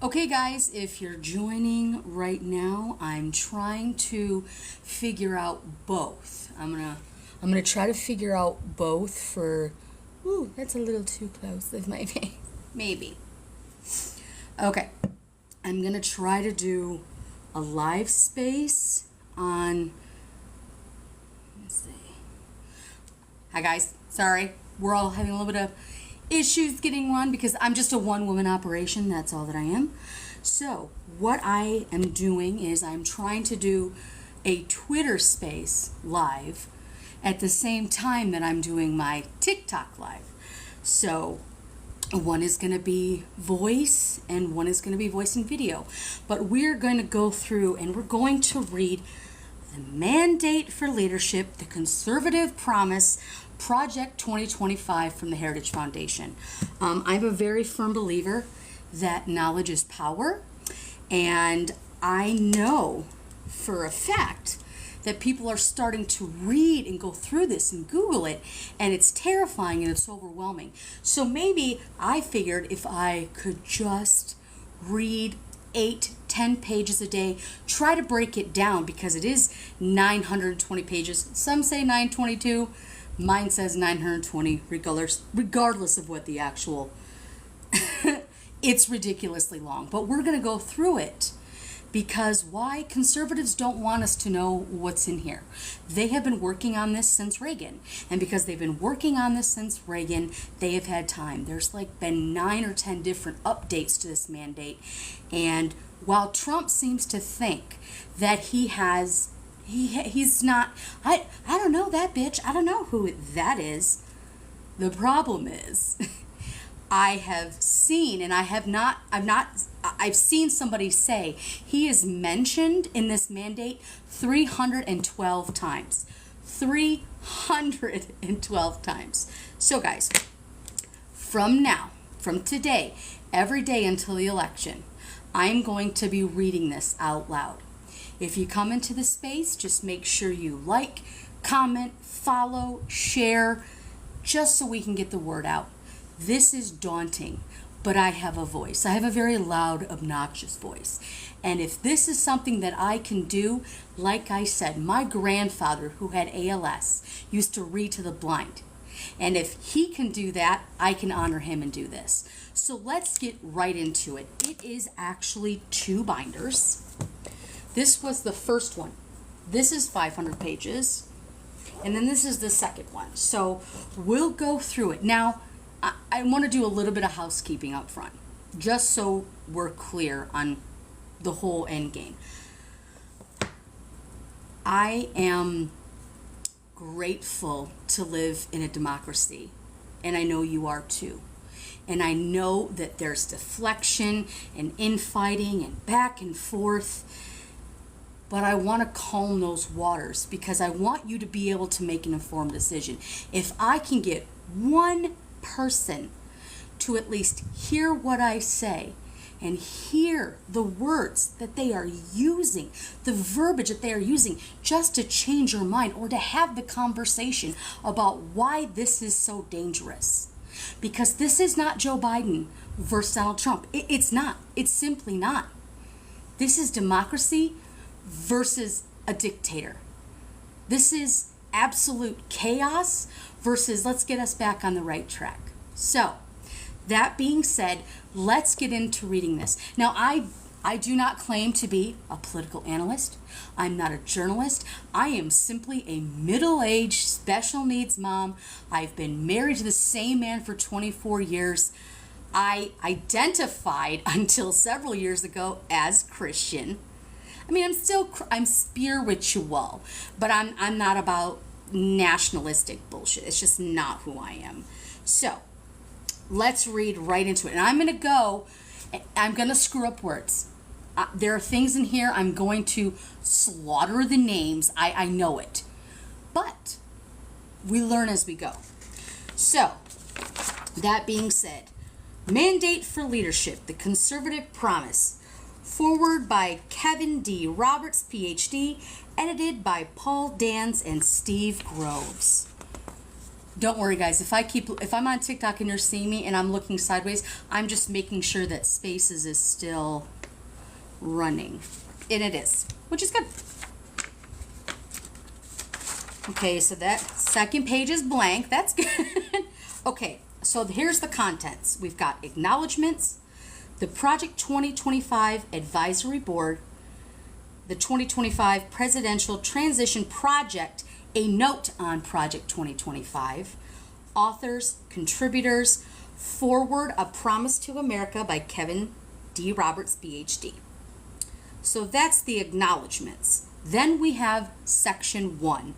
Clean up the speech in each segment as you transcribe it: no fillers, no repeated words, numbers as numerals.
Okay guys, if you're joining right now, I'm trying to figure out both. I'm gonna try to figure out both for, ooh, that's a little too close. This might be, maybe. Okay, I'm gonna try to do a live space on, let's see. Hi guys, sorry. We're all having a little bit of issues getting run because I'm just a one-woman operation. That's all that I am. So what I am doing is I'm trying to do a Twitter space live at the same time that I'm doing my TikTok live. So one is going to be voice and one is going to be voice and video. But we're going to go through and we're going to read the Mandate for Leadership, the Conservative Promise, Project 2025 from the Heritage Foundation. I'm a very firm believer that knowledge is power, and I know for a fact that people are starting to read and go through this and Google it, and it's terrifying and it's overwhelming. So maybe I figured if I could just read 8-10 pages a day, try to break it down because it is 920 pages. Some say 922. Mine says 920 regardless of what the actual it's ridiculously long, but we're going to go through it because why? Conservatives don't want us to know what's in here. They have been working on this since Reagan, and because they've been working on this since Reagan, they have had time. There's like been 9 or 10 different updates to this mandate, and while Trump seems to think that he's not, I don't know that bitch, I don't know who that is. The problem is I have seen, and I've seen somebody say he is mentioned in this mandate 312 times. 312 times. So guys, from today, every day until the election, I'm going to be reading this out loud. If you come into the space, just make sure you like, comment, follow, share, just so we can get the word out. This is daunting, but I have a voice. I have a very loud, obnoxious voice. And if this is something that I can do, like I said, my grandfather who had ALS used to read to the blind. And if he can do that, I can honor him and do this. So let's get right into it. It is actually 2 binders. This was the first one. This is 500 pages. And then this is the second one. So we'll go through it. Now, I want to do a little bit of housekeeping up front, just so we're clear on the whole end game. I am grateful to live in a democracy, and I know you are too. And I know that there's deflection and infighting and back and forth, but I want to calm those waters because I want you to be able to make an informed decision. If I can get one person to at least hear what I say and hear the words that they are using, the verbiage that they are using, just to change your mind or to have the conversation about why this is so dangerous. Because this is not Joe Biden versus Donald Trump. It's not. It's simply not. This is democracy versus a dictator. This is absolute chaos versus let's get us back on the right track. So, that being said, let's get into reading this. Now, I do not claim to be a political analyst. I'm not a journalist. I am simply a middle-aged special needs mom. I've been married to the same man for 24 years. I identified until several years ago as Christian. I mean, I'm spiritual, but I'm not about nationalistic bullshit. It's just not who I am. So, let's read right into it. And I'm going to screw up words. There are things in here I'm going to slaughter the names. I know it. But we learn as we go. So, that being said, Mandate for Leadership, the Conservative Promise. Forward by Kevin D. Roberts, PhD, edited by Paul Dans and Steve Groves. Don't worry, guys. If I'm on TikTok and you're seeing me and I'm looking sideways, I'm just making sure that Spaces is still running. And it is, which is good. Okay, so that second page is blank. That's good. Okay, so here's the contents. We've got acknowledgements, the Project 2025 Advisory Board, the 2025 Presidential Transition Project, a note on Project 2025, authors, contributors, Forward, A Promise to America by Kevin D. Roberts, PhD. So that's the acknowledgements. Then we have section 1,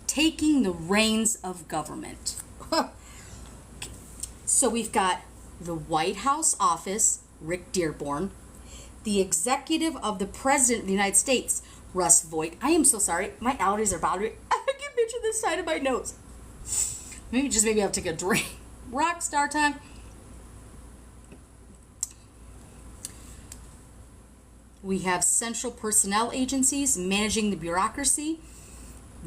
taking the reins of government. So we've got the White House office, Rick Dearborn, the executive of the President of the United States, Russ Voigt. I am so sorry. My allergies are bothering me. I can picture this side of my nose. Maybe I'll take a drink. Rock star time. We have central personnel agencies managing the bureaucracy,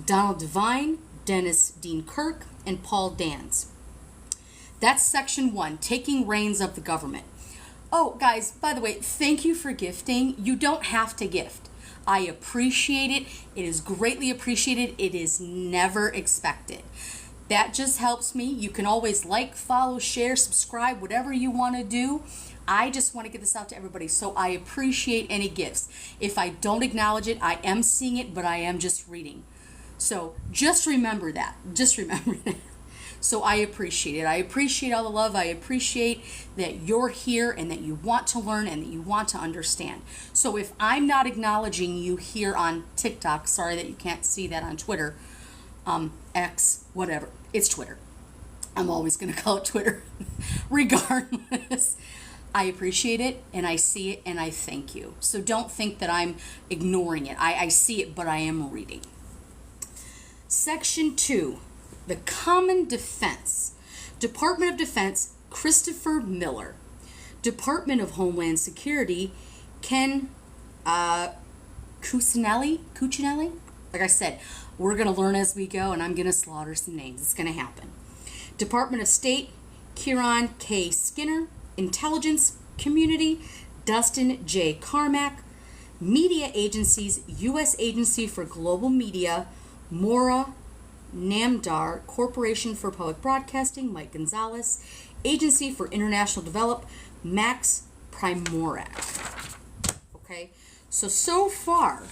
Donald Devine, Dennis Dean Kirk, and Paul Dans. That's section 1, taking reins of the government. Oh, guys, by the way, thank you for gifting. You don't have to gift. I appreciate it. It is greatly appreciated. It is never expected. That just helps me. You can always like, follow, share, subscribe, whatever you want to do. I just want to get this out to everybody, so I appreciate any gifts. If I don't acknowledge it, I am seeing it, but I am just reading. So just remember that. Just remember that. So I appreciate it. I appreciate all the love. I appreciate that you're here and that you want to learn and that you want to understand. So if I'm not acknowledging you here on TikTok, sorry that you can't see that on Twitter, X, whatever. It's Twitter. I'm always going to call it Twitter. Regardless, I appreciate it and I see it and I thank you. So don't think that I'm ignoring it. I see it, but I am reading. Section 2. The Common Defense. Department of Defense, Christopher Miller. Department of Homeland Security, Ken Cuccinelli. Like I said, we're going to learn as we go, and I'm going to slaughter some names. It's going to happen. Department of State, Kieran K. Skinner. Intelligence Community, Dustin J. Carmack. Media Agencies, U.S. Agency for Global Media, Maura Namdar, Corporation for Public Broadcasting, Mike Gonzalez, Agency for International Development, Max Primorak. Okay, so far,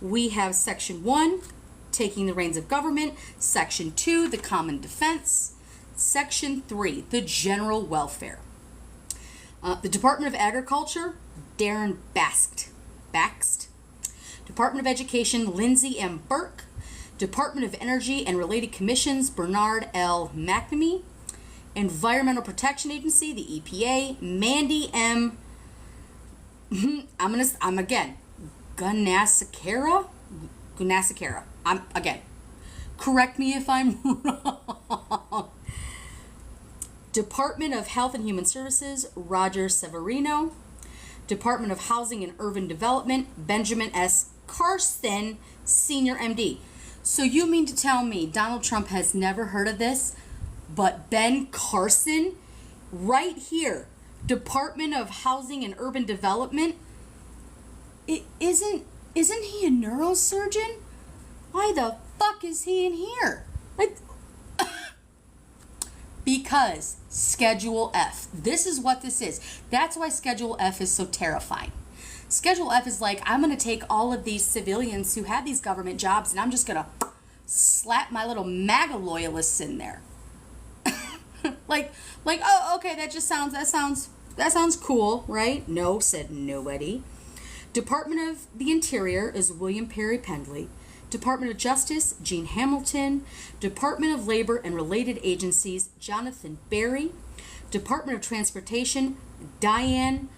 we have Section 1, taking the reins of government, Section 2, the common defense, Section 3, the general welfare. The Department of Agriculture, Darren Baxt. Department of Education, Lindsay M. Burke. Department of Energy and Related Commissions, Bernard L. McNamee. Environmental Protection Agency, the EPA, Mandy M. Gunasekara. Correct me if I'm wrong. Department of Health and Human Services, Roger Severino. Department of Housing and Urban Development, Benjamin S. Carson, Senior MD. So you mean to tell me Donald Trump has never heard of this, but Ben Carson, right here, Department of Housing and Urban Development, isn't he a neurosurgeon? Why the fuck is he in here? Because Schedule F. This is what this is. That's why Schedule F is so terrifying. Schedule F is like, I'm going to take all of these civilians who have these government jobs and I'm just going to slap my little MAGA loyalists in there. Oh, okay, that sounds cool, right? No, said nobody. Department of the Interior is William Perry Pendley. Department of Justice, Gene Hamilton. Department of Labor and Related Agencies, Jonathan Berry. Department of Transportation, Diane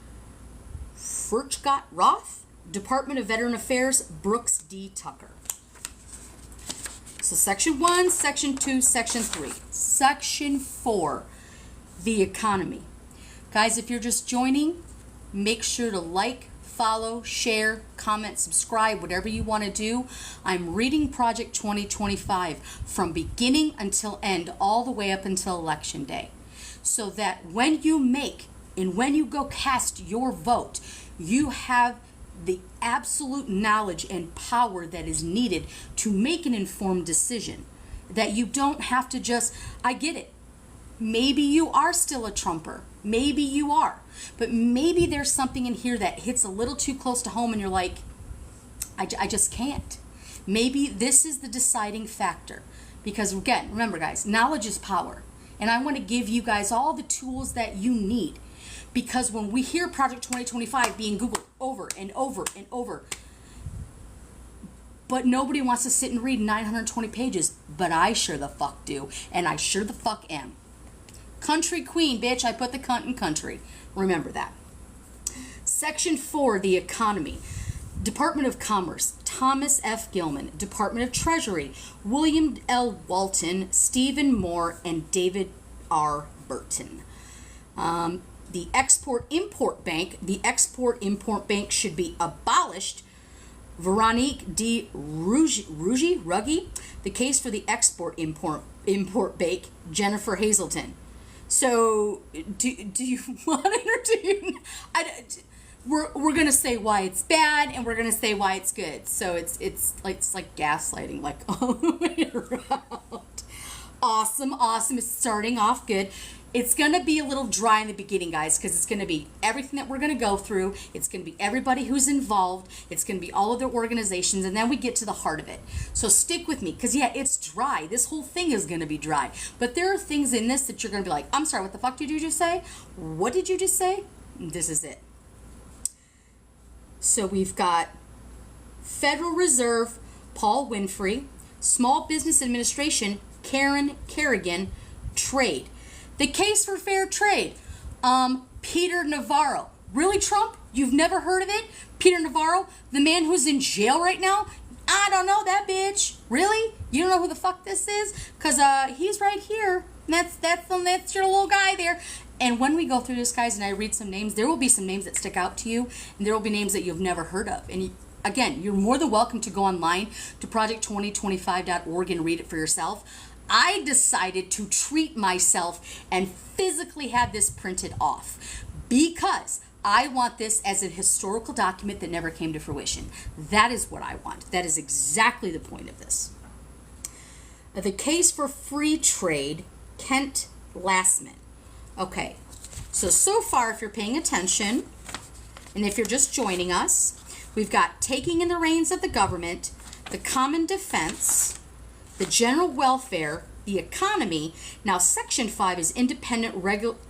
Furchgott Roth. Department of Veteran Affairs, Brooks D. Tucker. So Section 1, Section 2, Section 3. Section 4, the economy. Guys, if you're just joining, make sure to like, follow, share, comment, subscribe, whatever you want to do. I'm reading Project 2025 from beginning until end, all the way up until Election Day. So that when you make and when you go cast your vote, you have the absolute knowledge and power that is needed to make an informed decision. That you don't have to just, I get it. Maybe you are still a Trumper. Maybe you are. But maybe there's something in here that hits a little too close to home and you're like, I just can't. Maybe this is the deciding factor. Because again, remember guys, knowledge is power. And I want to give you guys all the tools that you need. Because when we hear Project 2025 being Googled over and over and over, but nobody wants to sit and read 920 pages, but I sure the fuck do, and I sure the fuck am. Country queen, bitch, I put the cunt in country. Remember that. Section 4, the economy. Department of Commerce, Thomas F. Gilman. Department of Treasury, William L. Walton, Stephen Moore, and David R. Burton. The Export-Import Bank. The Export-Import Bank should be abolished. Veronique D. Ruggie. The case for the Export-Import Bank, Jennifer Hazelton. So, do you want it or do you... We're going to say why it's bad and we're going to say why it's good. So it's like gaslighting, like all the way around. Awesome. It's starting off good. It's going to be a little dry in the beginning, guys, because it's going to be everything that we're going to go through. It's going to be everybody who's involved. It's going to be all of their organizations, and then we get to the heart of it. So stick with me, because, yeah, it's dry. This whole thing is going to be dry. But there are things in this that you're going to be like, I'm sorry, what the fuck did you just say? What did you just say? This is it. So we've got Federal Reserve, Paul Winfrey, Small Business Administration, Karen Kerrigan, Trade. The case for fair trade, Peter Navarro. Really, Trump? You've never heard of it? Peter Navarro, the man who's in jail right now? I don't know that bitch. Really? You don't know who the fuck this is? Because he's right here. That's your little guy there. And when we go through this, guys, and I read some names, there will be some names that stick out to you, and there will be names that you've never heard of. And again, you're more than welcome to go online to project2025.org and read it for yourself. I decided to treat myself and physically have this printed off because I want this as a historical document that never came to fruition. That is what I want. That is exactly the point of this. The case for free trade, Kent Lassman. Okay, so far, if you're paying attention, and if you're just joining us, we've got taking in the reins of the government, the common defense, the general welfare, the economy. Now, Section 5 is independent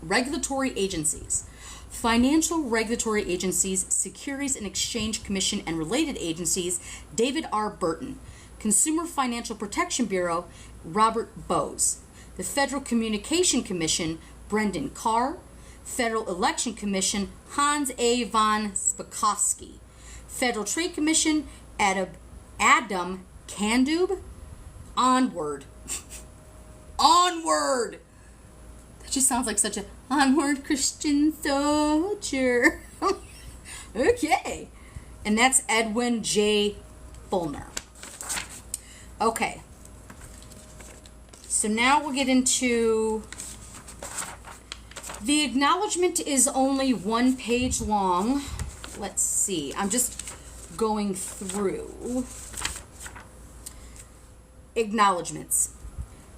regulatory agencies. Financial regulatory agencies, Securities and Exchange Commission and related agencies, David R. Burton. Consumer Financial Protection Bureau, Robert Bose. The Federal Communication Commission, Brendan Carr. Federal Election Commission, Hans A. von Spakovsky. Federal Trade Commission, Adam Kandub. Onward. Onward! That just sounds like such a onward Christian soldier. Okay. And that's Edwin J. Fulner. Okay. So now we'll get into... The acknowledgement is only 1 page long. Let's see. I'm just going through. Acknowledgements.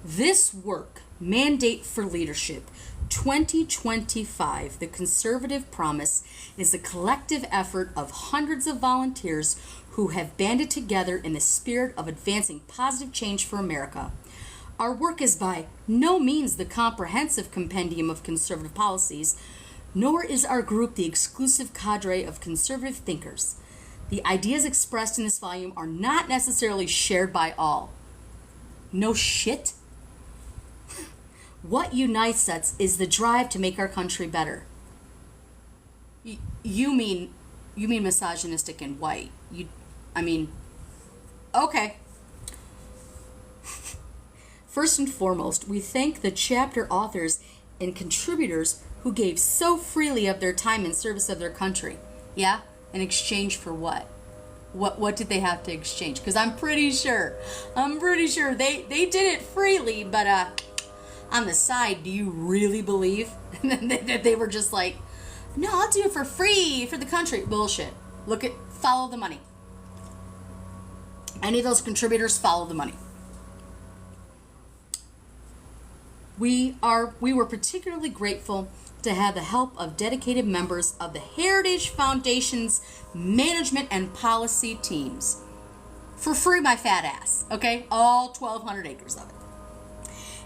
This work, Mandate for Leadership, 2025, The Conservative Promise, is a collective effort of hundreds of volunteers who have banded together in the spirit of advancing positive change for America. Our work is by no means the comprehensive compendium of conservative policies, nor is our group the exclusive cadre of conservative thinkers. The ideas expressed in this volume are not necessarily shared by all. No shit. What unites us is the drive to make our country better. You mean misogynistic and white. Okay. First and foremost, we thank the chapter authors and contributors who gave so freely of their time in service of their country. Yeah? In exchange for what? What did they have to exchange? Because I'm pretty sure they did it freely, but on the side, do you really believe that they were just like, no, I'll do it for free for the country? Bullshit. Follow the money. Any of those contributors, follow the money. We were particularly grateful to have the help of dedicated members of the Heritage Foundation's management and policy teams. For free, my fat ass, okay? All 1,200 acres of it.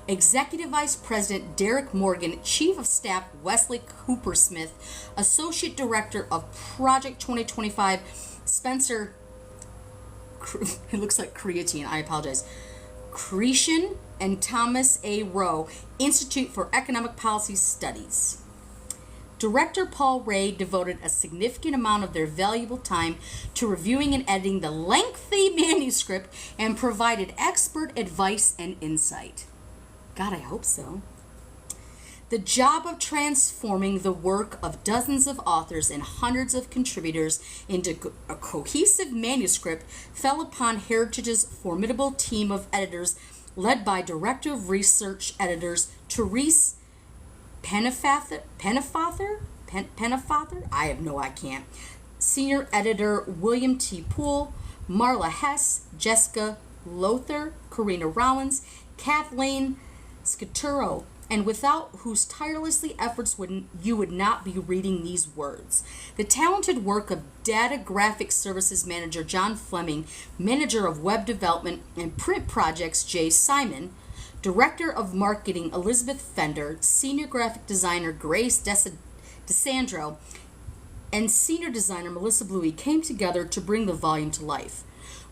Executive Vice President Derek Morgan, Chief of Staff Wesley Coopersmith, Associate Director of Project 2025 Spencer, it looks like creatine, I apologize, Cretion, and Thomas A. Rowe, Institute for Economic Policy Studies. Director Paul Ray devoted a significant amount of their valuable time to reviewing and editing the lengthy manuscript and provided expert advice and insight. God, I hope so. The job of transforming the work of dozens of authors and hundreds of contributors into a cohesive manuscript fell upon Heritage's formidable team of editors led by Director of Research Editors Therese Pennefather? I can't. Senior Editor William T. Poole, Marla Hess, Jessica Lothar, Karina Rollins, Kathleen Scaturo, and without whose tirelessly efforts you would not be reading these words. The talented work of Data Graphic Services Manager John Fleming, Manager of Web Development and Print Projects Jay Simon, Director of Marketing Elizabeth Fender, Senior Graphic Designer Grace DeSandro, and Senior Designer Melissa Bluey came together to bring the volume to life.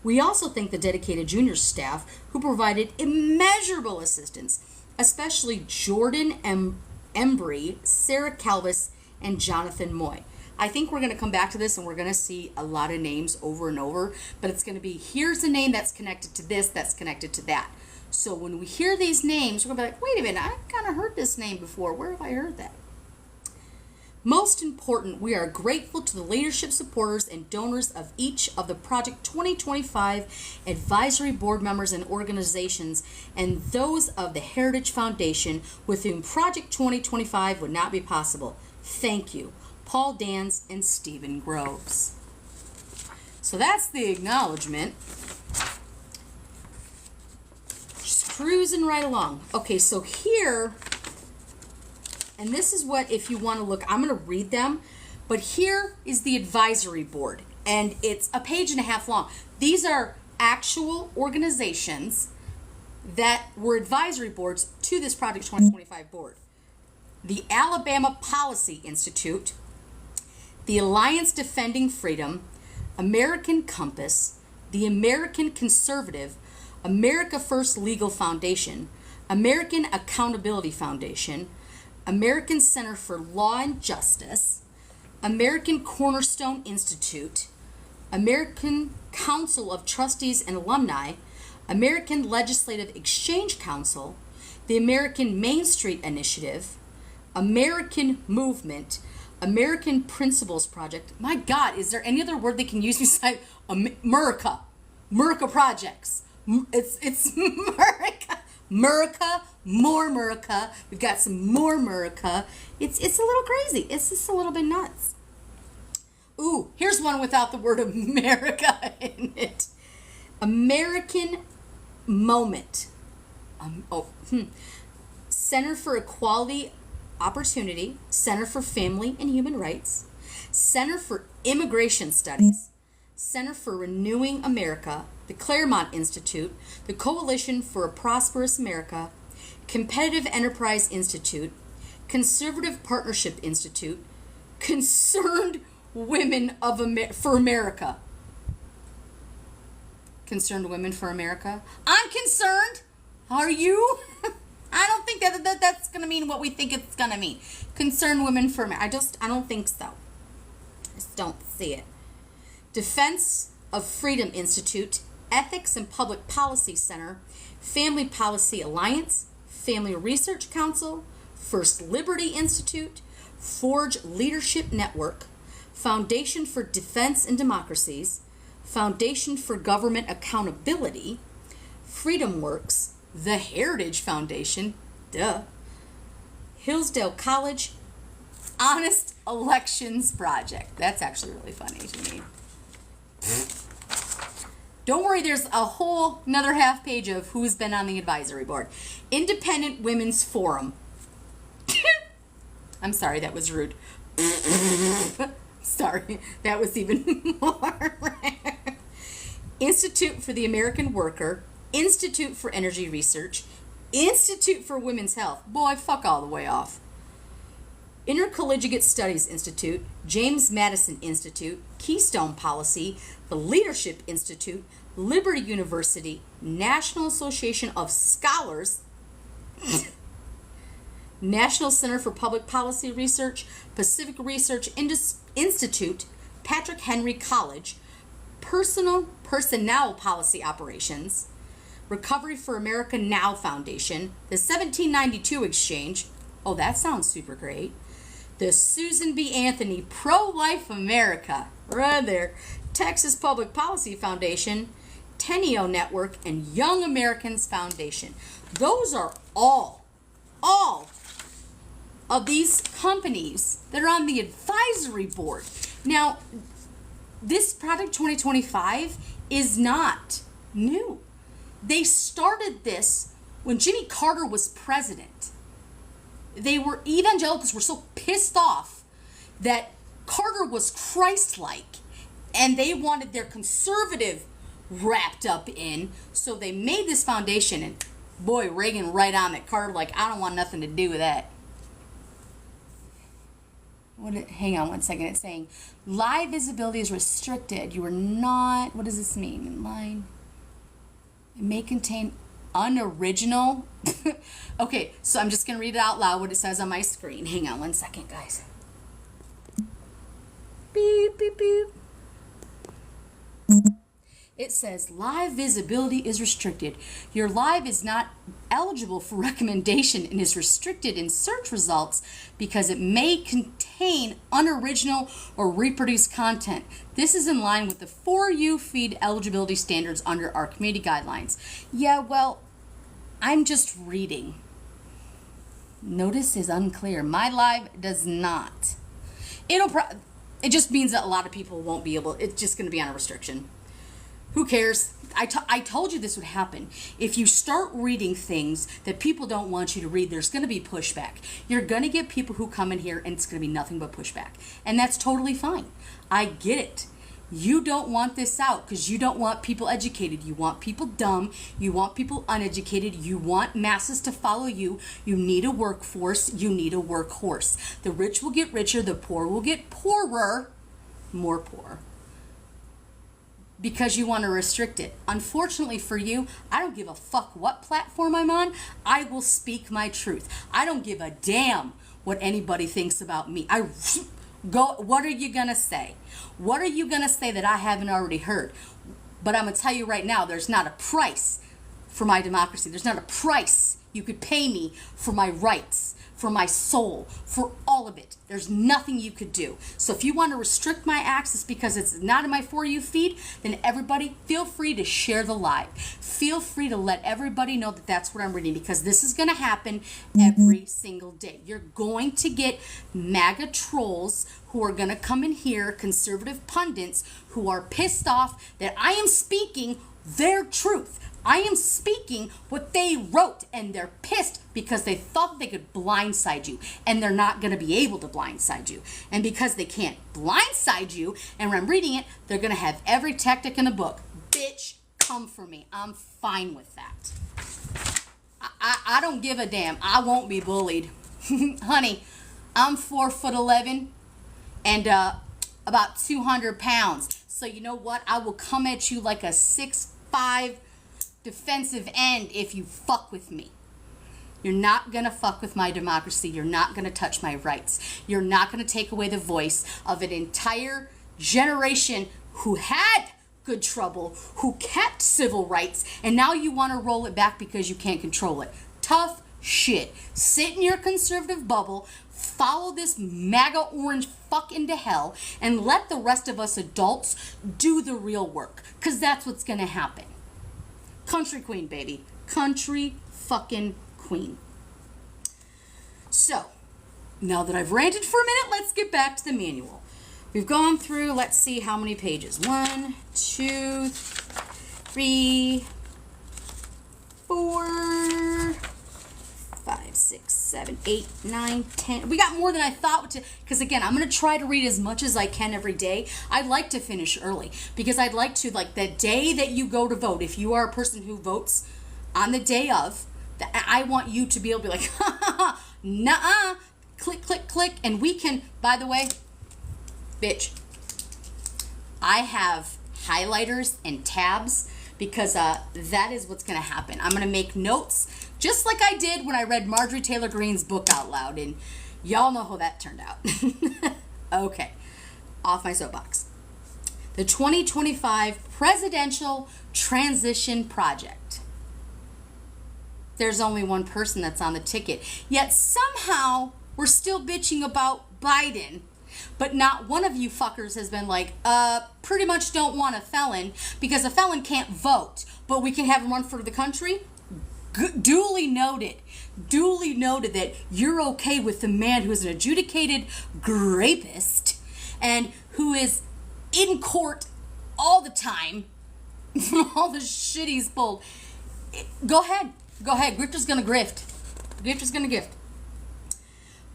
We also thank the dedicated junior staff who provided immeasurable assistance, especially Jordan Embry, Sarah Calvis, and Jonathan Moy. I think we're going to come back to this and we're going to see a lot of names over and over, but it's going to be, here's a name that's connected to this, that's connected to that. So when we hear these names, we're going to be like, wait a minute, I've kind of heard this name before. Where have I heard that? Most important, we are grateful to the leadership, supporters, and donors of each of the Project 2025 advisory board members and organizations, and those of the Heritage Foundation with whom Project 2025 would not be possible. Thank you. Paul Dans and Stephen Groves. So that's the acknowledgement. Just cruising right along. Okay, so here, and this is what, if you want to look, I'm going to read them, but here is the advisory board, and it's a page and a half long. These are actual organizations that were advisory boards to this Project 2025 board. The Alabama Policy Institute, the Alliance Defending Freedom, American Compass, the American Conservative, America First Legal Foundation, American Accountability Foundation, American Center for Law and Justice, American Cornerstone Institute, American Council of Trustees and Alumni, American Legislative Exchange Council, the American Main Street Initiative, American Movement, American Principles Project. My God, is there any other word they can use besides America? America Projects. It's America. America, more America. We've got some more America. It's a little crazy. It's just a little bit nuts. Ooh, here's one without the word America in it. American Moment. Center for Equality Opportunity, Center for Family and Human Rights, Center for Immigration Studies, Center for Renewing America, the Claremont Institute, the Coalition for a Prosperous America, Competitive Enterprise Institute, Conservative Partnership Institute, Concerned Women for America. Concerned Women for America. I'm concerned. Are you? I don't think that's going to mean what we think it's going to mean. Concerned Women for America. I don't think so. I just don't see it. Defense of Freedom Institute, Ethics and Public Policy Center, Family Policy Alliance, Family Research Council, First Liberty Institute, Forge Leadership Network, Foundation for Defense and Democracies, Foundation for Government Accountability, Freedom Works, the Heritage Foundation, Hillsdale College, Honest Elections Project. That's actually really funny to me. Don't worry, there's a whole another half page of who's been on the advisory board. Independent Women's Forum. I'm sorry, that was rude. Sorry, that was even more. Institute for the American Worker, Institute for Energy Research, Institute for Women's Health. Boy, fuck all the way off. Intercollegiate Studies Institute, James Madison Institute, Keystone Policy, the Leadership Institute, Liberty University, National Association of Scholars, National Center for Public Policy Research, Pacific Research Institute, Patrick Henry College, Personnel Policy Operations, Recovery for America Now Foundation, the 1792 Exchange, oh, that sounds super great, the Susan B. Anthony Pro-Life America, right there, Texas Public Policy Foundation, Teneo Network, and Young Americans Foundation. Those are all of these companies that are on the advisory board. Now, this Project 2025 is not new. They started this when Jimmy Carter was president. Evangelicals were so pissed off that Carter was Christ-like and they wanted their conservative wrapped up in, so they made this foundation, and boy, Reagan right on it. Carter like, I don't want nothing to do with that. Hang on one second. It's saying live visibility is restricted. You are not, what does this mean? In line. It may contain unoriginal. Okay, so I'm just going to read it out loud what it says on my screen. Hang on one second, guys. Beep, beep, beep. It says live visibility is restricted. Your live is not eligible for recommendation and is restricted in search results because it may contain unoriginal or reproduced content. This is in line with the For You feed eligibility standards under our community guidelines. Yeah, well, I'm just reading. Notice is unclear. My live does not. It just means that a lot of people won't be able, it's just going to be on a restriction. Who cares? I told you this would happen. If you start reading things that people don't want you to read, there's going to be pushback. You're going to get people who come in here and it's going to be nothing but pushback. And that's totally fine. I get it. You don't want this out because you don't want people educated. You want people dumb. You want people uneducated. You want masses to follow you. You need a workforce. You need a workhorse. The rich will get richer. The poor will get poorer. More poor. Because you want to restrict it. Unfortunately for you, I don't give a fuck what platform I'm on. I will speak my truth. I don't give a damn what anybody thinks about me. What are you going to say? What are you going to say that I haven't already heard? But I'm going to tell you right now, there's not a price for my democracy. There's not a price you could pay me for my rights, for my soul, for all of it. There's nothing you could do. So if you want to restrict my access because it's not in my For You feed, then everybody feel free to share the live. Feel free to let everybody know that that's what I'm reading, because this is going to happen every single day. You're going to get MAGA trolls who are going to come in here, conservative pundits who are pissed off that I am speaking their truth. I am speaking what they wrote, and they're pissed because they thought they could blindside you, and they're not going to be able to blindside you. And because they can't blindside you, and when I'm reading it, they're going to have every tactic in the book. Bitch, come for me. I'm fine with that. I don't give a damn. I won't be bullied. Honey, I'm 4'11" and about 200 pounds. So you know what? I will come at you like a 6'5" defensive end if you fuck with me. You're not going to fuck with my democracy. You're not going to touch my rights. You're not going to take away the voice of an entire generation who had good trouble, who kept civil rights, and now you want to roll it back because you can't control it. Tough shit. Sit in your conservative bubble, follow this MAGA orange fuck into hell, and let the rest of us adults do the real work. Because that's what's going to happen. Country queen, baby. Country fucking queen. So, now that I've ranted for a minute, let's get back to the manual. We've gone through, let's see how many pages. 1, 2, 3, 4, 5, 6, 7, 8, 9, 10. We got more than I thought, because again, I'm going to try to read as much as I can every day. I'd like to finish early, because I'd like to, like, the day that you go to vote, if you are a person who votes on the day of, I want you to be able to be like, ha ha ha, nuh-uh, click, click, click, and we can, by the way, bitch, I have highlighters and tabs, because that is what's going to happen. I'm going to make notes, just like I did when I read Marjorie Taylor Greene's book out loud, and y'all know how that turned out. Okay, off my soapbox. The 2025 Presidential Transition Project. There's only one person that's on the ticket, yet somehow we're still bitching about Biden. But not one of you fuckers has been like, pretty much don't want a felon, because a felon can't vote, but we can have him run for the country. Duly noted that you're okay with the man who is an adjudicated rapist and who is in court all the time for all the shit he's pulled. Go ahead. Grifter's gonna grift.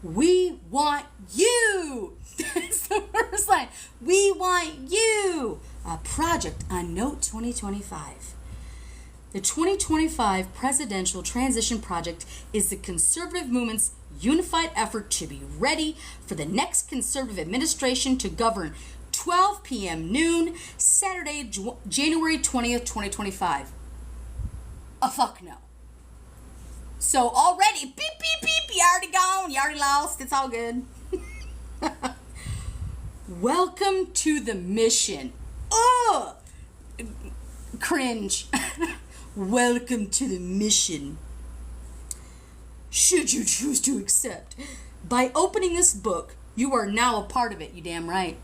We want you. That's the first line. We want you. A project on Note 2025. The 2025 Presidential Transition Project is the conservative movement's unified effort to be ready for the next conservative administration to govern 12 p.m. noon, Saturday, January 20th, 2025. A fuck no. So already, beep, beep, beep, you already gone, you already lost, it's all good. Welcome to the mission. Oh, cringe. Welcome to the mission. Should you choose to accept. By opening this book, you are now a part of it. You damn right.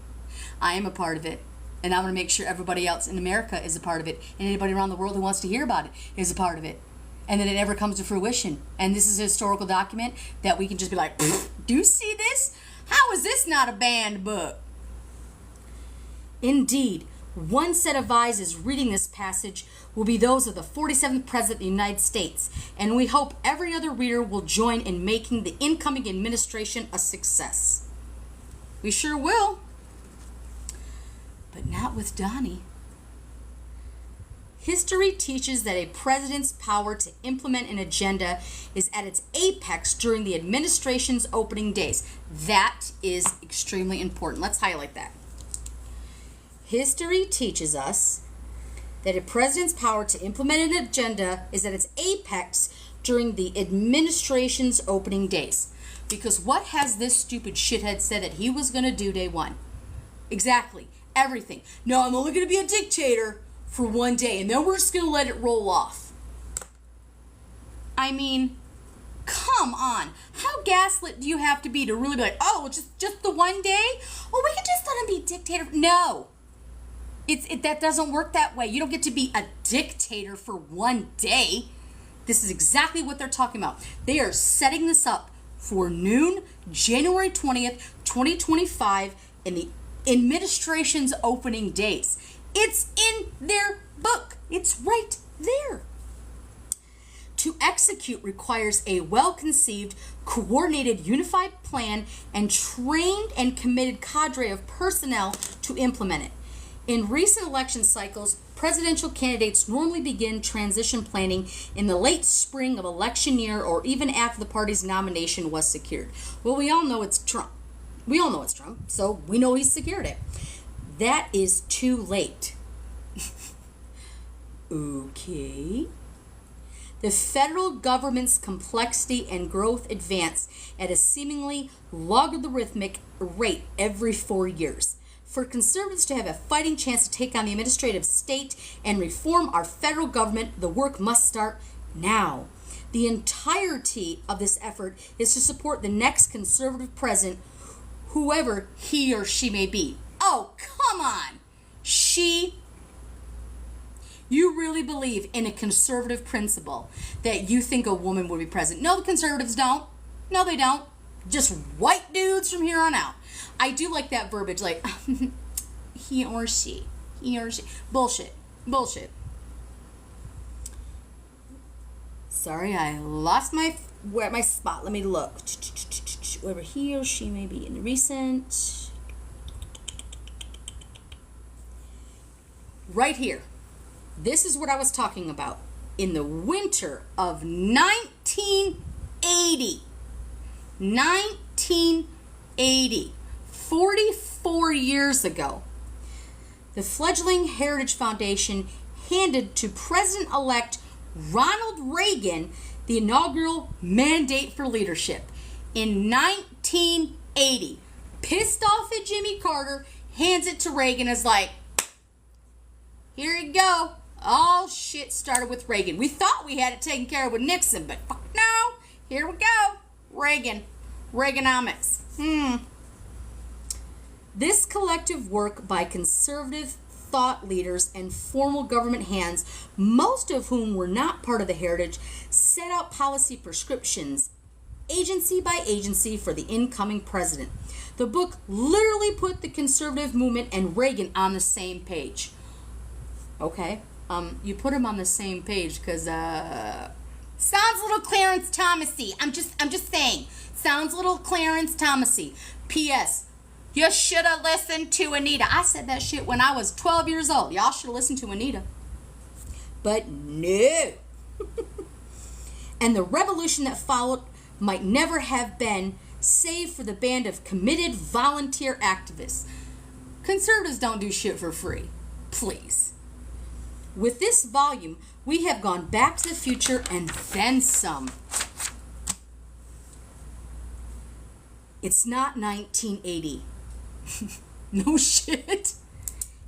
I am a part of it. And I want to make sure everybody else in America is a part of it. And anybody around the world who wants to hear about it is a part of it. And then it never comes to fruition. And this is a historical document that we can just be like, do you see this? How is this not a banned book? Indeed, one set of eyes reading this passage will be those of the 47th President of the United States, and we hope every other reader will join in making the incoming administration a success. We sure will. But not with Donnie. History teaches that a president's power to implement an agenda is at its apex during the administration's opening days. That is extremely important. Let's highlight that. History teaches us that a president's power to implement an agenda is at its apex during the administration's opening days. Because what has this stupid shithead said that he was going to do day one? Exactly. Everything. No, I'm only going to be a dictator for one day, and then we're just going to let it roll off. I mean, come on. How gaslit do you have to be to really be like, oh, just the one day? Oh, we can just let him be dictator. No. That doesn't work that way. You don't get to be a dictator for one day. This is exactly what they're talking about. They are setting this up for noon, January 20th, 2025, in the administration's opening days. It's in their book. It's right there. To execute requires a well-conceived, coordinated, unified plan and trained and committed cadre of personnel to implement it. In recent election cycles, presidential candidates normally begin transition planning in the late spring of election year or even after the party's nomination was secured. Well, we all know it's Trump. So we know he's secured it. That is too late. Okay. The federal government's complexity and growth advance at a seemingly logarithmic rate every 4 years. For conservatives to have a fighting chance to take on the administrative state and reform our federal government, the work must start now. The entirety of this effort is to support the next conservative president, whoever he or she may be. Oh, come on. You really believe in a conservative principle that you think a woman would be president. No, the conservatives don't. No, they don't. Just white dudes from here on out. I do like that verbiage, like, he or she. He or she. Bullshit. Bullshit. Sorry, I lost my spot. Let me look. Whoever he or she may be in the recent. Right here. This is what I was talking about. In the winter of 1980. 1980. 44 years ago. The fledgling Heritage Foundation handed to President-elect Ronald Reagan the inaugural mandate for leadership. In 1980. Pissed off at Jimmy Carter, hands it to Reagan, is like, here you go. All shit started with Reagan. We thought we had it taken care of with Nixon, but fuck no. Here we go. Reagan. Reaganomics. This collective work by conservative thought leaders and formal government hands, most of whom were not part of the Heritage, set out policy prescriptions, agency by agency, for the incoming president. The book literally put the conservative movement and Reagan on the same page. Okay, you put him on the same page because sounds a little Clarence Thomasy. I'm just saying, sounds a little Clarence Thomasy. P.S. You should have listened to Anita. I said that shit when I was 12 years old. Y'all should have listened to Anita. But no. And the revolution that followed might never have been, save for the band of committed volunteer activists. Conservatives don't do shit for free. Please. With this volume, we have gone back to the future and then some. It's not 1980. No shit.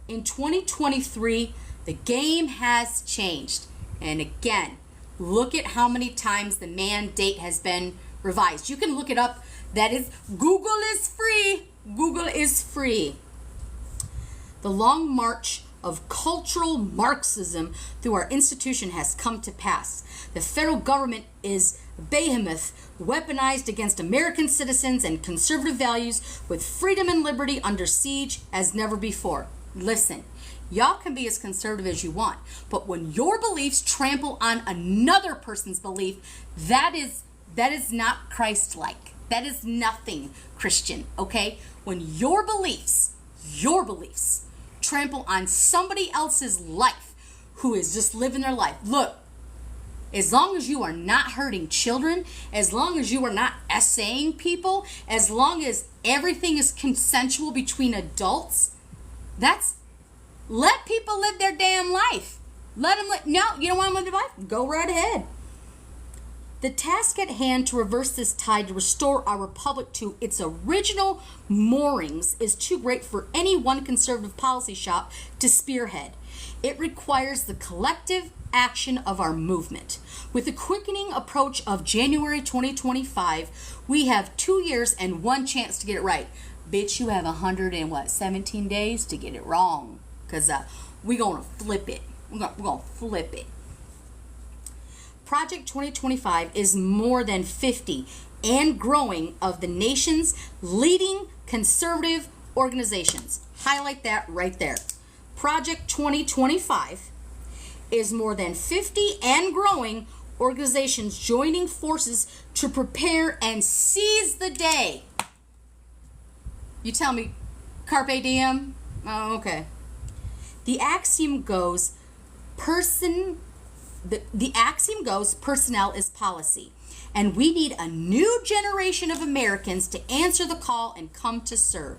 In 2023, the game has changed. And again, look at how many times the mandate has been revised. You can look it up. That is, Google is free. Google is free. The long march of cultural Marxism through our institution has come to pass. The federal government is a behemoth weaponized against American citizens and conservative values, with freedom and liberty under siege as never before. Listen, y'all can be as conservative as you want, but when your beliefs trample on another person's belief, that is not Christ-like. That is nothing Christian, okay? When your beliefs trample on somebody else's life who is just living their life. Look, as long as you are not hurting children, as long as you are not essaying people, as long as everything is consensual between adults, let people live their damn life. No, you don't want to live their life? Go right ahead. The task at hand to reverse this tide, to restore our republic to its original moorings, is too great for any one conservative policy shop to spearhead. It requires the collective action of our movement. With the quickening approach of January 2025, we have 2 years and one chance to get it right. Bitch, you have 17 days to get it wrong. Because we're going to flip it. We're going to flip it. Project 2025 is more than 50 and growing of the nation's leading conservative organizations. Highlight that right there. Project 2025 is more than 50 and growing organizations joining forces to prepare and seize the day. You tell me, Carpe Diem? Oh, okay. The axiom goes, personnel is policy, and we need a new generation of Americans to answer the call and come to serve.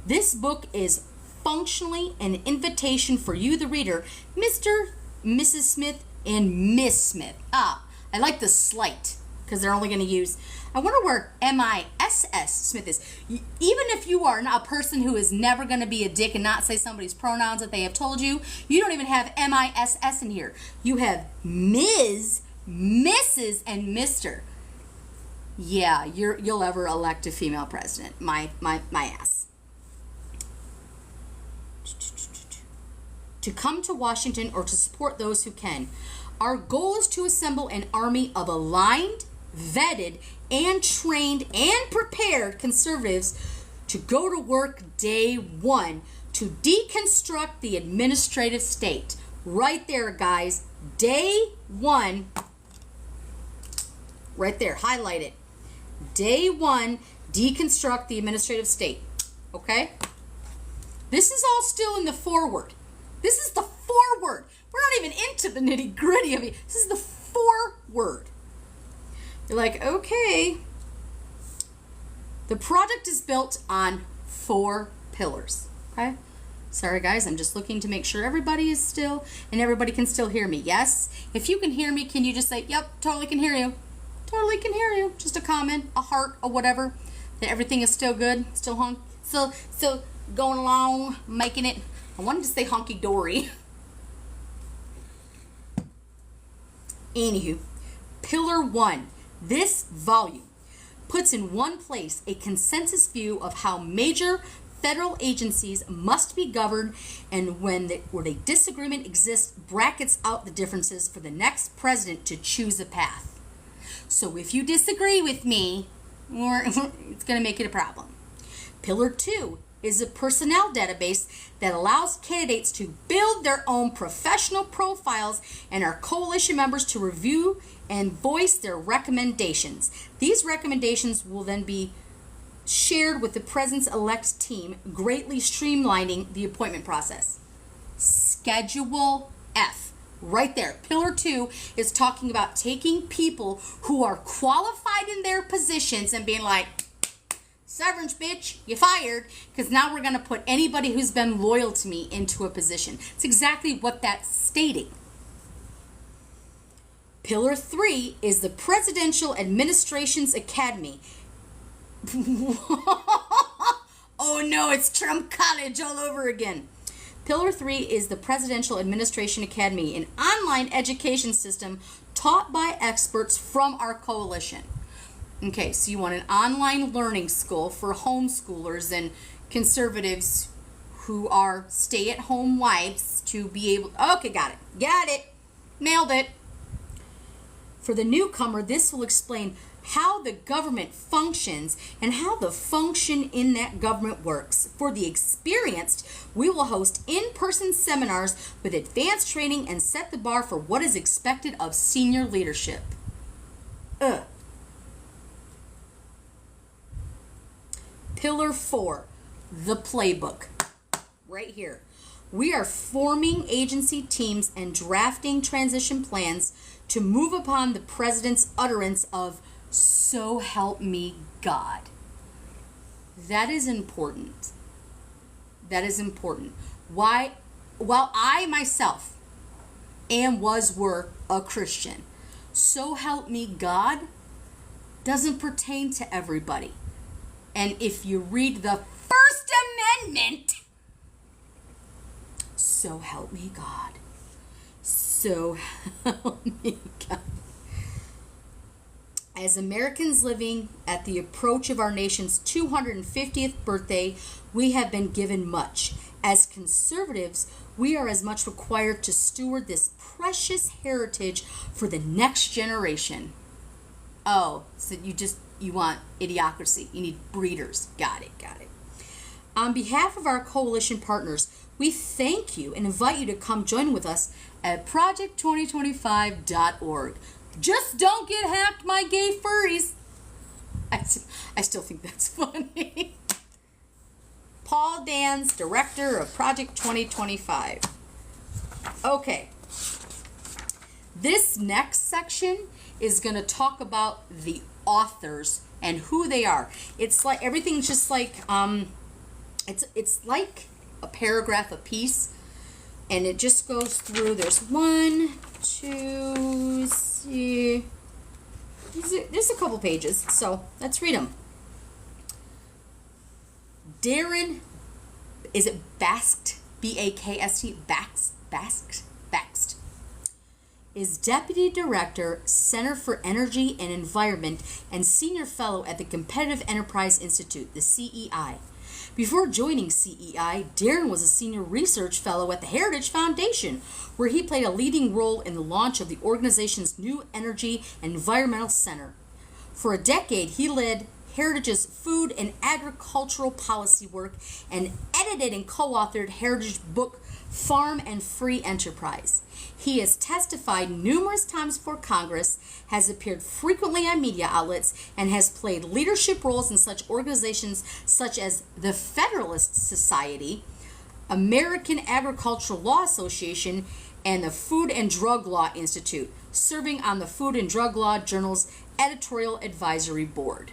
This book is functionally an invitation for you, the reader, Mr., Mrs. Smith, and Miss Smith. I like the slight, because they're only going to use, I wonder where M-I-S-S Smith is. Even if you are not a person who is never going to be a dick and not say somebody's pronouns that they have told you, you don't even have M-I-S-S in here. You have Ms., Mrs. and Mr. Yeah, you'll ever elect a female president. My ass. To come to Washington or to support those who can. Our goal is to assemble an army of aligned, vetted, and trained and prepared conservatives to go to work day one to deconstruct the administrative state. Right there, guys. Day one. Right there. Highlight it. Day one, deconstruct the administrative state. Okay? This is all still in the foreword. This is the foreword. We're not even into the nitty gritty of it. This is the foreword. You're like, okay. The project is built on 4 pillars. Okay? Sorry, guys. I'm just looking to make sure everybody is still and everybody can still hear me. Yes? If you can hear me, can you just say, yep, totally can hear you. Totally can hear you. Just a comment, a heart, or whatever. That everything is still good, still still going along, making it. I wanted to say hunky-dory. Anywho, Pillar 1. This volume puts in one place a consensus view of how major federal agencies must be governed, and where the disagreement exists, brackets out the differences for the next president to choose a path. So if you disagree with me, it's going to make it a problem. Pillar 2 is a personnel database that allows candidates to build their own professional profiles and our coalition members to review and voice their recommendations. These recommendations will then be shared with the president's-elect team, greatly streamlining the appointment process. Schedule F. Right there. Pillar 2 is talking about taking people who are qualified in their positions and being like, severance, bitch, you fired, because now we're going to put anybody who's been loyal to me into a position. It's exactly what that's stating. Pillar 3 is the Presidential Administration's Academy. Oh no, it's Trump College all over again. Pillar 3 is the Presidential Administration Academy, an online education system taught by experts from our coalition. Okay, so you want an online learning school for homeschoolers and conservatives who are stay-at-home wives to be able... Okay, got it. Got it. Nailed it. For the newcomer, this will explain how the government functions and how the function in that government works. For the experienced, we will host in-person seminars with advanced training and set the bar for what is expected of senior leadership. Pillar 4, the playbook. Right here. We are forming agency teams and drafting transition plans to move upon the president's utterance of "So help me God." That is important. That is important. Why? While I myself were a Christian, "So help me God" doesn't pertain to everybody. And if you read the First Amendment, so help me God. So help me God. As Americans living at the approach of our nation's 250th birthday, we have been given much. As conservatives, we are as much required to steward this precious heritage for the next generation. Oh, so you want idiocracy. You need breeders. Got it. On behalf of our coalition partners, we thank you and invite you to come join with us at project2025.org. Just don't get hacked, my gay furries. I still think that's funny. Paul Dans, director of Project 2025. Okay. This next section is going to talk about the authors and who they are. It's like everything's just like it's like a paragraph a piece, and it just goes through. There's 1, 2, see. There's a couple pages, so let's read them. Darren, is it Basked? B-A-K-S-T? Basked? is Deputy Director, Center for Energy and Environment, and Senior Fellow at the Competitive Enterprise Institute, the CEI. Before joining CEI, Darren was a Senior Research Fellow at the Heritage Foundation, where he played a leading role in the launch of the organization's new Energy and Environmental Center. For a decade, he led Heritage's food and agricultural policy work and edited and co-authored Heritage book Farm and Free Enterprise. He has testified numerous times before Congress, has appeared frequently on media outlets, and has played leadership roles in such organizations such as the Federalist Society, American Agricultural Law Association, and the Food and Drug Law Institute, serving on the Food and Drug Law Journal's editorial advisory board.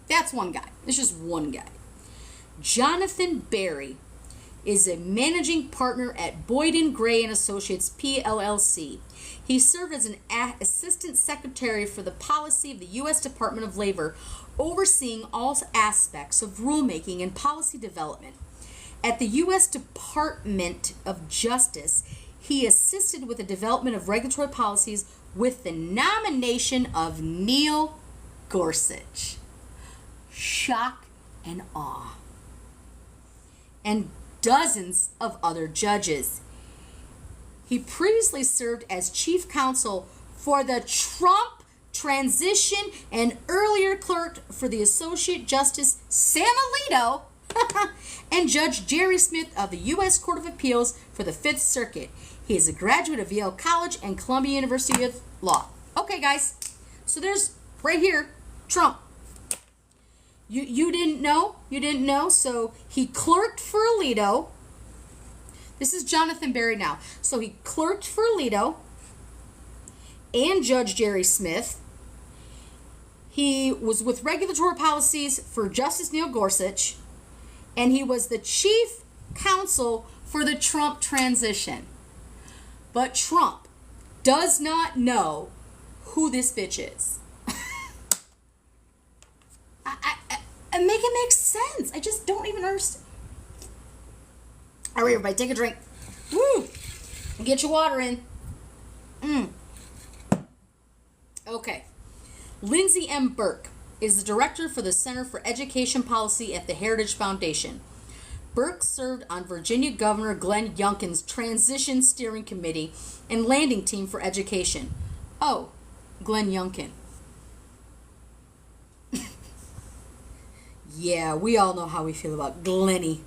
That's one guy. It's just one guy. Jonathan Berry is a managing partner at Boyden Gray and Associates PLLC. He served as an assistant secretary for the policy of the U.S. Department of Labor, overseeing all aspects of rulemaking and policy development. At the U.S. Department of Justice, he assisted with the development of regulatory policies with the nomination of Neil Gorsuch. Shock and awe. And dozens of other judges. He previously served as chief counsel for the Trump transition and earlier clerked for the Associate Justice Sam Alito and Judge Jerry Smith of the U.S. Court of Appeals for the Fifth Circuit. He is a graduate of Yale College and Columbia University of Law. Okay, guys, so there's right here Trump. You didn't know? You didn't know? So he clerked for Alito. This is Jonathan Berry now. So he clerked for Alito and Judge Jerry Smith. He was with regulatory policies for Justice Neil Gorsuch. And he was the chief counsel for the Trump transition. But Trump does not know who this bitch is. Make it make sense. I just don't even understand. All right, everybody, take a drink. Woo! Get your water in. Okay. Lindsay M. Burke is the director for the Center for Education Policy at the Heritage Foundation. Burke served on Virginia Governor Glenn Youngkin's Transition Steering Committee and Landing Team for Education. Oh, Glenn Youngkin. Yeah, we all know how we feel about Glenny.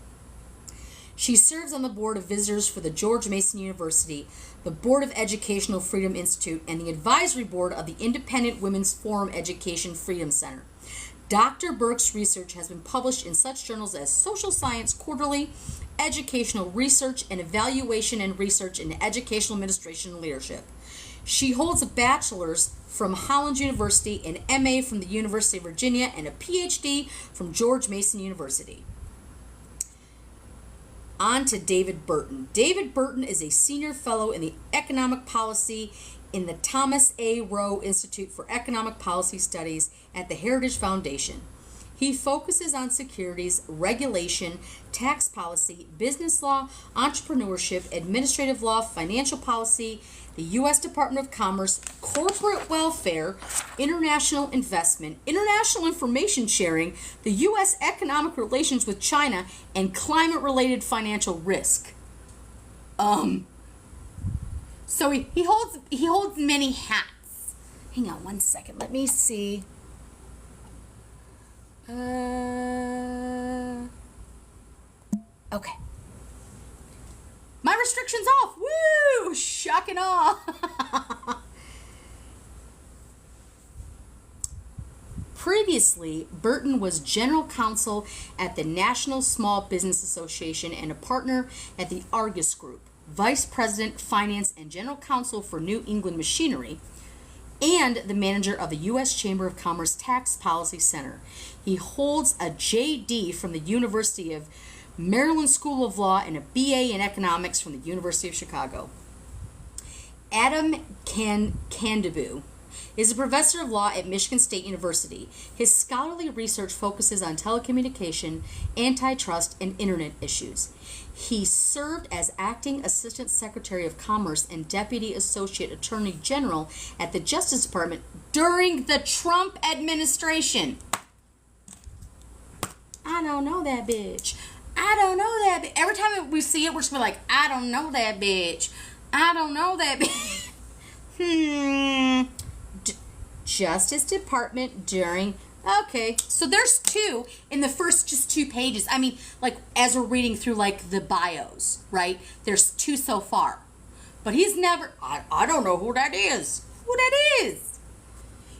She serves on the board of visitors for the George Mason University, the Board of Educational Freedom Institute, and the advisory board of the Independent Women's Forum Education Freedom Center. Dr. Burke's research has been published in such journals as Social Science Quarterly, Educational Research and Evaluation and Research in Educational Administration and Leadership. She holds a bachelor's from Holland University, an MA from the University of Virginia, and a PhD from George Mason University. On to David Burton. David Burton is a senior fellow in the economic policy in the Thomas A. Rowe Institute for Economic Policy Studies at the Heritage Foundation. He focuses on securities, regulation, tax policy, business law, entrepreneurship, administrative law, financial policy, the U.S. Department of Commerce, corporate welfare, international investment, international information sharing, the U.S. economic relations with China, and climate-related financial risk. So he holds many hats. Hang on one second. Let me see. Okay. My restriction's off. Woo! Shock and awe. Previously, Burton was general counsel at the National Small Business Association and a partner at the Argus Group, vice president, finance, and general counsel for New England Machinery, and the manager of the U.S. Chamber of Commerce Tax Policy Center. He holds a J.D. from the University of Maryland School of Law and a BA in economics from the University of Chicago. Adam Candibu is a professor of law at Michigan State University. His scholarly research focuses on telecommunication, antitrust, and internet issues. He served as acting Assistant Secretary of Commerce and Deputy Associate Attorney General at the Justice Department during the Trump administration. I don't know that bitch. I don't know that bitch. Every time we see it, we're just gonna be like, I don't know that bitch. I don't know that bitch. Justice Department during... Okay, so there's two in the first just 2 pages. I mean, like, as we're reading through, like, the bios, right? There's 2 so far. But he's never... I don't know who that is. Who that is?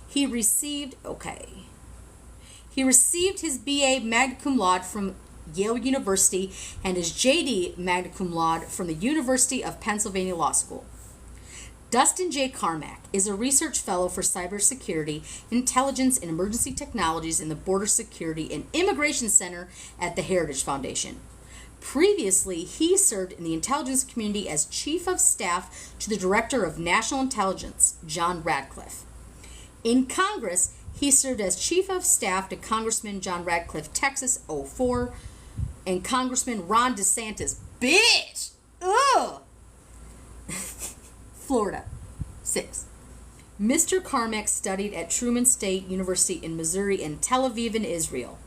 He received... Okay. He received his B.A. magna cum laude from Yale University and his J.D. magna cum laude from the University of Pennsylvania Law School. Dustin J. Carmack is a research fellow for cybersecurity, intelligence, and emergency technologies in the Border Security and Immigration Center at the Heritage Foundation. Previously, he served in the intelligence community as Chief of Staff to the Director of National Intelligence, John Radcliffe. In Congress, he served as Chief of Staff to Congressman John Radcliffe, Texas, 04, and Congressman Ron DeSantis, bitch! Ugh! Florida, 6. Mr. Carmack studied at Truman State University in Missouri and Tel Aviv in Israel.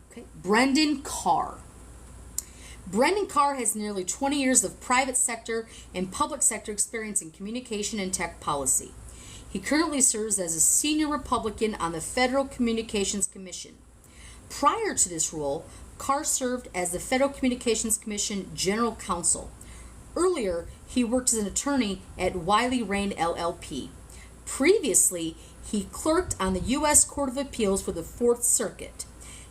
Okay. Brendan Carr. Brendan Carr has nearly 20 years of private sector and public sector experience in communication and tech policy. He currently serves as a senior Republican on the Federal Communications Commission. Prior to this role, Carr served as the Federal Communications Commission General Counsel. Earlier, he worked as an attorney at Wiley Rain LLP. Previously, he clerked on the U.S. Court of Appeals for the Fourth Circuit.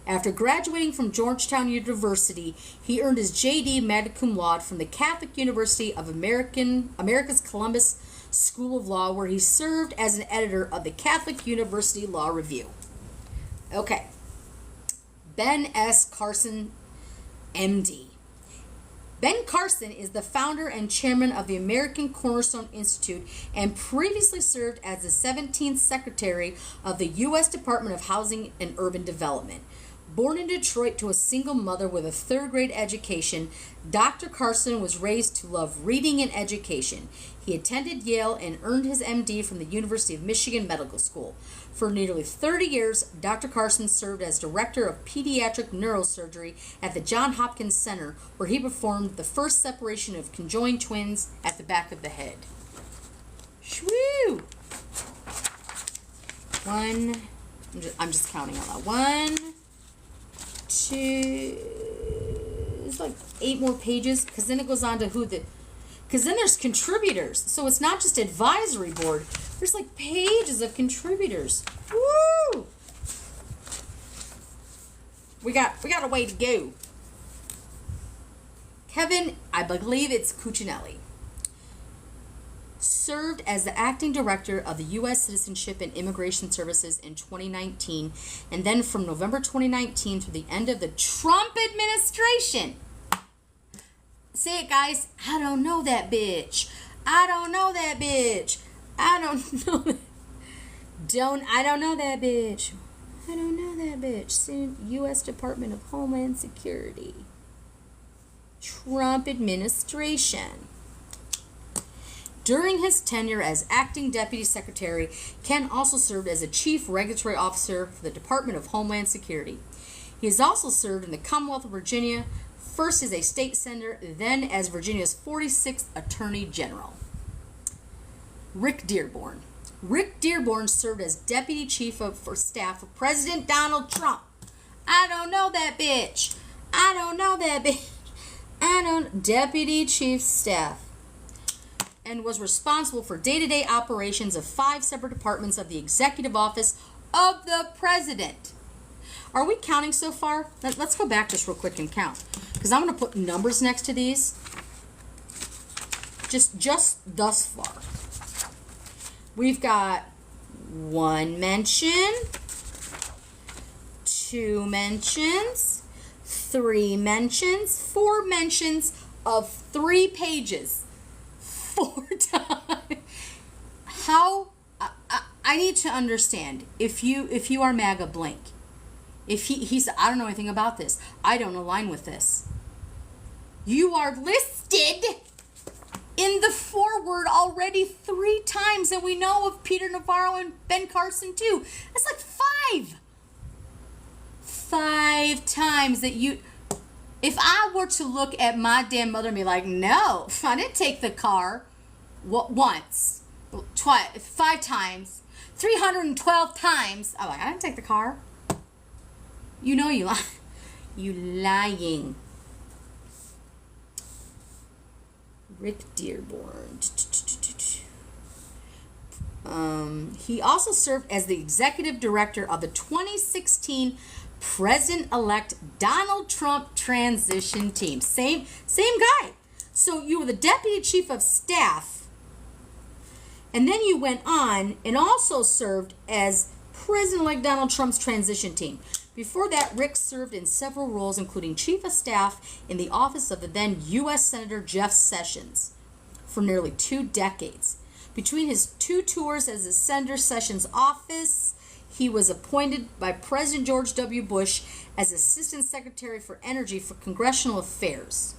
After graduating from Georgetown University, he earned his J.D. magna cum laude from the Catholic University of America's Columbus School of Law, where he served as an editor of the Catholic University Law Review. Okay. Ben S. Carson, M.D. Ben Carson is the founder and chairman of the American Cornerstone Institute and previously served as the 17th Secretary of the U.S. Department of Housing and Urban Development. Born in Detroit to a single mother with a third-grade education, Dr. Carson was raised to love reading and education. He attended Yale and earned his MD from the University of Michigan Medical School. For nearly 30 years, Dr. Carson served as Director of Pediatric Neurosurgery at the Johns Hopkins Center, where he performed the first separation of conjoined twins at the back of the head. Shwoo! I'm just counting on that. 1, 2, it's like 8 more pages, because then it goes on to because then there's contributors. So it's not just advisory board. There's like pages of contributors. Woo! We got a way to go. Kevin, I believe it's Cuccinelli, served as the acting director of the U.S. Citizenship and Immigration Services in 2019, and then from November 2019 to the end of the Trump administration. Say it, guys. I don't know that bitch. I don't know that bitch. I don't know that. I don't know that bitch. I don't know that bitch. Soon, U.S. Department of Homeland Security. Trump administration. During his tenure as acting deputy secretary, Ken also served as a chief regulatory officer for the Department of Homeland Security. He has also served in the Commonwealth of Virginia, first as a state senator, then as Virginia's 46th Attorney General. Rick Dearborn. Rick Dearborn served as Deputy Chief of Staff of President Donald Trump. I don't know that bitch. I don't know that bitch. Deputy Chief Staff. And was responsible for day-to-day operations of 5 separate departments of the Executive Office of the President. Are we counting so far? Let's go back just real quick and count, because I'm going to put numbers next to these. Just thus far. We've got 1 mention, 2 mentions, 3 mentions, 4 mentions of 3 pages. 4 times. How I need to understand, if you are MAGA blank, if he's, I don't know anything about this, I don't align with this. You are listed in the foreword already 3 times, and we know of Peter Navarro and Ben Carson too. That's like 5 times that you. If I were to look at my damn mother and be like, no, I didn't take the car once, twice, 5 times, 312 times. I'm like, I didn't take the car. You know you lie. You lying. Rick Dearborn. He also served as the executive director of the 2016 President-elect Donald Trump transition team. Same guy. So you were the deputy chief of staff, and then you went on and also served as President-elect Donald Trump's transition team. Before that, Rick served in several roles, including chief of staff in the office of the then U.S. Senator Jeff Sessions for nearly 2 decades. Between his 2 tours as the Senator Sessions' office, he was appointed by President George W. Bush as Assistant Secretary for Energy for Congressional Affairs.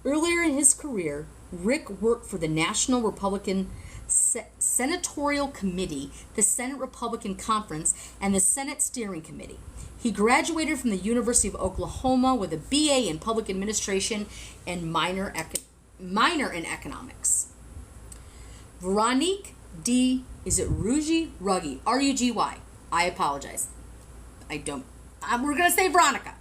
Earlier in his career, Rick worked for the National Republican Senatorial Committee, the Senate Republican Conference, and the Senate Steering Committee. He graduated from the University of Oklahoma with a BA in Public Administration and minor in Economics. Veronique D. Is it Ruggie? Ruggie. R-U-G-Y. I apologize. We're going to say Veronica.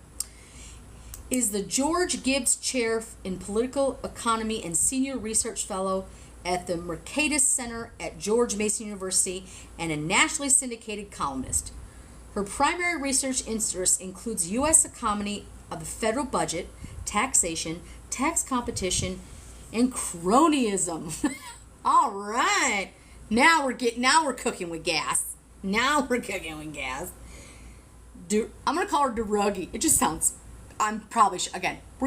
Is the George Gibbs Chair in Political Economy and Senior Research Fellow at the Mercatus Center at George Mason University and a nationally syndicated columnist. Her primary research interest includes U.S. economy of the federal budget, taxation, tax competition, and cronyism. All right. Now we're cooking with gas. I'm going to call her DeRuggie. It just sounds, we're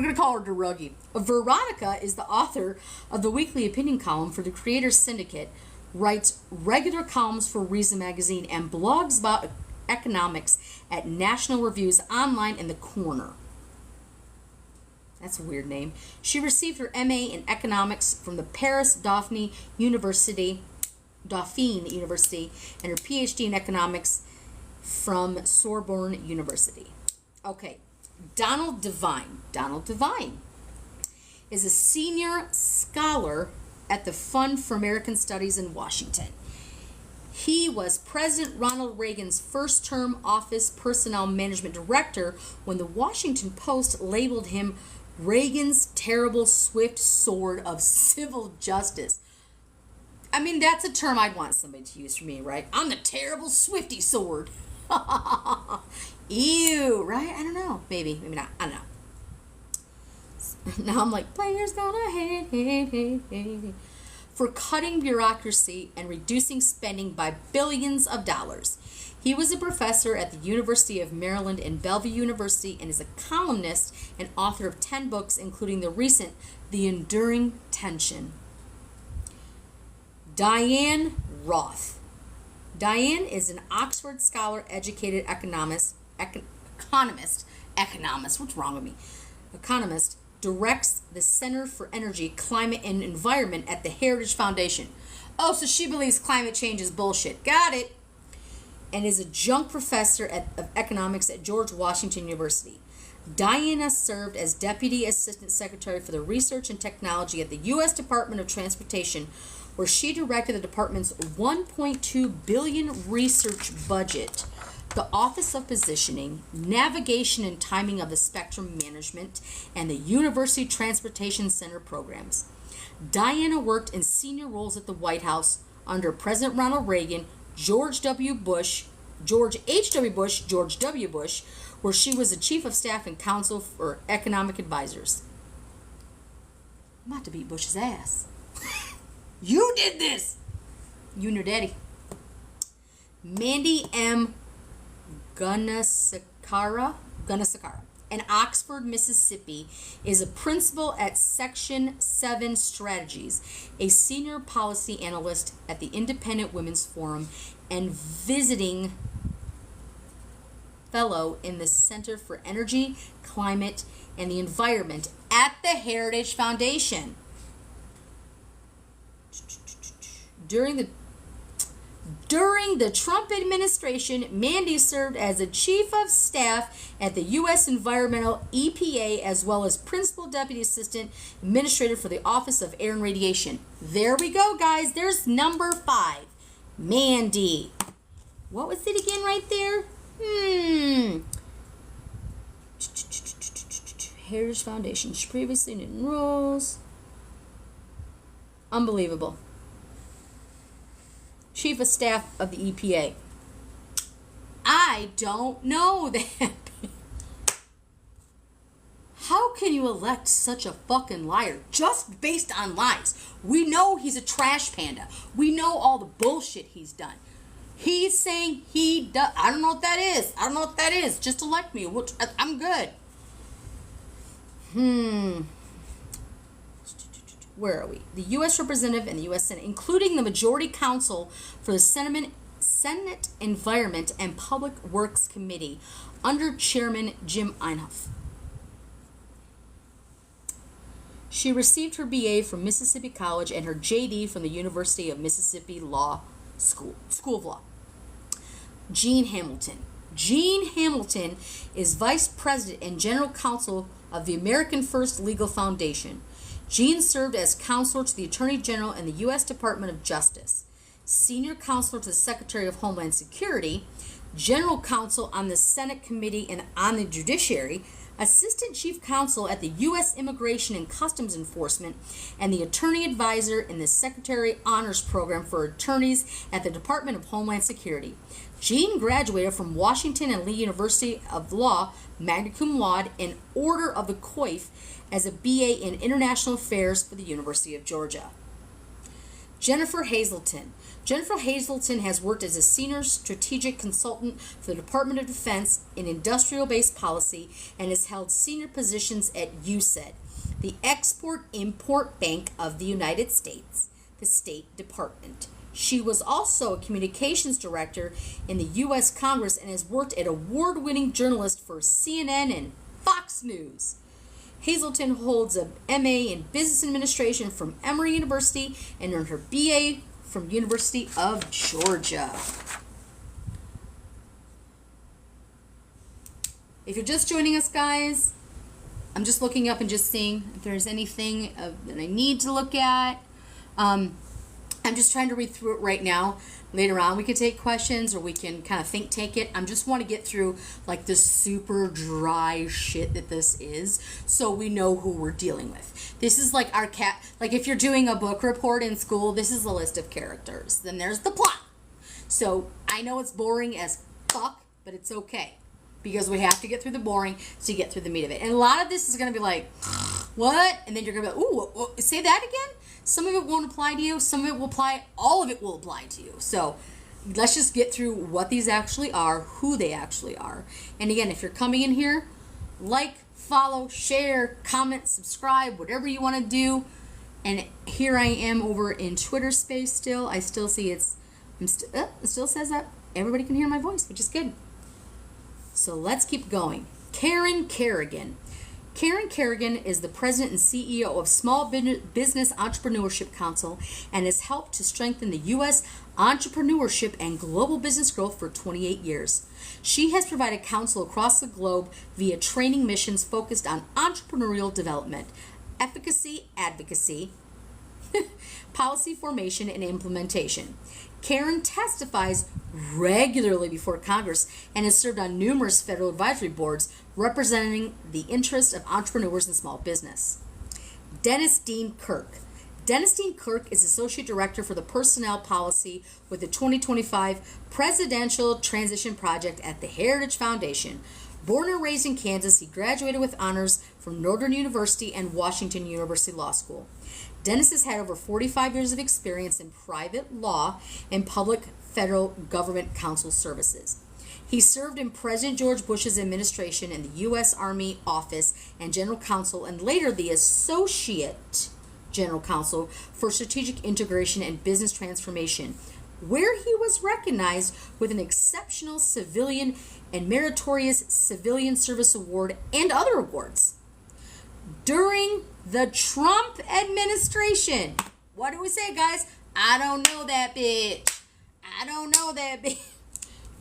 going to call her DeRuggie. Veronica is the author of the weekly opinion column for the Creators Syndicate, writes regular columns for Reason Magazine, and blogs about economics at National Reviews Online in the Corner. That's a weird name. She received her MA in economics from the Paris Dauphine University, and her PhD in economics from Sorbonne University. Okay, Donald Devine. Donald Devine is a senior scholar at the Fund for American Studies in Washington. He was President Ronald Reagan's first-term office personnel management director when the Washington Post labeled him Reagan's terrible swift sword of civil justice. I mean, that's a term I'd want somebody to use for me, right? I'm the terrible swifty sword. Ew, right? I don't know. Maybe not. I don't know. Now I'm like, players gonna hate. For cutting bureaucracy and reducing spending by billions of dollars. He was a professor at the University of Maryland and Bellevue University and is a columnist and author of 10 books, including the recent The Enduring Tension. Diane Roth. Diane is an Oxford scholar, educated economist, what's wrong with me? Economist, directs the Center for Energy, Climate, and Environment at the Heritage Foundation. Oh, so she believes climate change is bullshit. Got it. And is adjunct professor of economics at George Washington University. Diana served as Deputy Assistant Secretary for the Research and Technology at the U.S. Department of Transportation, where she directed the department's $1.2 billion research budget, the Office of Positioning, Navigation and Timing of the Spectrum Management, and the University Transportation Center programs. Diana worked in senior roles at the White House under President Ronald Reagan, George W. Bush, George H.W. Bush, George W. Bush, where she was the Chief of Staff and Counsel for Economic Advisors. I'm about to beat Bush's ass. You did this! You and your daddy. Mandy M. Gunasakara. in Oxford, Mississippi, is a principal at Section 7 Strategies, a senior policy analyst at the Independent Women's Forum, and visiting fellow in the Center for Energy, Climate, and the Environment at the Heritage Foundation. During the Trump administration, Mandy served as a chief of staff at the U.S. Environmental EPA, as well as principal deputy assistant administrator for the Office of Air and Radiation. There we go, guys. There's number 5. Mandy. What was it again right there? Heritage Foundation. She previously didn't roles. Unbelievable. Chief of Staff of the EPA. I don't know that. How can you elect such a fucking liar just based on lies? We know he's a trash panda. We know all the bullshit he's done. He's saying he does. I don't know what that is. I don't know what that is. Just elect me. I'm good. Where are we? The U.S. Representative and the U.S. Senate, including the Majority Counsel for the Senate Environment and Public Works Committee under Chairman Jim Inhofe. She received her BA from Mississippi College and her JD from the University of Mississippi Law School of Law. Jean Hamilton. Jean Hamilton is Vice President and General Counsel of the American First Legal Foundation. Jean served as counselor to the Attorney General in the U.S. Department of Justice, senior counselor to the Secretary of Homeland Security, general counsel on the Senate Committee and on the Judiciary, assistant chief counsel at the U.S. Immigration and Customs Enforcement, and the attorney advisor in the Secretary Honors Program for attorneys at the Department of Homeland Security. Jean graduated from Washington and Lee University of Law, magna cum laude, in Order of the Coif, as a BA in International Affairs for the University of Georgia. Jennifer Hazelton. Jennifer Hazelton has worked as a senior strategic consultant for the Department of Defense in industrial-based policy and has held senior positions at USAID, the Export-Import Bank of the United States, the State Department. She was also a communications director in the U.S. Congress and has worked as award-winning journalist for CNN and Fox News. Hazelton holds a MA in Business Administration from Emory University and earned her BA from University of Georgia. If you're just joining us, guys, I'm just looking up and just seeing if there's anything that I need to look at. I'm just trying to read through it right now. Later on, we can take questions or we can kind of think tank it. I just want to get through like this super dry shit that this is so we know who we're dealing with. This is like our cat. Like if you're doing a book report in school, this is a list of characters. Then there's the plot. So I know it's boring as fuck, but it's okay because we have to get through the boring to get through the meat of it. And a lot of this is going to be like, what? And then you're going to be like, ooh, say that again? Some of it won't apply to you. Some of it will apply. All of it will apply to you. So let's just get through what these actually are, who they actually are. And again, if you're coming in here, like, follow, share, comment, subscribe, whatever you want to do. And here I am over in Twitter space still. I still see it still says that everybody can hear my voice, which is good. So let's keep going. Karen Kerrigan. Karen Kerrigan is the president and CEO of Small Business Entrepreneurship Council and has helped to strengthen the U.S. entrepreneurship and global business growth for 28 years. She has provided counsel across the globe via training missions focused on entrepreneurial development, advocacy, policy formation, and implementation. Karen testifies regularly before Congress and has served on numerous federal advisory boards representing the interests of entrepreneurs and small business. Dennis Dean Kirk. Dennis Dean Kirk is Associate Director for the Personnel Policy with the 2025 Presidential Transition Project at the Heritage Foundation. Born and raised in Kansas, he graduated with honors from Northern University and Washington University Law School. Dennis has had over 45 years of experience in private law and public federal government counsel services. He served in President George Bush's administration in the U.S. Army Office and General Counsel, and later the Associate General Counsel for Strategic Integration and Business Transformation, where he was recognized with an Exceptional Civilian and Meritorious Civilian Service Award and other awards. During the Trump administration, what do we say, guys? I don't know that bitch. I don't know that bitch.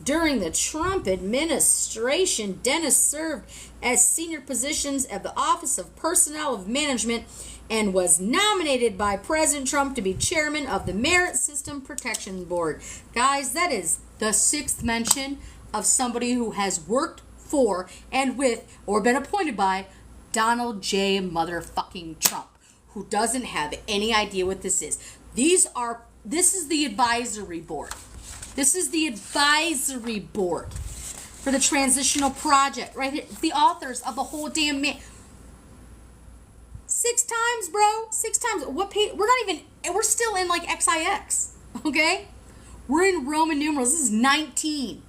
During the Trump administration, Dennis served as senior positions at the Office of Personnel of Management and was nominated by President Trump to be chairman of the Merit System Protection Board. Guys, that is the sixth mention of somebody who has worked for and with or been appointed by Donald J. motherfucking Trump, who doesn't have any idea what this is. This is the advisory board. This is the advisory board for the transitional project, right here. The authors of the whole damn man. 6 times, bro. 6 times. What page? We're still in like XIX, okay? We're in Roman numerals. This is 19.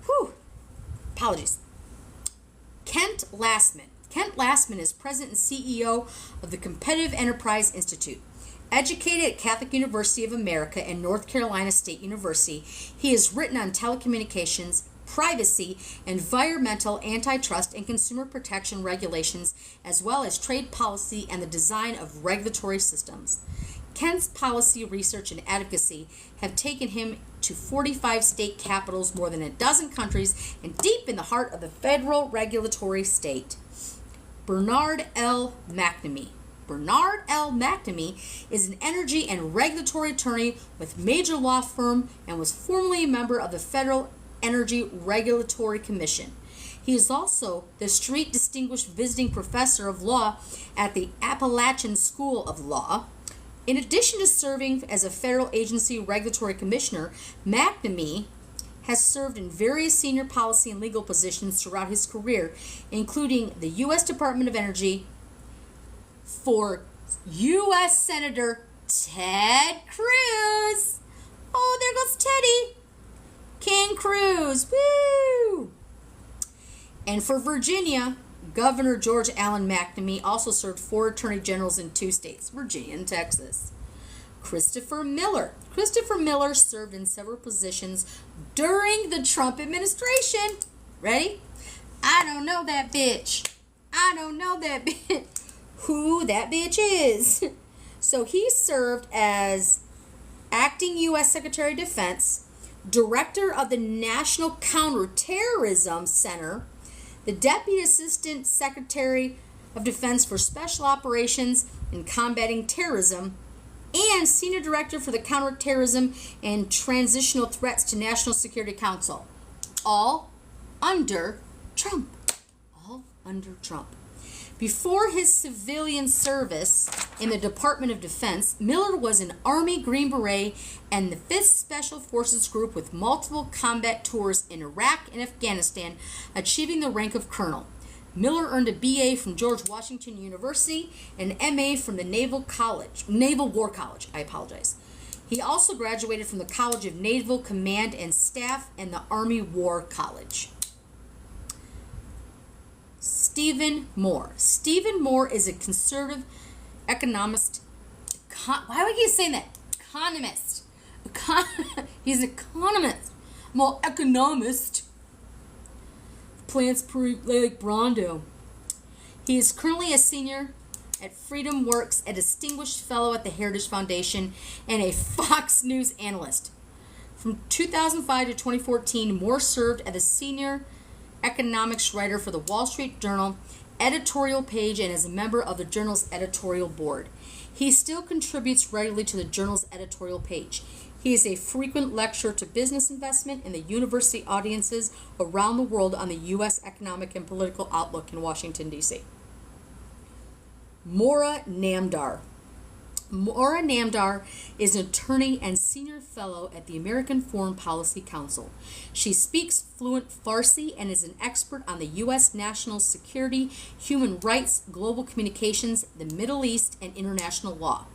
Whew. Apologies. Kent Lastman. Kent Lastman is president and CEO of the Competitive Enterprise Institute. Educated at Catholic University of America and North Carolina State University, he has written on telecommunications, privacy, environmental, antitrust, and consumer protection regulations, as well as trade policy and the design of regulatory systems. Kent's policy research and advocacy have taken him to 45 state capitals, more than a dozen countries, and deep in the heart of the federal regulatory state. Bernard L. McNamee. Bernard L. McNamee is an energy and regulatory attorney with major law firm and was formerly a member of the Federal Energy Regulatory Commission. He is also the Street Distinguished Visiting Professor of Law at the Appalachian School of Law. In addition to serving as a federal agency regulatory commissioner, McNamee has served in various senior policy and legal positions throughout his career, including the U.S. Department of Energy, for U.S. Senator Ted Cruz. Oh, there goes Teddy. King Cruz. Woo! And for Virginia, Governor George Allen McNamee also served 4 attorney generals in 2 states, Virginia and Texas. Christopher Miller. Christopher Miller served in several positions during the Trump administration. Ready? I don't know that bitch. I don't know that bitch. Who that bitch is. So he served as acting U.S. Secretary of Defense, Director of the National Counterterrorism Center, the Deputy Assistant Secretary of Defense for Special Operations and Combating Terrorism, and Senior Director for the Counterterrorism and Transitional Threats to National Security Council. All under Trump. All under Trump. Before his civilian service in the Department of Defense, Miller was an Army Green Beret and the 5th Special Forces Group with multiple combat tours in Iraq and Afghanistan, achieving the rank of colonel. Miller earned a BA from George Washington University and an MA from the Naval War College. He also graduated from the College of Naval Command and Staff and the Army War College. Stephen Moore. Stephen Moore is a conservative economist. Why do I keep saying that? Economist. He's an economist. Well, economist. Plants per Lake Brondo. He is currently a senior at Freedom Works, a distinguished fellow at the Heritage Foundation, and a Fox News analyst. From 2005 to 2014, Moore served as a senior economics writer for the Wall Street Journal editorial page and is a member of the journal's editorial board. He still contributes regularly to the journal's editorial page. He is a frequent lecturer to business investment in the university audiences around the world on the U.S. economic and political outlook in Washington, D.C. Maura Namdar. Maura Namdar is an attorney and senior fellow at the American Foreign Policy Council. She speaks fluent Farsi and is an expert on the U.S. national security, human rights, global communications, the Middle East, and international law.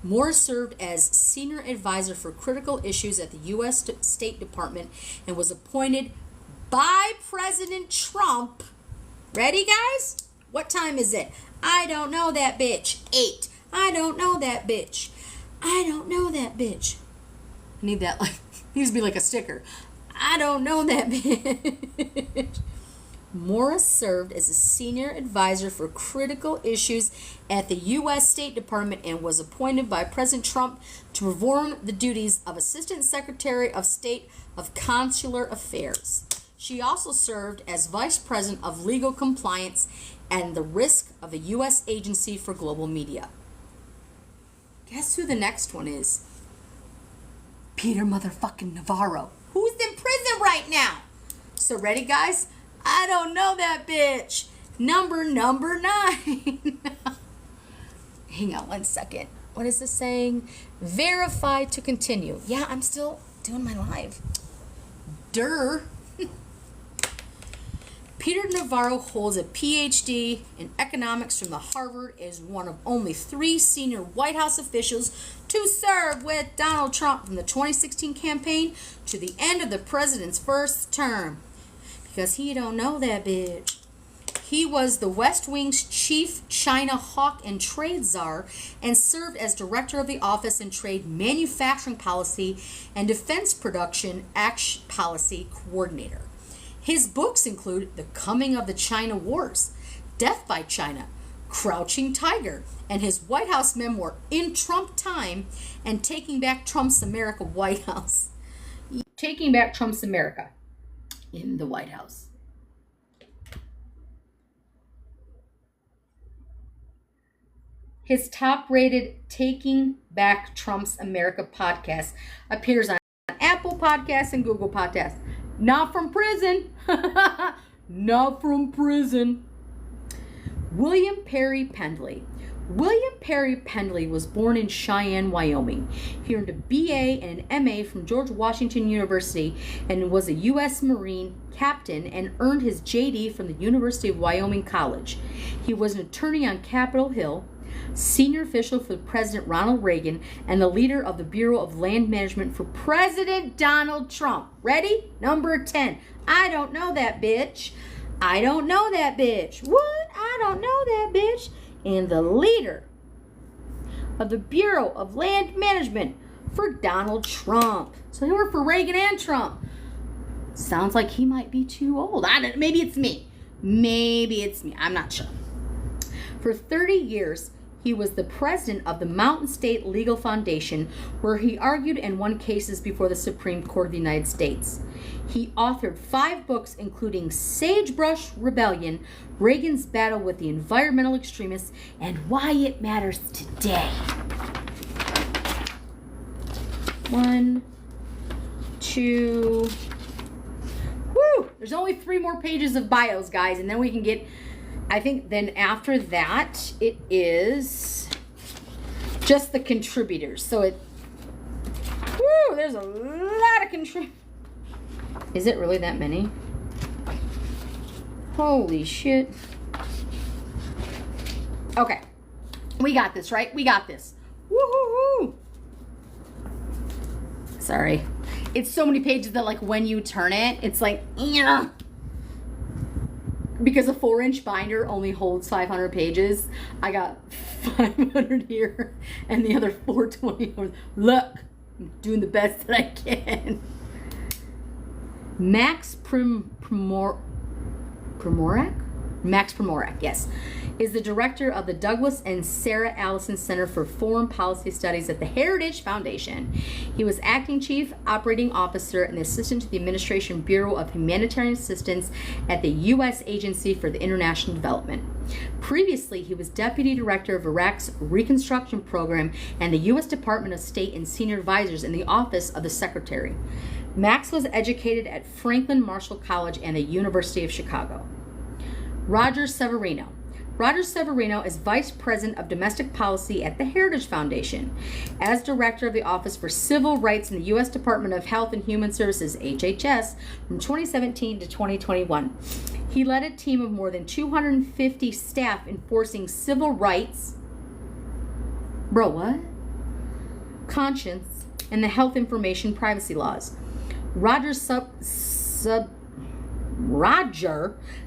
Morris served as senior advisor for critical issues at the U.S. State Department and was appointed by President Trump. Ready, guys? What time is it? I don't know that bitch. 8. I don't know that bitch. I don't know that bitch. I need that, like, needs to be like a sticker. I don't know that bitch. Morris served as a senior advisor for critical issues at the U.S. State Department and was appointed by President Trump to perform the duties of Assistant Secretary of State of Consular Affairs. She also served as Vice President of Legal Compliance and the Risk of the U.S. Agency for Global Media. Guess who the next one is? Peter motherfucking Navarro, who's in prison right now. So ready, guys? I don't know that bitch. Number 9. Hang on one second. What is this saying? Verify to continue. Yeah, I'm still doing my live. Durr. Peter Navarro holds a PhD in economics from the Harvard, is one of only 3 senior White House officials to serve with Donald Trump from the 2016 campaign to the end of the president's first term. Because he don't know that bitch. He was the West Wing's chief China hawk and trade czar and served as director of the Office in Trade Manufacturing Policy and Defense Production Action Policy Coordinator. His books include The Coming of the China Wars, Death by China, Crouching Tiger, and his White House memoir, In Trump Time, and Taking Back Trump's America White House. Taking Back Trump's America in the White House. His top-rated Taking Back Trump's America podcast appears on Apple Podcasts and Google Podcasts. Not from prison. Not from prison. William Perry Pendley. William Perry Pendley was born in Cheyenne, Wyoming. He earned a BA and an MA from George Washington University and was a U.S. Marine captain and earned his JD from the University of Wyoming College. He was an attorney on Capitol Hill, senior official for President Ronald Reagan, and the leader of the Bureau of Land Management for President Donald Trump. Ready? Number 10. I don't know that bitch. I don't know that bitch. What? I don't know that bitch. And the leader of the Bureau of Land Management for Donald Trump. So he worked for Reagan and Trump. Sounds like he might be too old. Maybe it's me. Maybe it's me. I'm not sure. For 30 years, he was the president of the Mountain State Legal Foundation, where he argued and won cases before the Supreme Court of the United States. He authored 5 books, including Sagebrush Rebellion, Reagan's Battle with the Environmental Extremists, and Why It Matters Today. 1, 2... Woo! There's only 3 more pages of bios, guys, and then we can get... I think then after that, it is just the contributors. So there's a lot of contributors. Is it really that many? Holy shit. Okay. We got this, right? We got this. Woo-hoo-hoo. Sorry. It's so many pages that, like, when you turn it, it's like, yeah. Because a 4-inch binder only holds 500 pages, I got 500 here and the other 420. Look, I'm doing the best that I can. Max Primorak, yes, is the director of the Douglas and Sarah Allison Center for Foreign Policy Studies at the Heritage Foundation. He was acting chief operating officer and assistant to the Administration Bureau of Humanitarian Assistance at the U.S. Agency for the International Development. Previously, he was deputy director of Iraq's Reconstruction Program and the U.S. Department of State and senior advisors in the Office of the Secretary. Max was educated at Franklin Marshall College and the University of Chicago. Roger Severino. Roger Severino is Vice President of Domestic Policy at the Heritage Foundation. As Director of the Office for Civil Rights in the U.S. Department of Health and Human Services, HHS, from 2017 to 2021. He led a team of more than 250 staff enforcing civil rights. Bro, what? conscience, and the health information privacy laws. Roger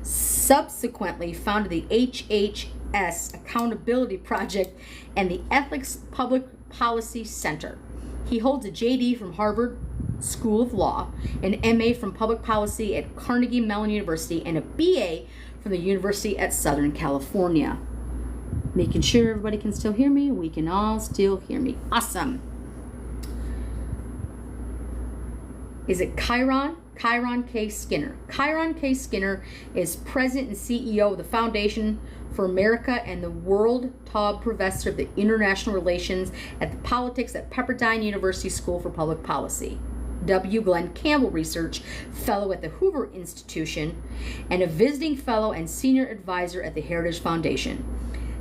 subsequently founded the HHS Accountability Project and the Ethics Public Policy Center. He holds a JD from Harvard School of Law, an MA from Public Policy at Carnegie Mellon University, and a BA from the University at Southern California. Making sure everybody can still hear me. We can all still hear me. Awesome. Is it Chiron? Chiron K. Skinner. Chiron K. Skinner is president and CEO of the Foundation for America and the World Taub Professor of the International Relations at the Politics at Pepperdine University School for Public Policy. W. Glenn Campbell Research Fellow at the Hoover Institution and a visiting fellow and senior advisor at the Heritage Foundation.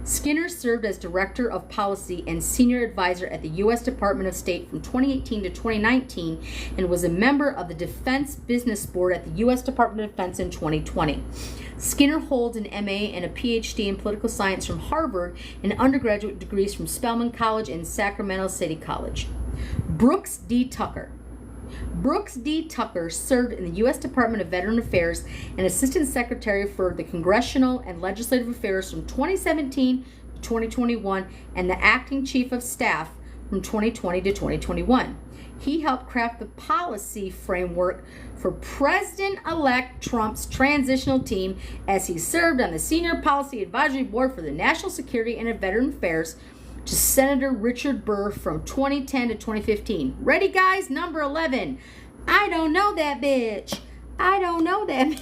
Skinner served as Director of Policy and Senior Advisor at the U.S. Department of State from 2018 to 2019 and was a member of the Defense Business Board at the U.S. Department of Defense in 2020. Skinner holds an MA and a PhD in Political Science from Harvard and undergraduate degrees from Spelman College and Sacramento City College. Brooks D. Tucker. Brooks D. Tucker served in the U.S. Department of Veteran Affairs and Assistant Secretary for the Congressional and Legislative Affairs from 2017 to 2021 and the Acting Chief of Staff from 2020 to 2021. He helped craft the policy framework for President-elect Trump's transitional team as he served on the Senior Policy Advisory Board for the National Security and Veteran Affairs to Senator Richard Burr from 2010 to 2015. Ready, guys? Number 11. I don't know that bitch. I don't know that.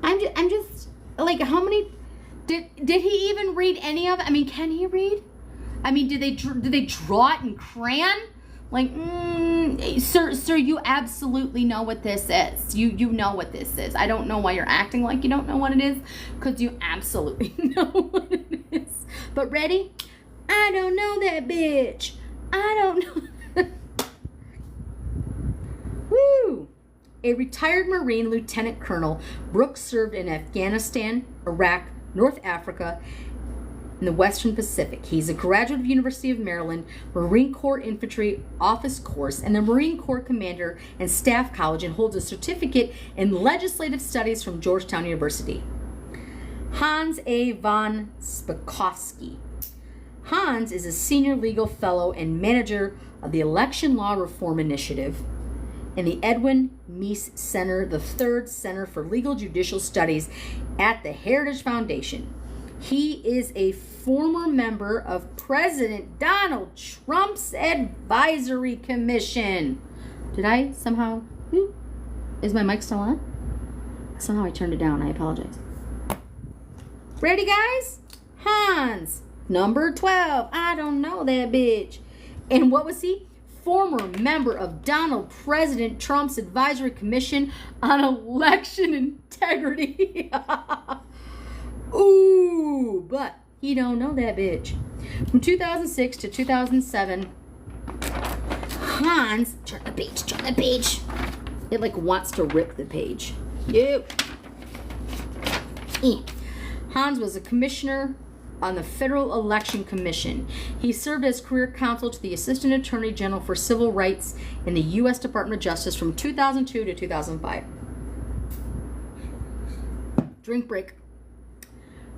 I'm just like, how many did he even read any of it? I mean, can he read? I mean, did they draw it in crayon? Like, sir, you absolutely know what this is. You know what this is. I don't know why you're acting like you don't know what it is, because you absolutely know what it is. But ready? I don't know that bitch. I don't know. Woo! A retired Marine Lieutenant Colonel, Brooks served in Afghanistan, Iraq, North Africa, in the Western Pacific. He's a graduate of University of Maryland, Marine Corps Infantry Office Course, and the Marine Corps Commander and Staff College, and holds a certificate in Legislative Studies from Georgetown University. Hans A. von Spakovsky. Hans is a senior legal fellow and manager of the Election Law Reform Initiative and the Edwin Meese Center, the third Center for Legal Judicial Studies at the Heritage Foundation. He is a former member of President Donald Trump's Advisory Commission. Did I somehow... Is my mic still on? Somehow I turned it down. I apologize. Ready, guys? Hans. Number 12. I don't know that bitch. And what was he? Former member of President Trump's Advisory Commission on Election Integrity. Ooh, but he don't know that bitch. From 2006 to 2007, Hans, turn the page. It like wants to rip the page. Yep. Hans was a commissioner on the Federal Election Commission. He served as career counsel to the Assistant Attorney General for Civil Rights in the U.S. Department of Justice from 2002 to 2005. Drink break.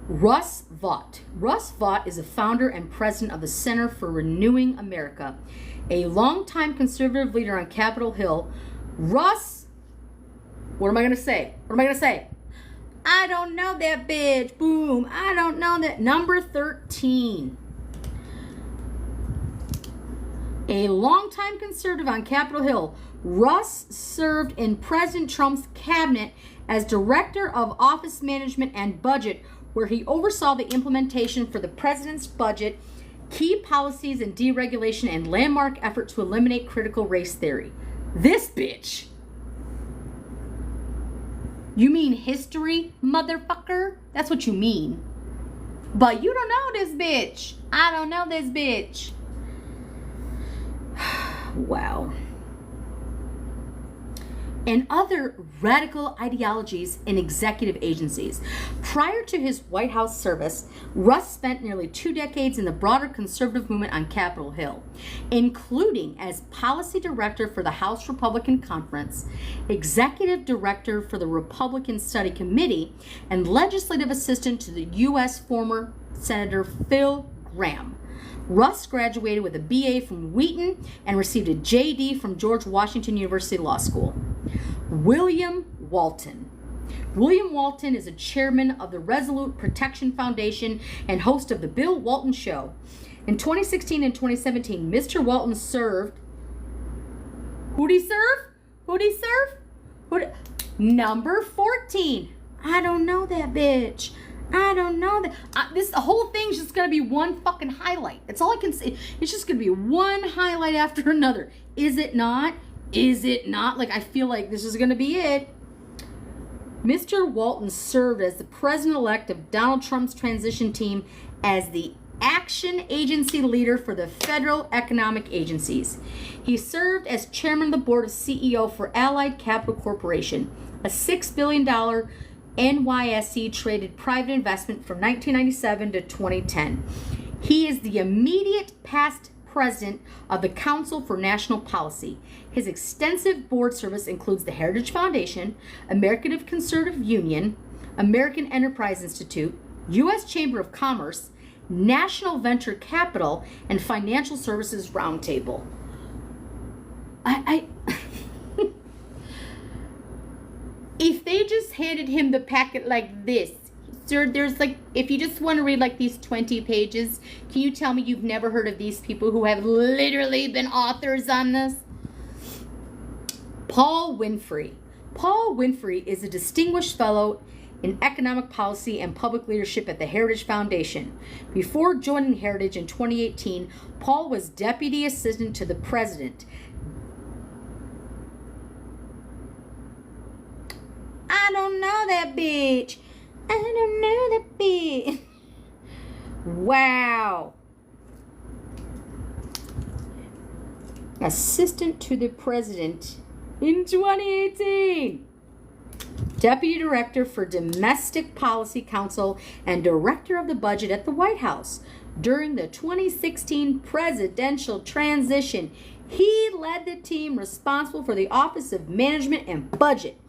Russ Vought. Russ Vought is a founder and president of the Center for Renewing America, a longtime conservative leader on Capitol Hill. Russ, what am I going to say? I don't know that bitch. Boom. I don't know that. Number 13. A longtime conservative on Capitol Hill, Russ served in President Trump's cabinet as Director of Office Management and Budget, where he oversaw the implementation for the president's budget, key policies and deregulation, and landmark effort to eliminate critical race theory. This bitch. You mean history, motherfucker? That's what you mean. But you don't know this bitch. I don't know this bitch. Wow. and other radical ideologies in executive agencies. Prior to his White House service, Russ spent nearly 2 decades in the broader conservative movement on Capitol Hill, including as policy director for the House Republican Conference, executive director for the Republican Study Committee, and legislative assistant to the U.S. former Senator Phil Gramm. Russ graduated with a BA from Wheaton and received a JD from George Washington University Law School. William Walton. William Walton is a chairman of the Resolute Protection Foundation and host of The Bill Walton Show. In 2016 and 2017, Mr. Walton served... Who'd he serve? Number 14. I don't know that bitch. I don't know that. The whole thing's just going to be one fucking highlight. That's all I can say. It's just going to be one highlight after another. Is it not? Is it not? Like, I feel like this is going to be it. Mr. Walton served as the president-elect of Donald Trump's transition team as the action agency leader for the federal economic agencies. He served as chairman of the board of CEO for Allied Capital Corporation, a $6 billion NYSE traded private investment from 1997 to 2010. He is the immediate past president of the Council for National Policy. His extensive board service includes the Heritage Foundation, American Conservative Union, American Enterprise Institute, U.S. Chamber of Commerce, National Venture Capital, and Financial Services Roundtable. If they just handed him the packet like this, sir, there's like, if you just want to read like these 20 pages, can you tell me you've never heard of these people who have literally been authors on this? Paul Winfrey. Paul Winfrey is a distinguished fellow in economic policy and public leadership at the Heritage Foundation. Before joining Heritage in 2018, Paul was deputy assistant to the president. I don't know that bitch. I don't know that bitch. Wow. Assistant to the president in 2018. Deputy Director for Domestic Policy Council and Director of the Budget at the White House. During the 2016 presidential transition, he led the team responsible for the Office of Management and Budget.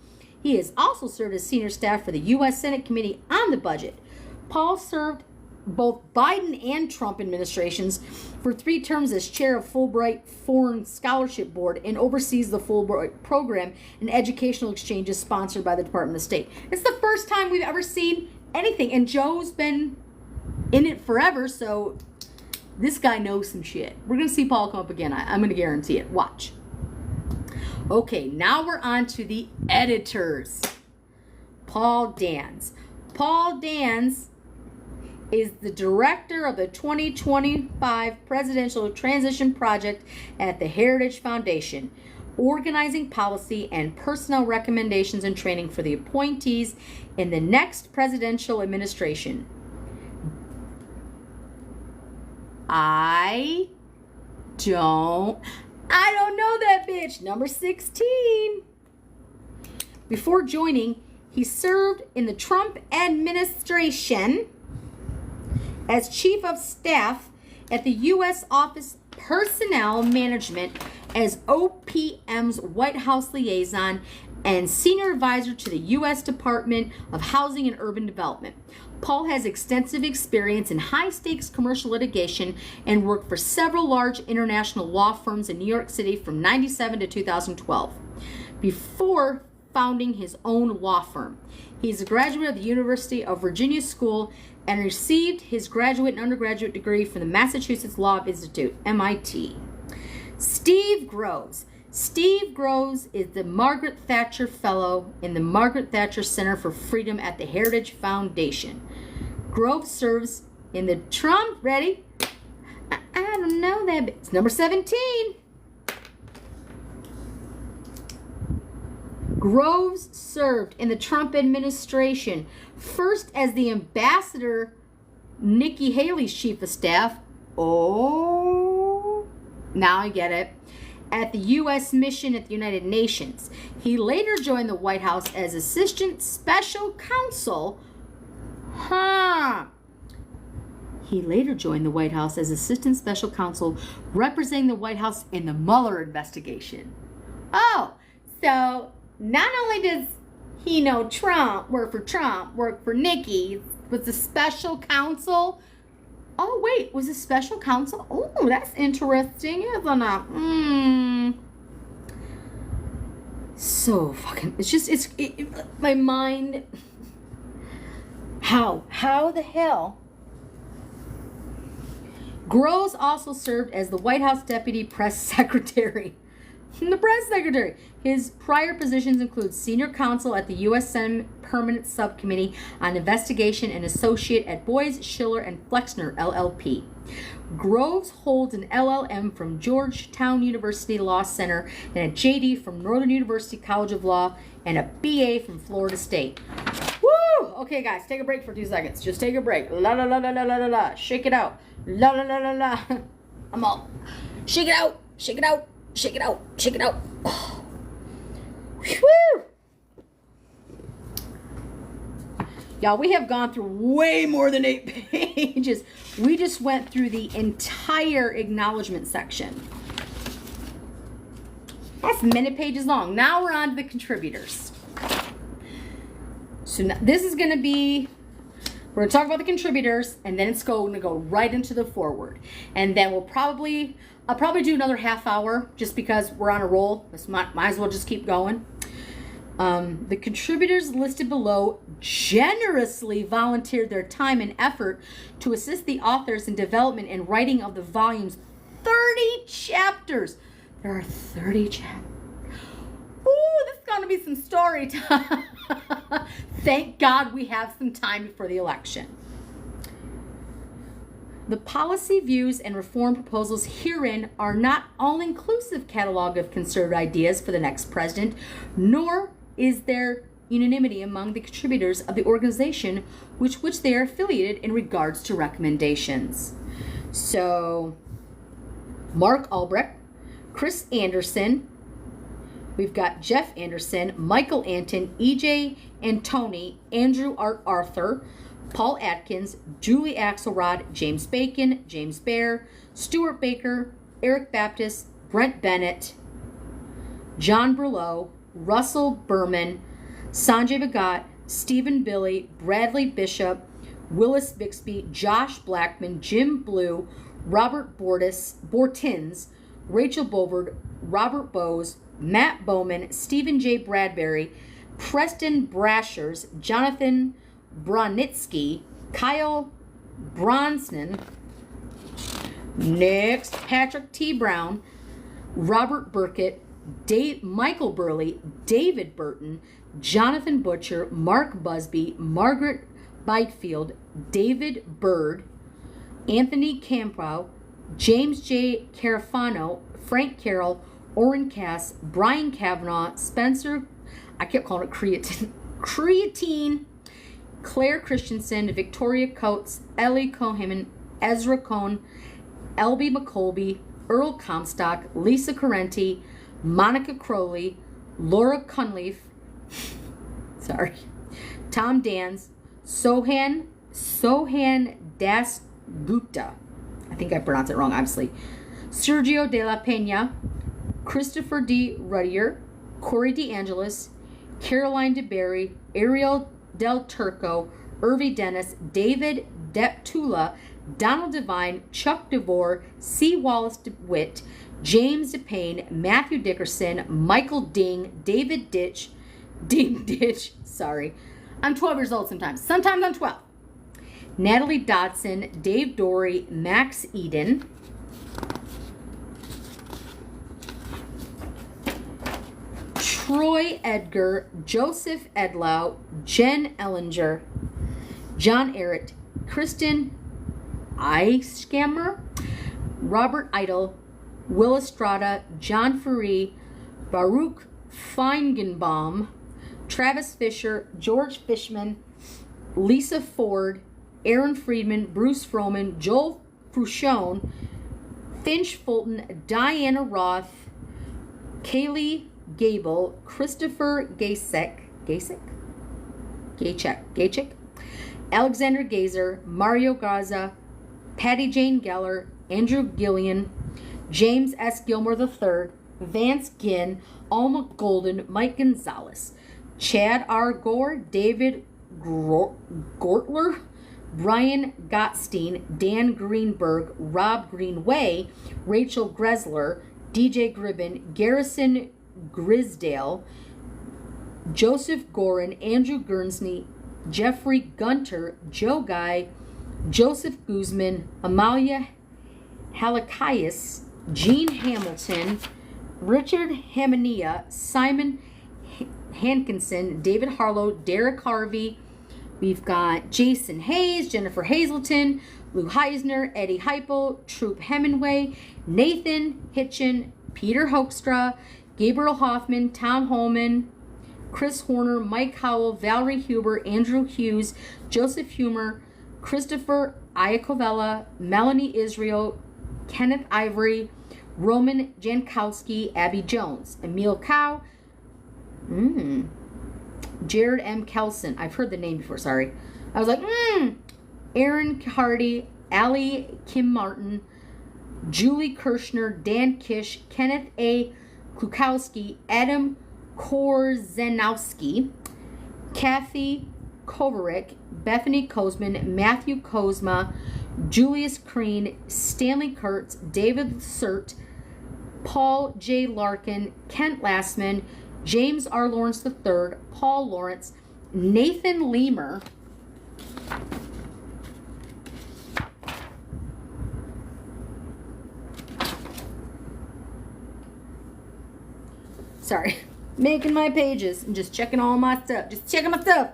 He has also served as senior staff for the U.S. Senate Committee on the Budget. Paul served both Biden and Trump administrations for 3 terms as chair of Fulbright Foreign Scholarship Board and oversees the Fulbright program and educational exchanges sponsored by the Department of State. It's the first time we've ever seen anything, and Joe's been in it forever, so this guy knows some shit. We're going to see Paul come up again. I'm going to guarantee it. Watch. Okay, now we're on to the editors. Paul Dans. Paul Dans is the director of the 2025 Presidential Transition Project at the Heritage Foundation, organizing policy and personnel recommendations and training for the appointees in the next presidential administration. I don't know that bitch. Number 16. Before joining, he served in the Trump administration as chief of staff at the U.S. Office Personnel Management, as OPM's White House liaison and senior advisor to the U.S. Department of Housing and Urban Development. Paul has extensive experience in high-stakes commercial litigation and worked for several large international law firms in New York City from 1997 to 2012. Before founding his own law firm, he's a graduate of the University of Virginia School and received his graduate and undergraduate degree from the Massachusetts Law Institute, MIT. Steve Groves. Steve Groves is the Margaret Thatcher Fellow in the Margaret Thatcher Center for Freedom at the Heritage Foundation. Groves serves in the Trump, ready? I don't know that. It's number 17. Groves served in the Trump administration, first as the ambassador, Nikki Haley's chief of staff. Oh, now I get it. at the U.S. Mission at the United Nations. He later joined the White House as Assistant Special Counsel. He later joined the White House as Assistant Special Counsel representing the White House in the Mueller investigation. Oh, so not only does he know Trump, work for Nikki, was the special counsel. Oh, wait, was a special counsel? Oh, that's interesting, isn't it? So fucking, my mind. How the hell? Groves also served as the White House Deputy Press Secretary. The press secretary. His prior positions include senior counsel at the U.S. Senate Permanent Subcommittee on Investigation and associate at Boies, Schiller, and Flexner, LLP. Groves holds an LLM from Georgetown University Law Center and a JD from Northern University College of Law and a BA from Florida State. Woo! Okay, guys, take a break for 2 seconds. Just take a break. La la la la la la la la. Shake it out. La la la la la. I'm all. Shake it out. Shake it out. Shake it out. Shake it out. Oh. Whew. Y'all, we have gone through way more than 8 pages. We just went through the entire acknowledgement section. That's many pages long. Now we're on to the contributors. So now, this is going to be, we're going to talk about the contributors, and then it's going to go right into the foreword. And then I'll probably do another half hour just because we're on a roll. Might as well just keep going. The contributors listed below generously volunteered their time and effort to assist the authors in development and writing of the volume's 30 chapters. There are 30 chapters. Ooh, this is going to be some story time. Thank God we have some time before the election. The policy views and reform proposals herein are not all-inclusive catalog of conservative ideas for the next president, nor is there unanimity among the contributors of the organization which they are affiliated in regards to recommendations. So, Mark Albrecht, Chris Anderson, we've got Jeff Anderson, Michael Anton, EJ Antoni, Andrew Arthur, Paul Atkins, Julie Axelrod, James Bacon, James Baer, Stuart Baker, Eric Baptist, Brent Bennett, John Berlow, Russell Berman, Sanjay Bhagat, Stephen Billy, Bradley Bishop, Willis Bixby, Josh Blackman, Jim Blue, Robert Bortins, Rachel Bovard, Robert Bowes, Matt Bowman, Stephen J. Bradbury, Preston Brashers, Jonathan Bronitsky, Kyle Bronsnan, next Patrick T. Brown, Robert Burkett, Michael Burley, David Burton, Jonathan Butcher, Mark Busby, Margaret Bytefield, David Bird, Anthony Campow, James J. Carafano, Frank Carroll, Orrin Cass, Brian Kavanaugh, Spencer, I kept calling it creatine, Claire Christensen, Victoria Coates, Ellie Cohen, Ezra Cohn, Elby McColby, Earl Comstock, Lisa Correnti, Monica Crowley, Laura Cunliffe, Tom Dans, Sohan Dasgupta, I think I pronounced it wrong, obviously, Sergio de la Pena, Christopher D. Ruddier, Corey DeAngelis, Caroline DeBerry, Ariel Del Turco, Irvi Dennis, David Deptula, Donald Devine, Chuck DeVore, C. Wallace DeWitt, James DePayne, Matthew Dickerson, Michael Ding, David Ditch, sorry. I'm 12 years old sometimes. Sometimes I'm 12. Natalie Dodson, Dave Dory, Max Eden, Troy Edgar, Joseph Edlow, Jen Ellinger, John Errett, Kristen Eiskammer, Robert Idle, Will Estrada, John Faree, Baruch Feigenbaum, Travis Fisher, George Fishman, Lisa Ford, Aaron Friedman, Bruce Froman, Joel Fruscione, Finch Fulton, Diana Roth, Kaylee Gable, Christopher Gacek, Alexander Gazer, Mario Garza, Patty Jane Geller, Andrew Gillian, James S. Gilmore III, Vance Ginn, Alma Golden, Mike Gonzalez, Chad R. Gore, David Gortler, Brian Gottstein, Dan Greenberg, Rob Greenway, Rachel Gressler, DJ Gribben, Garrison Grisdale, Joseph Gorin, Andrew Guernsey, Jeffrey Gunter, Joe Guy, Joseph Guzman, Amalia Halakias, Gene Hamilton, Richard Hamania, Simon Hankinson, David Harlow, Derek Harvey. We've got Jason Hayes, Jennifer Hazelton, Lou Heisner, Eddie Heipel, Troop Hemingway, Nathan Hitchin, Peter Hoekstra, Gabriel Hoffman, Tom Holman, Chris Horner, Mike Howell, Valerie Huber, Andrew Hughes, Joseph Humer, Christopher Iacovella, Melanie Israel, Kenneth Ivory, Roman Jankowski, Abby Jones, Emil Cow, Jared M. Kelson. I've heard the name before, sorry. I was like, Aaron Hardy, Allie Kim Martin, Julie Kirshner, Dan Kish, Kenneth A. Klukowski, Adam Korzenowski, Kathy Kovarik, Bethany Kozman, Matthew Kozma, Julius Crean, Stanley Kurtz, David Sert, Paul J. Larkin, Kent Lastman, James R. Lawrence III, Paul Lawrence, Nathan Lemur, sorry, making my pages and just checking all my stuff. Just checking my stuff.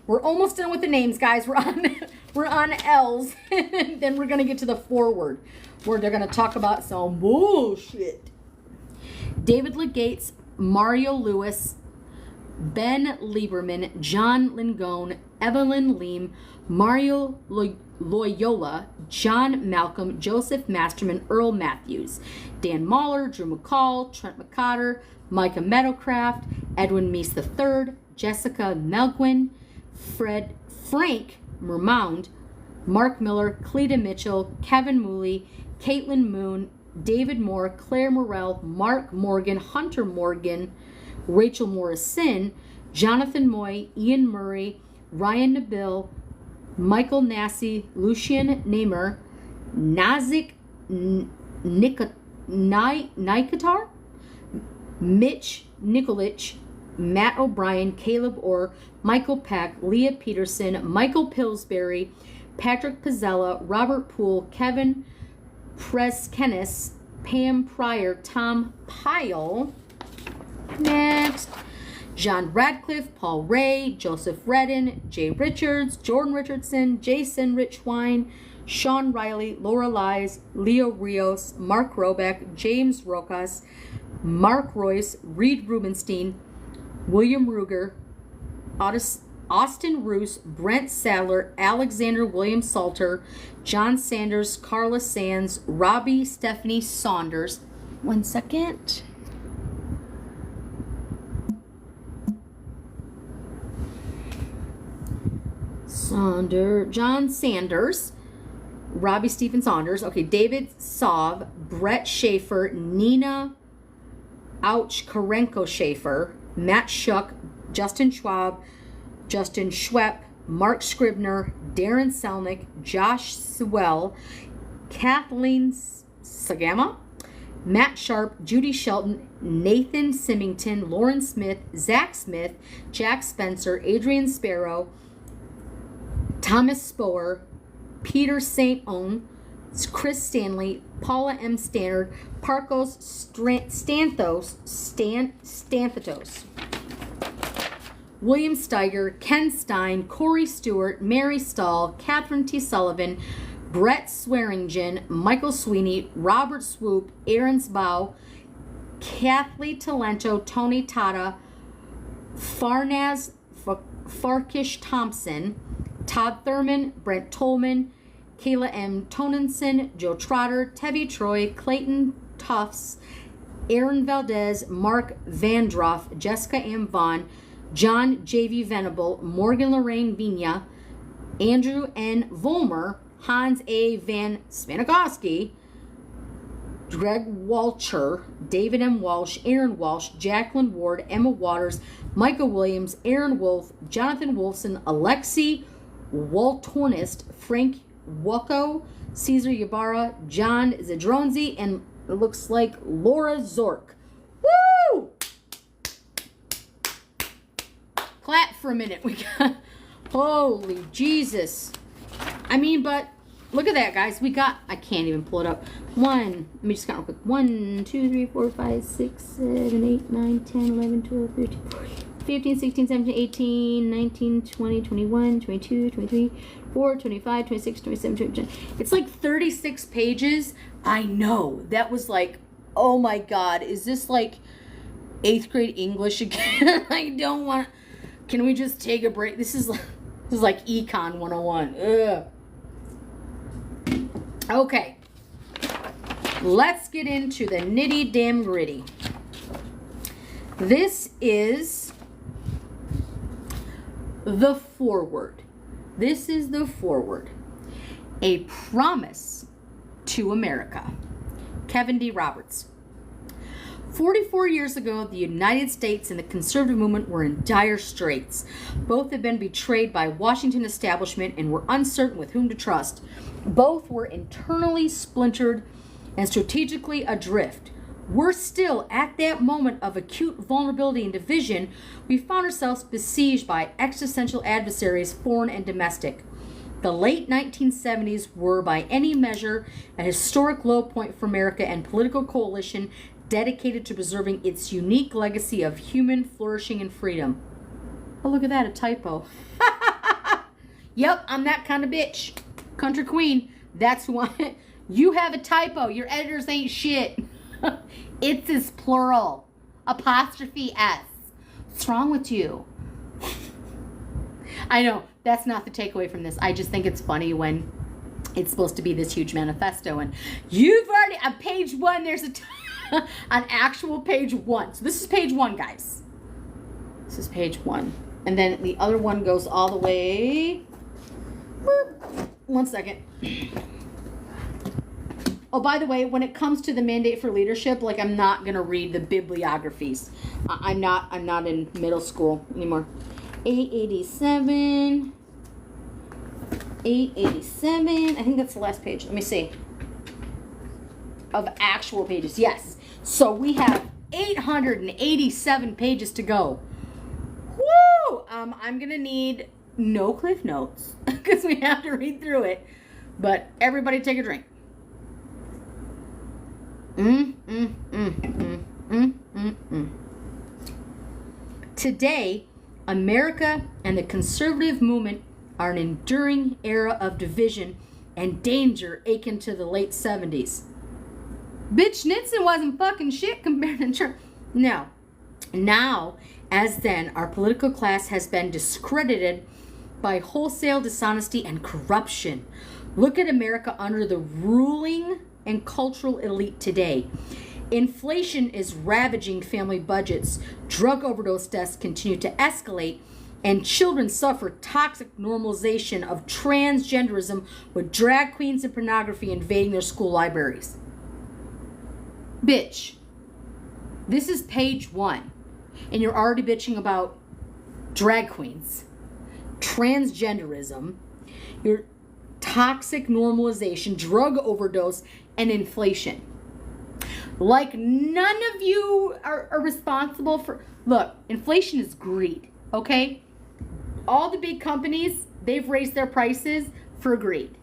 We're almost done with the names, guys. We're on L's. Then we're gonna get to the foreword, where they're gonna talk about some bullshit. David Legates, Mario Lewis, Ben Lieberman, John Lingone, Evelyn Leem, Mario Loyola, John Malcolm, Joseph Masterman, Earl Matthews, Dan Mahler, Drew McCall, Trent McCotter, Micah Meadowcraft, Edwin Meese III, Jessica Melgwin, Frank Mermound, Mark Miller, Cleta Mitchell, Kevin Mooley, Caitlin Moon, David Moore, Claire Morrell, Mark Morgan, Hunter Morgan, Rachel Morrison, Jonathan Moy, Ian Murray, Ryan Nabil, Michael Nassi, Lucian Namer, Nazik Nikatar, Mitch Nikolich, Matt O'Brien, Caleb Orr, Michael Peck, Leah Peterson, Michael Pillsbury, Patrick Pizzella, Robert Poole, Kevin Preskenis, Pam Pryor, Tom Pyle. Next, John Radcliffe, Paul Ray, Joseph Redden, Jay Richards, Jordan Richardson, Jason Richwine, Sean Riley, Laura Lies, Leo Rios, Mark Robeck, James Rokas, Mark Royce, Reed Rubenstein, William Ruger, Austin Roos, Brent Sadler, Alexander William Salter, John Sanders, Carla Sands, Robbie Stephanie Saunders. 1 second. John Sanders, Robbie Stephen Saunders, okay, David Sov, Brett Schaefer, Nina Karenko Schaefer, Matt Schuck, Justin Schwab, Justin Schwepp, Mark Scribner, Darren Selnick, Josh Sewell, Kathleen Sagama, Matt Sharp, Judy Shelton, Nathan Symington, Lauren Smith, Zach Smith, Jack Spencer, Adrian Sparrow, Thomas Spoer, Peter St. Own, Chris Stanley, Paula M. Stannard, Parkos Stanthatos, William Steiger, Ken Stein, Corey Stewart, Mary Stahl, Catherine T. Sullivan, Brett Swearingen, Michael Sweeney, Robert Swoop, Aaron Sbow, Kathleen Talento, Tony Tata, Farnaz Farkish Thompson, Todd Thurman, Brent Tolman, Kayla M. Tonenson, Joe Trotter, Tevye Troy, Clayton Tufts, Aaron Valdez, Mark Vandroff, Jessica M. Vaughn, John J.V. Venable, Morgan Lorraine Vina, Andrew N. Vollmer, Hans A. Van Spanakowski, Greg Walcher, David M. Walsh, Aaron Walsh, Jacqueline Ward, Emma Waters, Micah Williams, Aaron Wolf, Jonathan Wolfson, Alexi Waltornist, Frank Wacko, Caesar Ybarra, John Zadronzi, and it looks like Laura Zork. Woo! Clap for a minute. We got, holy Jesus. I mean, but look at that, guys. We got, I can't even pull it up. Let me just count real quick. 1, 2, 3, 4, 5, 6, 7, 8, 9, 10, 11, 12, 13, 14, 15, 16, 17, 18, 19, 20, 21, 22, 23, 24, 25, 26, 27, 28. It's like 36 pages. I know. That was like, oh my God. Is this like 8th grade English again? I don't want. Can we just take a break? This is like Econ 101. Ugh. Okay. Let's get into the nitty damn gritty. This is the foreword. This is the foreword. A Promise to America. Kevin D. Roberts. 44 years ago, the United States and the conservative movement were in dire straits. Both had been betrayed by Washington establishment and were uncertain with whom to trust. Both were internally splintered and strategically adrift. Worse still, at that moment of acute vulnerability and division, we found ourselves besieged by existential adversaries, foreign and domestic. The late 1970s were, by any measure, a historic low point for America and political coalition dedicated to preserving its unique legacy of human flourishing and freedom. Oh, look at that, a typo. Yep, I'm that kind of bitch. Country queen, that's who I am. You have a typo. Your editors ain't shit. It's is plural. Apostrophe S. What's wrong with you? I know, that's not the takeaway from this. I just think it's funny when it's supposed to be this huge manifesto and you've already, on page 1, there's on actual page 1. So this is page 1, guys. This is page 1. And then the other one goes all the way. 1 second. Oh, by the way, when it comes to the mandate for leadership, like I'm not gonna read the bibliographies. I'm not in middle school anymore. 887. I think that's the last page. Let me see. Of actual pages, yes. So we have 887 pages to go. Woo! I'm gonna need no cliff notes because we have to read through it. But everybody take a drink. Today, America and the conservative movement are an enduring era of division and danger akin to the late 70s. Bitch, Nixon wasn't fucking shit compared to Trump. No. Now, as then, our political class has been discredited by wholesale dishonesty and corruption. Look at America under the ruling and cultural elite today. Inflation is ravaging family budgets. Drug overdose deaths continue to escalate, and children suffer toxic normalization of transgenderism with drag queens and pornography invading their school libraries. Bitch, this is page 1, and you're already bitching about drag queens, transgenderism, your toxic normalization, drug overdose, and inflation. Like none of you are responsible for... Look, inflation is greed, okay? All the big companies, they've raised their prices for greed.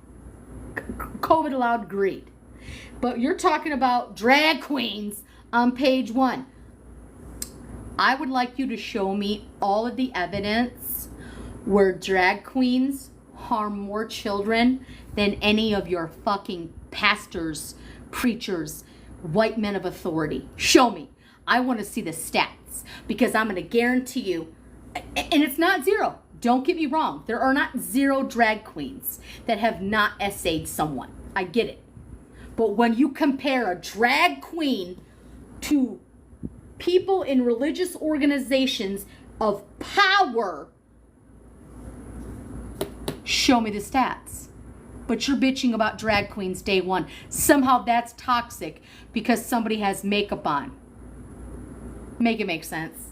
COVID allowed greed. But you're talking about drag queens on page 1. I would like you to show me all of the evidence where drag queens harm more children than any of your fucking pastors, preachers, white men of authority. Show me. I want to see the stats because I'm going to guarantee you, and it's not zero. Don't get me wrong. There are not 0 drag queens that have not essayed someone. I get it. But when you compare a drag queen to people in religious organizations of power, show me the stats. But you're bitching about drag queens day one. Somehow that's toxic because somebody has makeup on. Make it make sense.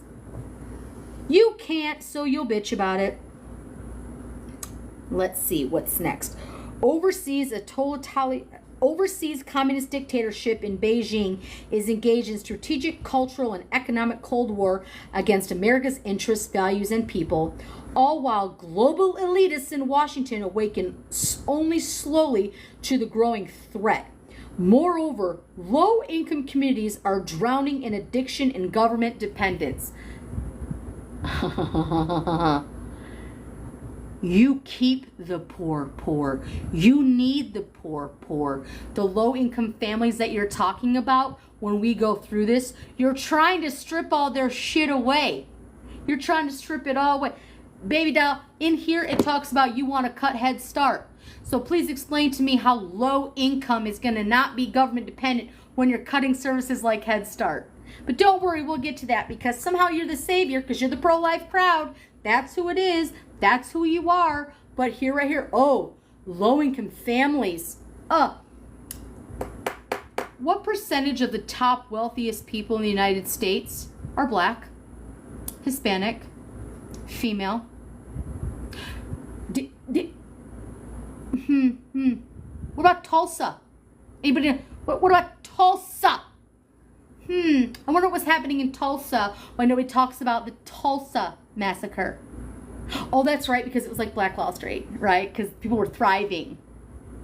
You can't, so you'll bitch about it. Let's see what's next. Overseas communist dictatorship in Beijing is engaged in strategic, cultural, and economic Cold War against America's interests, values, and people, all while global elitists in Washington awaken only slowly to the growing threat. Moreover, low-income communities are drowning in addiction and government dependence. You keep the poor poor. You need the poor poor. The low-income families that you're talking about, when we go through this, you're trying to strip all their shit away. You're trying to strip it all away. Baby doll, in here it talks about you want to cut Head Start. So please explain to me how low income is going to not be government dependent when you're cutting services like Head Start. But don't worry, we'll get to that because somehow you're the savior because you're the pro-life crowd. That's who it is. That's who you are. But here, right here, oh, low-income families. What percentage of the top wealthiest people in the United States are black, Hispanic, female? What about Tulsa? Anybody? What about Tulsa? I wonder what's happening in Tulsa. Well, I know he talks about the Tulsa massacre. Oh, that's right, because it was like Black Wall Street, right? Because people were thriving,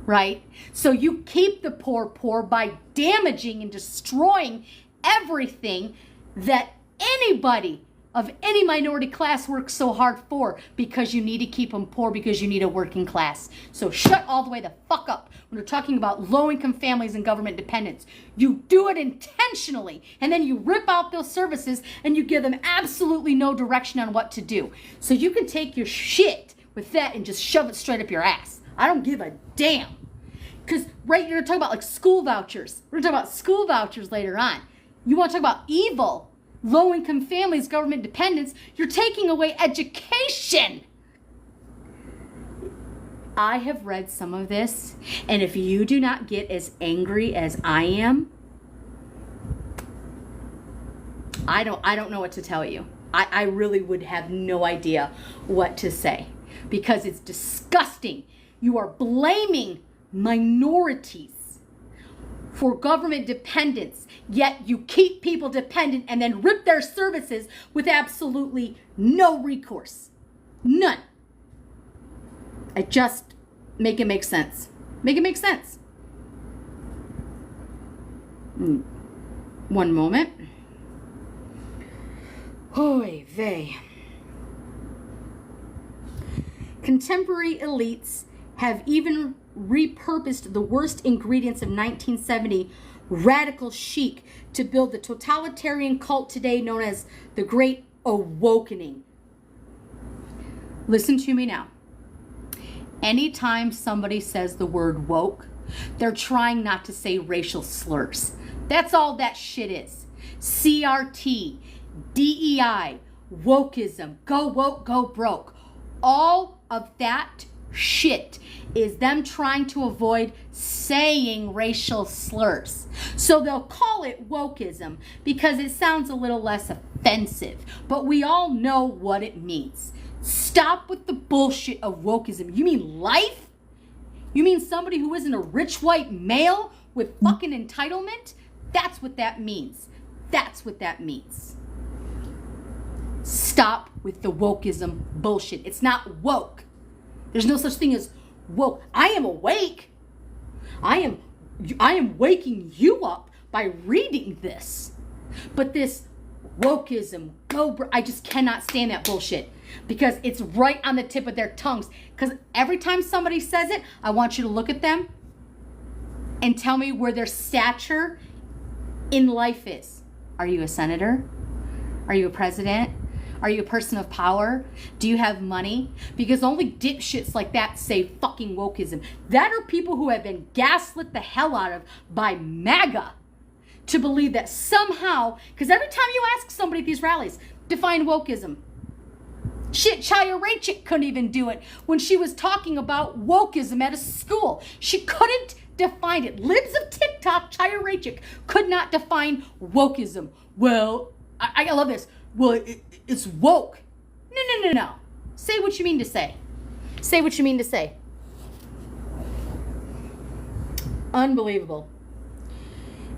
right? So you keep the poor poor by damaging and destroying everything that anybody of any minority class works so hard for, because you need to keep them poor because you need a working class. So shut all the way the fuck up when we're talking about low-income families and government dependence. You do it intentionally, and then you rip out those services and you give them absolutely no direction on what to do. So you can take your shit with that and just shove it straight up your ass. I don't give a damn. Because, right, you're going to talk about like school vouchers. We're going to talk about school vouchers later on. You want to talk about evil, low-income families, government dependence, you're taking away education. I have read some of this, and if you do not get as angry as I am, I don't know what to tell you. I really would have no idea what to say, because it's disgusting. You are blaming minorities for government dependence, yet you keep people dependent and then rip their services with absolutely no recourse. None. I just make it make sense. Make it make sense. One moment. Oy vey. Contemporary elites have even repurposed the worst ingredients of 1970 radical chic to build the totalitarian cult today known as the Great Awakening. Listen to me now. Anytime somebody says the word woke, they're trying not to say racial slurs. That's all that shit is. CRT, DEI, wokeism, go woke, go broke. All of that shit is them trying to avoid saying racial slurs. So they'll call it wokeism because it sounds a little less offensive, but we all know what it means. Stop with the bullshit of wokeism. You mean life? You mean somebody who isn't a rich white male with fucking entitlement? That's what that means. That's what that means. Stop with the wokeism bullshit. It's not woke. There's no such thing as woke. I am awake. I am waking you up by reading this. But this wokeism, I just cannot stand that bullshit because it's right on the tip of their tongues. Because every time somebody says it, I want you to look at them and tell me where their stature in life is. Are you a senator? Are you a president? Are you a person of power? Do you have money? Because only dipshits like that say fucking wokeism. That are people who have been gaslit the hell out of by MAGA to believe that somehow, because every time you ask somebody at these rallies, define wokeism. Shit, Chaya Raichik couldn't even do it when she was talking about wokeism at a school. She couldn't define it. Libs of TikTok, Chaya Raichik, could not define wokeism. Well, I love this. Well, it's woke. No. Say what you mean to say. Say what you mean to say. Unbelievable.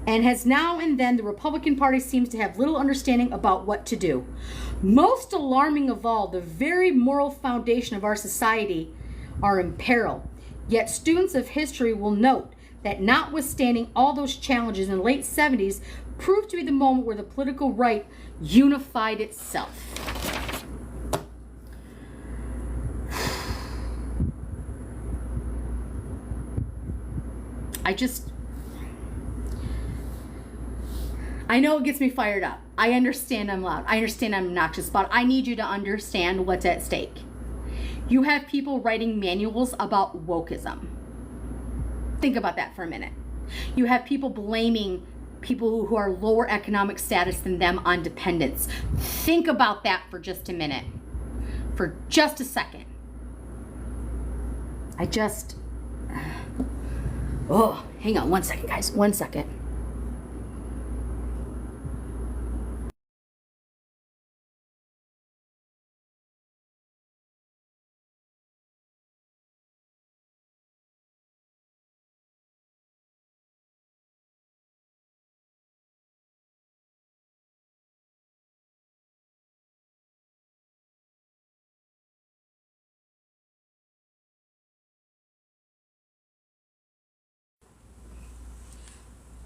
And as now and then the Republican Party seems to have little understanding about what to do. Most alarming of all, the very moral foundation of our society are in peril. Yet students of history will note that notwithstanding all those challenges in the late 70s proved to be the moment where the political right unified itself. I know it gets me fired up. I understand I'm loud. I understand I'm obnoxious, but I need you to understand what's at stake. You have people writing manuals about wokeism. Think about that for a minute. You have people blaming people who are lower economic status than them on dependents. Think about that for just a minute. For just a second. Oh, hang on one second, guys. 1 second.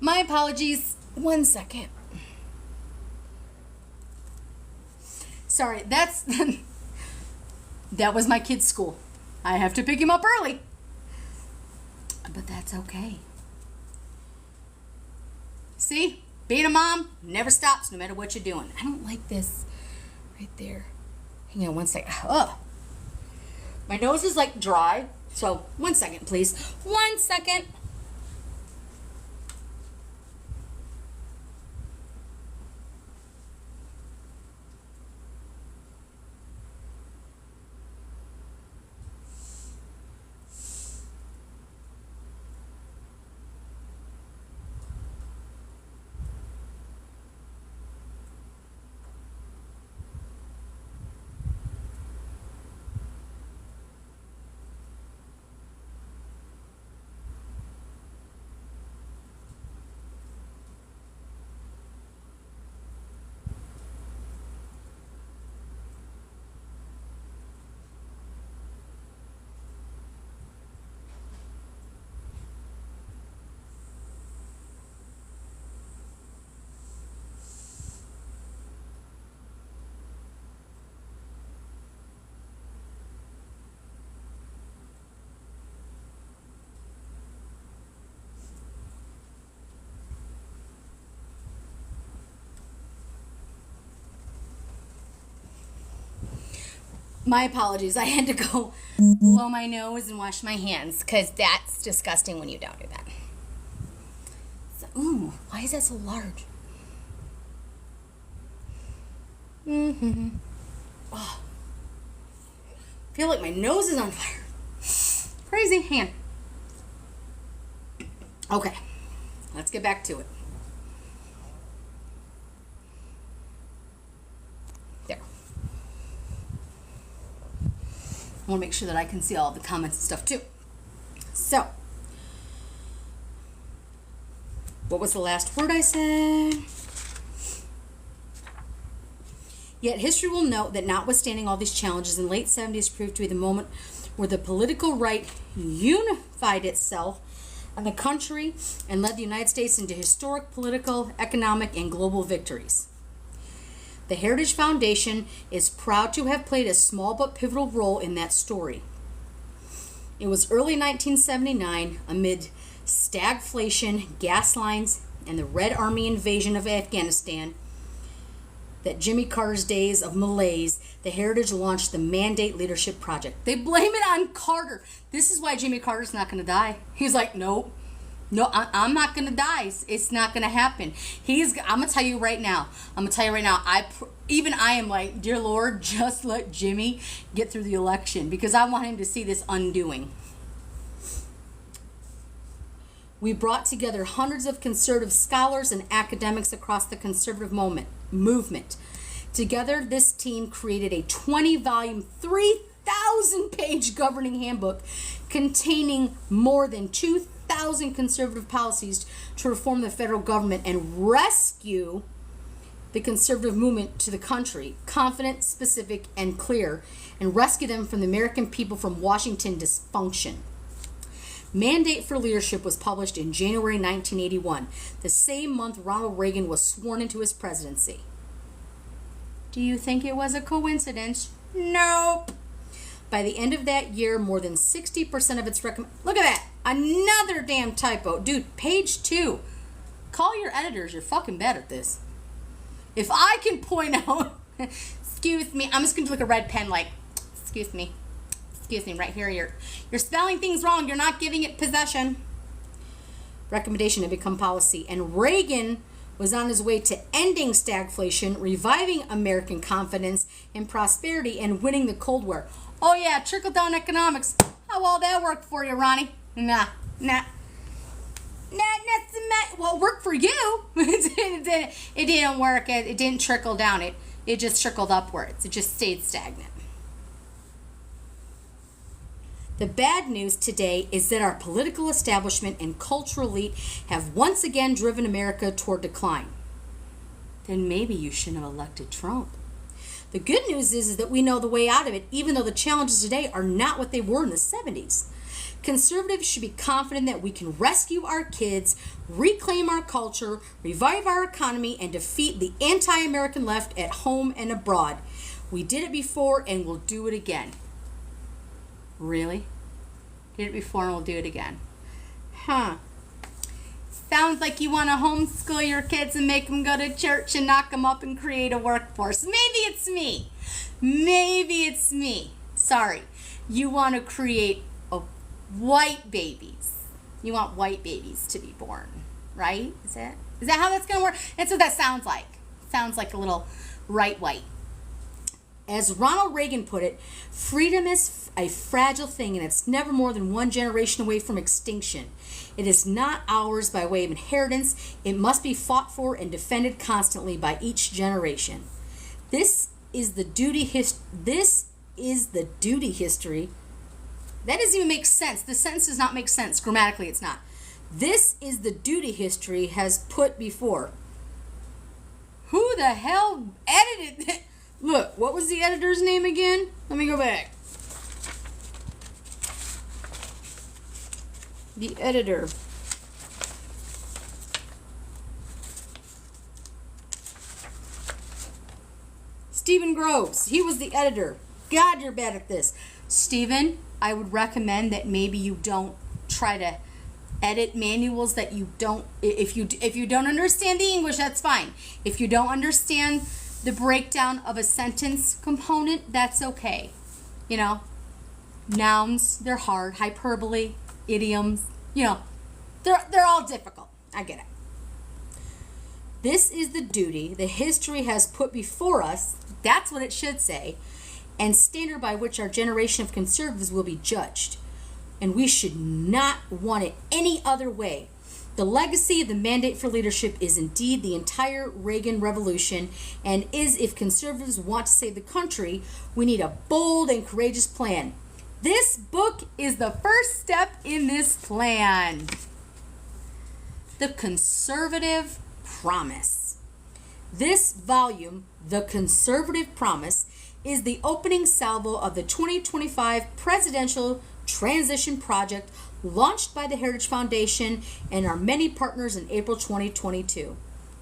My apologies. 1 second. Sorry, that was my kid's school. I have to pick him up early. But that's okay. See? Being a mom never stops no matter what you're doing. I don't like this right there. Hang on 1 second. Ugh. My nose is like dry. So 1 second, please. 1 second. My apologies. I had to go blow my nose and wash my hands because that's disgusting when you don't do that. So, ooh, why is that so large? Oh, I feel like my nose is on fire. Crazy hand. Okay, let's get back to it. There. I want to make sure that I can see all the comments and stuff too. So, what was the last word I said? Yet history will note that notwithstanding all these challenges, in the late 70s proved to be the moment where the political right unified itself in the country and led the United States into historic political, economic, and global victories. The Heritage Foundation is proud to have played a small but pivotal role in that story. It was early 1979, amid stagflation, gas lines, and the Red Army invasion of Afghanistan, that Jimmy Carter's days of malaise, the Heritage launched the Mandate Leadership Project. They blame it on Carter. This is why Jimmy Carter's not going to die. He's like, nope, No, I'm not gonna die. It's not gonna happen. I'm gonna tell you right now. Even I am like, dear Lord, just let Jimmy get through the election because I want him to see this undoing. We brought together hundreds of conservative scholars and academics across the conservative movement. Together, this team created a 20-volume, 3,000-page governing handbook containing more than 2,000 conservative policies to reform the federal government and rescue the conservative movement to the country, confident, specific, and clear, and rescue them from the American people from Washington dysfunction. Mandate for Leadership was published in January 1981, the same month Ronald Reagan was sworn into his presidency. Do you think it was a coincidence? Nope. By the end of that year, more than 60% of its Look at that! Another damn typo. Dude, page 2. Call your editors. You're fucking bad at this. If I can point out... excuse me. I'm just going to look a red pen like... Excuse me, right here. You're spelling things wrong. You're not giving it possession. Recommendation had become policy. And Reagan was on his way to ending stagflation, reviving American confidence and prosperity, and winning the Cold War. Oh yeah, trickle-down economics. How well that worked for you, Ronnie? Nah. Well, it worked for you. It didn't work. It didn't trickle down. It just trickled upwards. It just stayed stagnant. The bad news today is that our political establishment and cultural elite have once again driven America toward decline. Then maybe you shouldn't have elected Trump. The good news is that we know the way out of it, even though the challenges today are not what they were in the 70s. Conservatives should be confident that we can rescue our kids, reclaim our culture, revive our economy, and defeat the anti-American left at home and abroad. We did it before and we'll do it again. Really? Did it before and we'll do it again. Huh. Sounds like you want to homeschool your kids and make them go to church and knock them up and create a workforce. Maybe it's me. Sorry. You want to create white babies. You want white babies to be born, right? Is that how that's going to work? That's what that sounds like. Sounds like a little right white. As Ronald Reagan put it, freedom is a fragile thing and it's never more than one generation away from extinction. It is not ours by way of inheritance. It must be fought for and defended constantly by each generation. This is the duty history. That doesn't even make sense. The sentence does not make sense. Grammatically, it's not. This is the duty history has put before. Who the hell edited it? Look, what was the editor's name again? Let me go back. The editor. Stephen Groves. He was the editor. God, you're bad at this. Stephen, I would recommend that maybe you don't try to edit manuals that you don't... If you don't understand the English, that's fine. If you don't understand the breakdown of a sentence component, that's okay. You know, nouns, they're hard. Hyperbole, idioms, you know, they're all difficult. I get it. This is the duty the history has put before us, that's what it should say, and standard by which our generation of conservatives will be judged. And we should not want it any other way. The legacy of the mandate for leadership is indeed the entire Reagan revolution, and is, if conservatives want to save the country, we need a bold and courageous plan. This book is the first step in this plan. The Conservative Promise. This volume, The Conservative Promise, is the opening salvo of the 2025 Presidential Transition Project launched by the Heritage Foundation and our many partners in April 2022.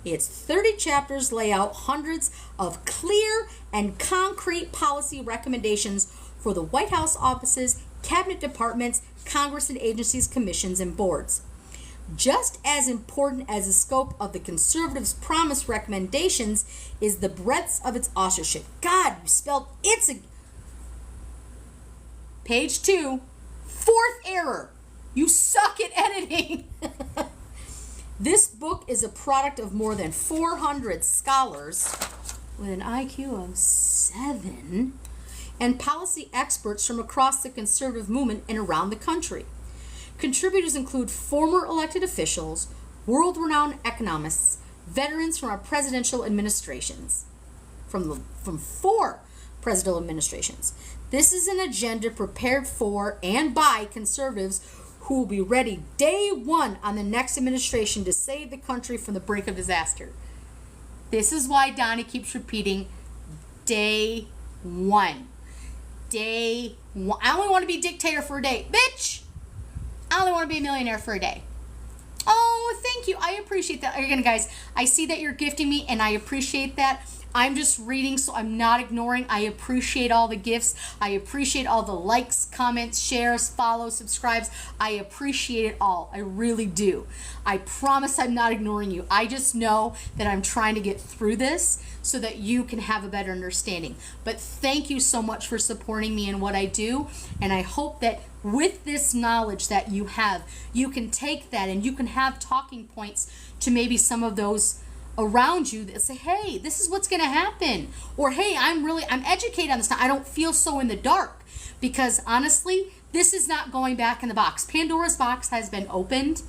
Its 30 chapters lay out hundreds of clear and concrete policy recommendations for the White House offices, cabinet departments, Congress and agencies, commissions, and boards. Just as important as the scope of the Conservatives' Promise recommendations is the breadth of its authorship. God, you spelled it's a... Page 2, fourth error. You suck at editing. This book is a product of more than 400 scholars with an IQ of 7 and policy experts from across the conservative movement and around the country. Contributors include former elected officials, world-renowned economists, veterans from our presidential administrations, from 4 presidential administrations. This is an agenda prepared for and by conservatives who will be ready day one on the next administration to save the country from the brink of disaster. This is why Donnie keeps repeating day one. Day one. I only want to be dictator for a day. Bitch! I only want to be a millionaire for a day. Oh, thank you. I appreciate that. Again, guys, I see that you're gifting me, and I appreciate that. I'm just reading, so I'm not ignoring. I appreciate all the gifts. I appreciate all the likes, comments, shares, follows, subscribes. I appreciate it all. I really do. I promise I'm not ignoring you. I just know that I'm trying to get through this so that you can have a better understanding. But thank you so much for supporting me in what I do, and I hope that with this knowledge that you have, you can take that and you can have talking points to maybe some of those around you that say, hey, this is what's going to happen, or hey, I'm educated on this now. I don't feel so in the dark, because honestly, this is not going back in the box. Pandora's box has been opened,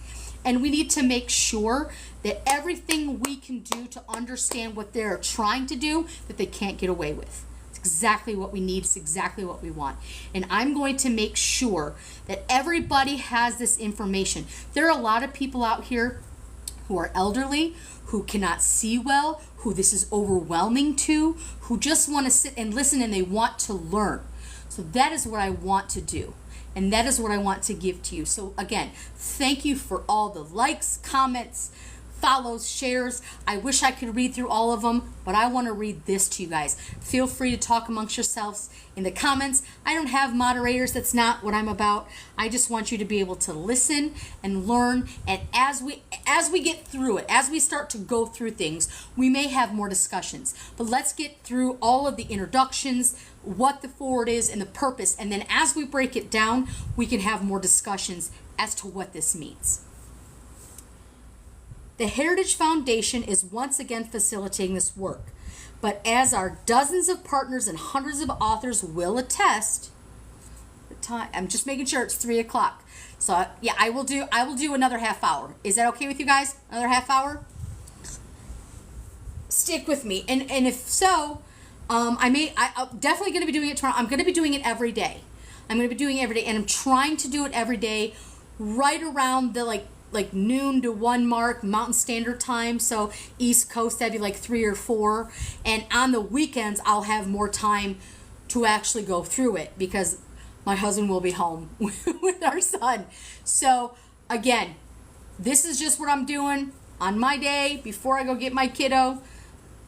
and we need to make sure that everything we can do to understand what they're trying to do, that they can't get away with. It's exactly what we need. It's exactly what we want. And I'm going to make sure that everybody has this information. There are a lot of people out here who are elderly, who cannot see well, who this is overwhelming to, who just want to sit and listen and they want to learn. So that is what I want to do. And that is what I want to give to you. So again, thank you for all the likes, comments, follows, shares. I wish I could read through all of them, but I want to read this to you guys. Feel free to talk amongst yourselves in the comments. I don't have moderators. That's not what I'm about. I just want you to be able to listen and learn. And as we get through it, as we start to go through things, we may have more discussions. But let's get through all of the introductions, what the forward is, and the purpose. And then as we break it down, we can have more discussions as to what this means. The Heritage Foundation is once again facilitating this work, but as our dozens of partners and hundreds of authors will attest, the time, I'm just making sure it's 3 o'clock. So yeah, I will do another half hour. Is that okay with you guys? Another half hour? Stick with me, and if so, I'm definitely going to be doing it tomorrow. I'm going to be doing it every day. I'm going to be doing it every day, and I'm trying to do it every day, right around the like noon to 1 mark, Mountain Standard Time. So East Coast, that'd be like 3 or 4. And on the weekends, I'll have more time to actually go through it because my husband will be home with our son. So again, this is just what I'm doing on my day before I go get my kiddo.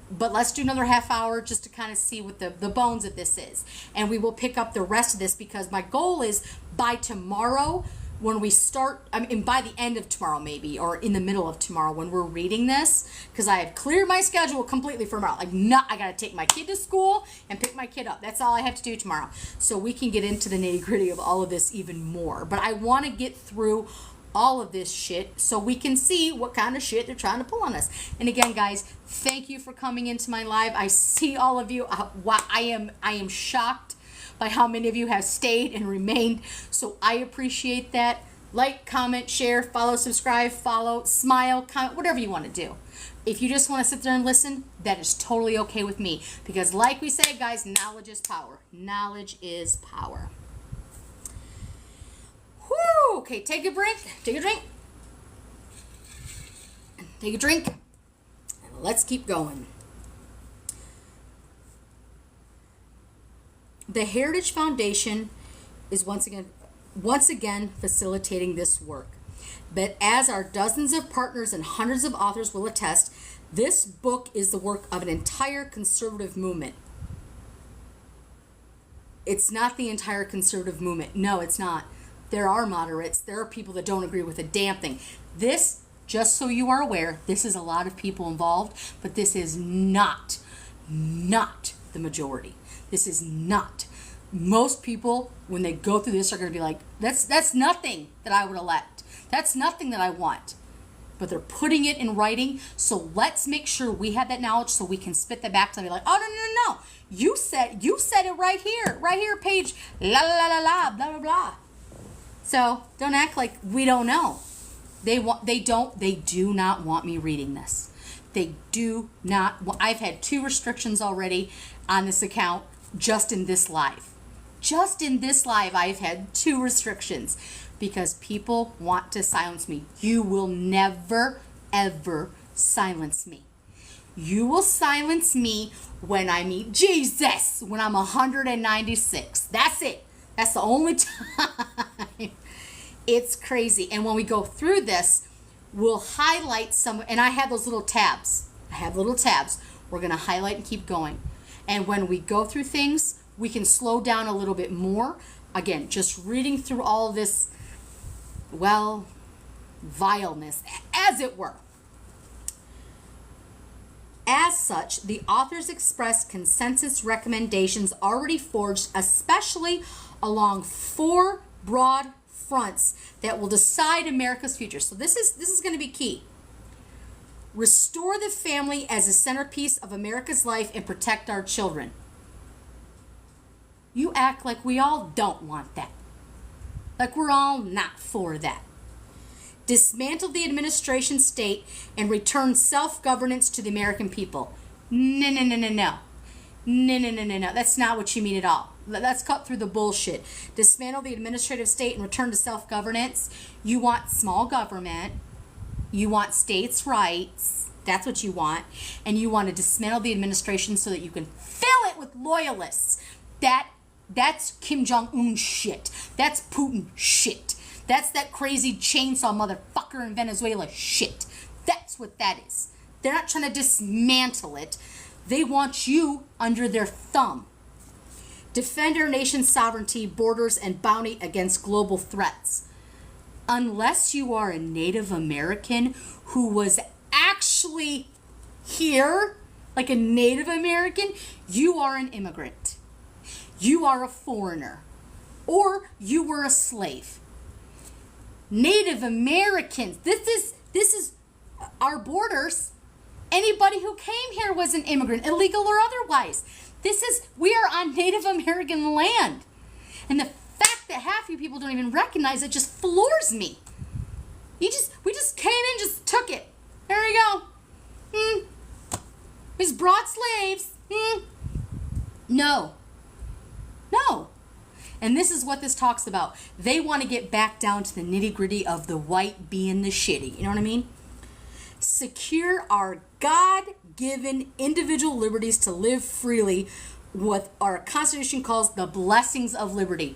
But let's do another half hour just to kind of see what the bones of this is. And we will pick up the rest of this because my goal is by tomorrow, when we start, by the end of tomorrow maybe, or in the middle of tomorrow when we're reading this, because I have cleared my schedule completely for tomorrow. I got to take my kid to school and pick my kid up. That's all I have to do tomorrow. So we can get into the nitty gritty of all of this even more. But I want to get through all of this shit so we can see what kind of shit they're trying to pull on us. And again, guys, thank you for coming into my live. I see all of you. I am shocked by how many of you have stayed and remained. So I appreciate that. Like, comment, share, follow, subscribe, follow, smile, comment, whatever you want to do. If you just want to sit there and listen, that is totally okay with me. Because like we say, guys, knowledge is power. Knowledge is power. Whoo! Okay, take a drink. Take a drink. Take a drink. And let's keep going. The Heritage Foundation is once again facilitating this work. But as our dozens of partners and hundreds of authors will attest, this book is the work of an entire conservative movement. It's not the entire conservative movement. No, it's not. There are moderates. There are people that don't agree with a damn thing. This, just so you are aware, this is a lot of people involved, but this is not the majority. This is not most people, when they go through this, are going to be like, that's nothing that I would elect. That's nothing that I want. But they're putting it in writing, so let's make sure we have that knowledge so we can spit that back to them and be like, oh, no. You said it right here, page, la, la, la, la, la, blah, blah, blah. So don't act like we don't know. They do not want me reading this. They do not. I've had 2 restrictions already on this account just in this live. Just in this live, I've had 2 restrictions because people want to silence me. You will never, ever silence me. You will silence me when I meet Jesus, when I'm 196. That's it. That's the only time. It's crazy. And when we go through this, we'll highlight some, and I have those little tabs. We're going to highlight and keep going. And when we go through things, we can slow down a little bit more. Again, just reading through all this, well, vileness, as it were. As such, the authors express consensus recommendations already forged, especially along 4 broad fronts that will decide America's future. So this is going to be key. Restore the family as a centerpiece of America's life and protect our children. You act like we all don't want that. Like we're all not for that. Dismantle the administration state and return self-governance to the American people. No. That's not what you mean at all. Let's cut through the bullshit. Dismantle the administrative state and return to self-governance. You want small government. You want states' rights. That's what you want. And you want to dismantle the administration so that you can fill it with loyalists. That's Kim Jong-un shit. That's Putin shit. That's that crazy chainsaw motherfucker in Venezuela shit. That's what that is. They're not trying to dismantle it. They want you under their thumb. Defend our nation's sovereignty, borders, and bounty against global threats. Unless you are a Native American who was actually here, like a Native American, you are an immigrant. You are a foreigner. Or you were a slave. Native Americans, this is our borders. Anybody who came here was an immigrant, illegal or otherwise. We are on Native American land. And the fact that half you people don't even recognize it just floors me. We just came in, just took it. There you go. We just brought slaves. No. And this is what this talks about. They want to get back down to the nitty-gritty of the white being the shitty. You know what I mean? Secure our God-given individual liberties to live freely, what our Constitution calls the blessings of liberty.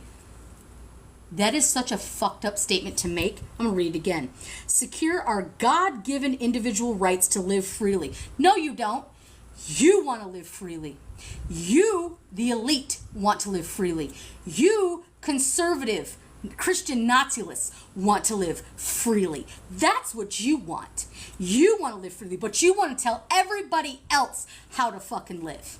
That is such a fucked up statement to make. I'm going to read it again. Secure our God-given individual rights to live freely. No, you don't. You want to live freely. You, the elite, want to live freely. You, conservative, Christian Nazilists, want to live freely. That's what you want. You want to live freely, but you want to tell everybody else how to fucking live.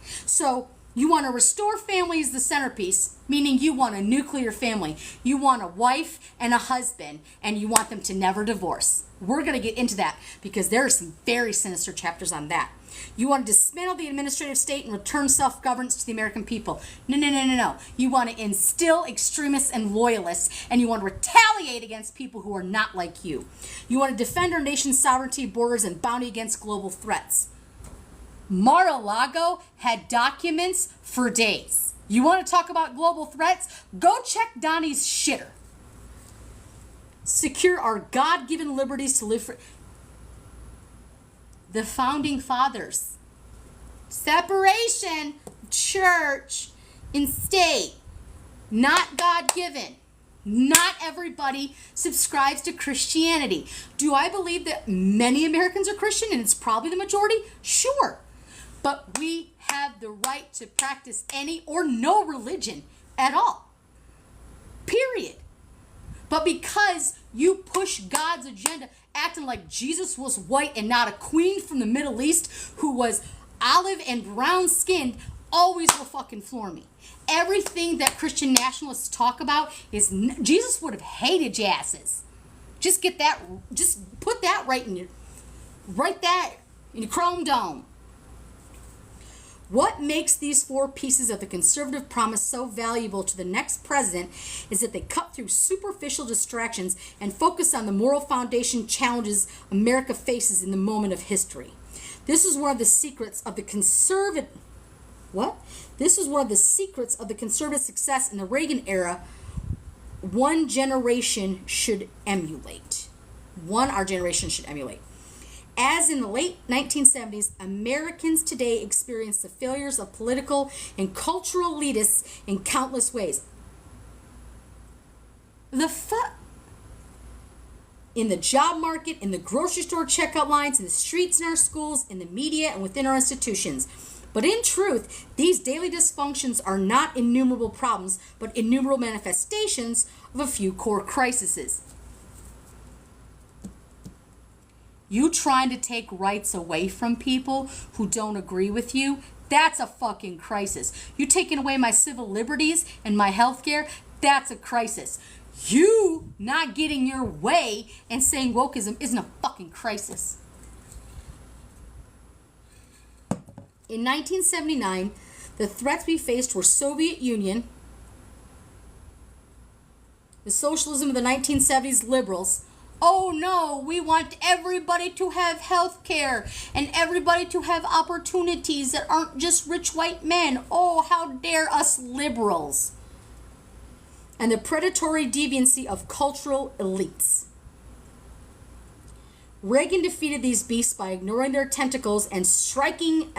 So you want to restore family as the centerpiece, meaning you want a nuclear family. You want a wife and a husband, and you want them to never divorce. We're going to get into that because there are some very sinister chapters on that. You want to dismantle the administrative state and return self-governance to the American people. No. You want to instill extremists and loyalists, and you want to retaliate against people who are not like you. You want to defend our nation's sovereignty, borders, and bounty against global threats. Mar-a-Lago had documents for days. You want to talk about global threats? Go check Donnie's shitter. Secure our God-given liberties to live free. The founding fathers. Separation, church and state. Not God-given. Not everybody subscribes to Christianity. Do I believe that many Americans are Christian and it's probably the majority? Sure. But we have the right to practice any or no religion at all. Period. But because you push God's agenda, acting like Jesus was white and not a queen from the Middle East who was olive and brown skinned, always will fucking floor me. Everything that Christian nationalists talk about is Jesus would have hated your asses. Just get that, just put that right in your, write that in your Chrome Dome. What makes these 4 pieces of the conservative promise so valuable to the next president is that they cut through superficial distractions and focus on the moral foundation challenges America faces in the moment of history. This is one of the secrets of the conservative success in the Reagan era. Our generation should emulate. As in the late 1970s, Americans today experience the failures of political and cultural elitists in countless ways. In the job market, in the grocery store checkout lines, in the streets in our schools, in the media, and within our institutions. But in truth, these daily dysfunctions are not innumerable problems, but innumerable manifestations of a few core crises. You trying to take rights away from people who don't agree with you, that's a fucking crisis. You taking away my civil liberties and my health care, that's a crisis. You not getting your way and saying wokeism isn't a fucking crisis. In 1979, the threats we faced were Soviet Union, the socialism of the 1970s liberals. Oh no, we want everybody to have health care and everybody to have opportunities that aren't just rich white men. Oh, how dare us liberals. And the predatory deviancy of cultural elites. Reagan defeated these beasts by ignoring their tentacles and striking